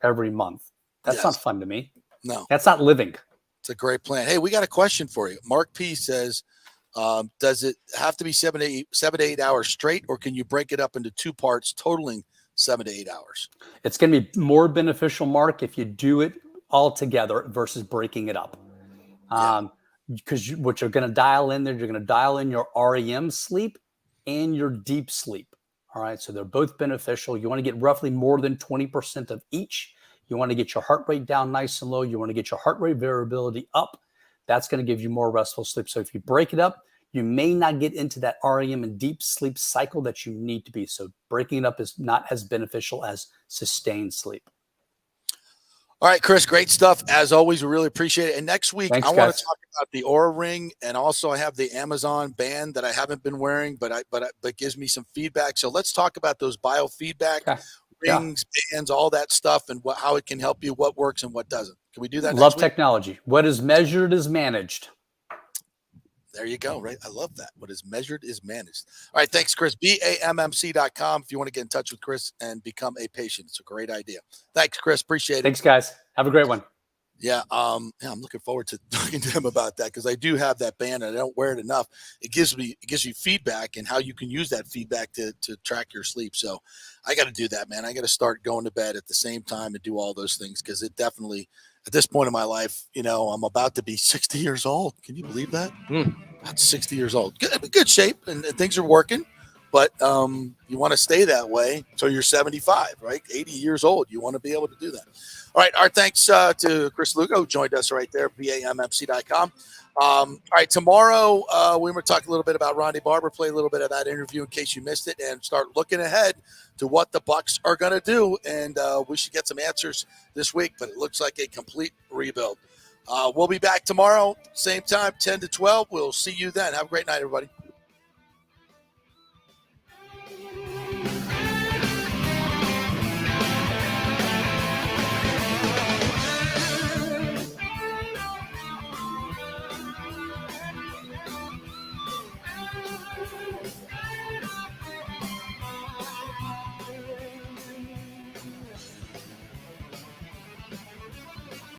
every month. That's not fun to me. No, that's not living. It's a great plan. Hey, we got a question for you. Mark P says, does it have to be 7 to 8 hours straight, or can you break it up into 2 parts totaling 7 to 8 hours? It's going to be more beneficial, Mark, if you do it all together versus breaking it up. Because what you're going to dial in there, you're going to dial in your REM sleep, and your deep sleep. All right, so they're both beneficial. You want to get roughly more than 20% of each. You want to get your heart rate down nice and low. You want to get your heart rate variability up. That's going to give you more restful sleep. So if you break it up, you may not get into that REM and deep sleep cycle that you need to be. So breaking it up is not as beneficial as sustained sleep. All right, Chris, great stuff. As always, we really appreciate it. And next week, Thanks, I want guys. to talk about the Aura Ring, and also I have the Amazon band that I haven't been wearing, but gives me some feedback. So let's talk about those biofeedback rings, bands, all that stuff, and how it can help you, what works and what doesn't. Can we do that? Love next week? technology. What is measured is managed. There you go, right? I love that. What is measured is managed. All right, thanks, Chris. BAMMC.com if you want to get in touch with Chris and become a patient. It's a great idea. Thanks, Chris. Appreciate it. Thanks, guys. Have a great one. Yeah, I'm looking forward to talking to him about that, because I do have that band and I don't wear it enough. It gives you feedback and how you can use that feedback to track your sleep. So I got to do that, man. I got to start going to bed at the same time and do all those things, because it definitely, at this point in my life, I'm about to be 60 years old. Can you believe that? About 60 years old. Good shape, and things are working. But you want to stay that way until you're 75, right? 80 years old. You want to be able to do that. All right. Our thanks to Chris Lugo, who joined us right there, BAMMC.com. All right. Tomorrow, we're going to talk a little bit about Ronde Barber, play a little bit of that interview in case you missed it, and start looking ahead to what the Bucs are going to do. And we should get some answers this week, but it looks like a complete rebuild. We'll be back tomorrow, same time, 10 to 12. We'll see you then. Have a great night, everybody.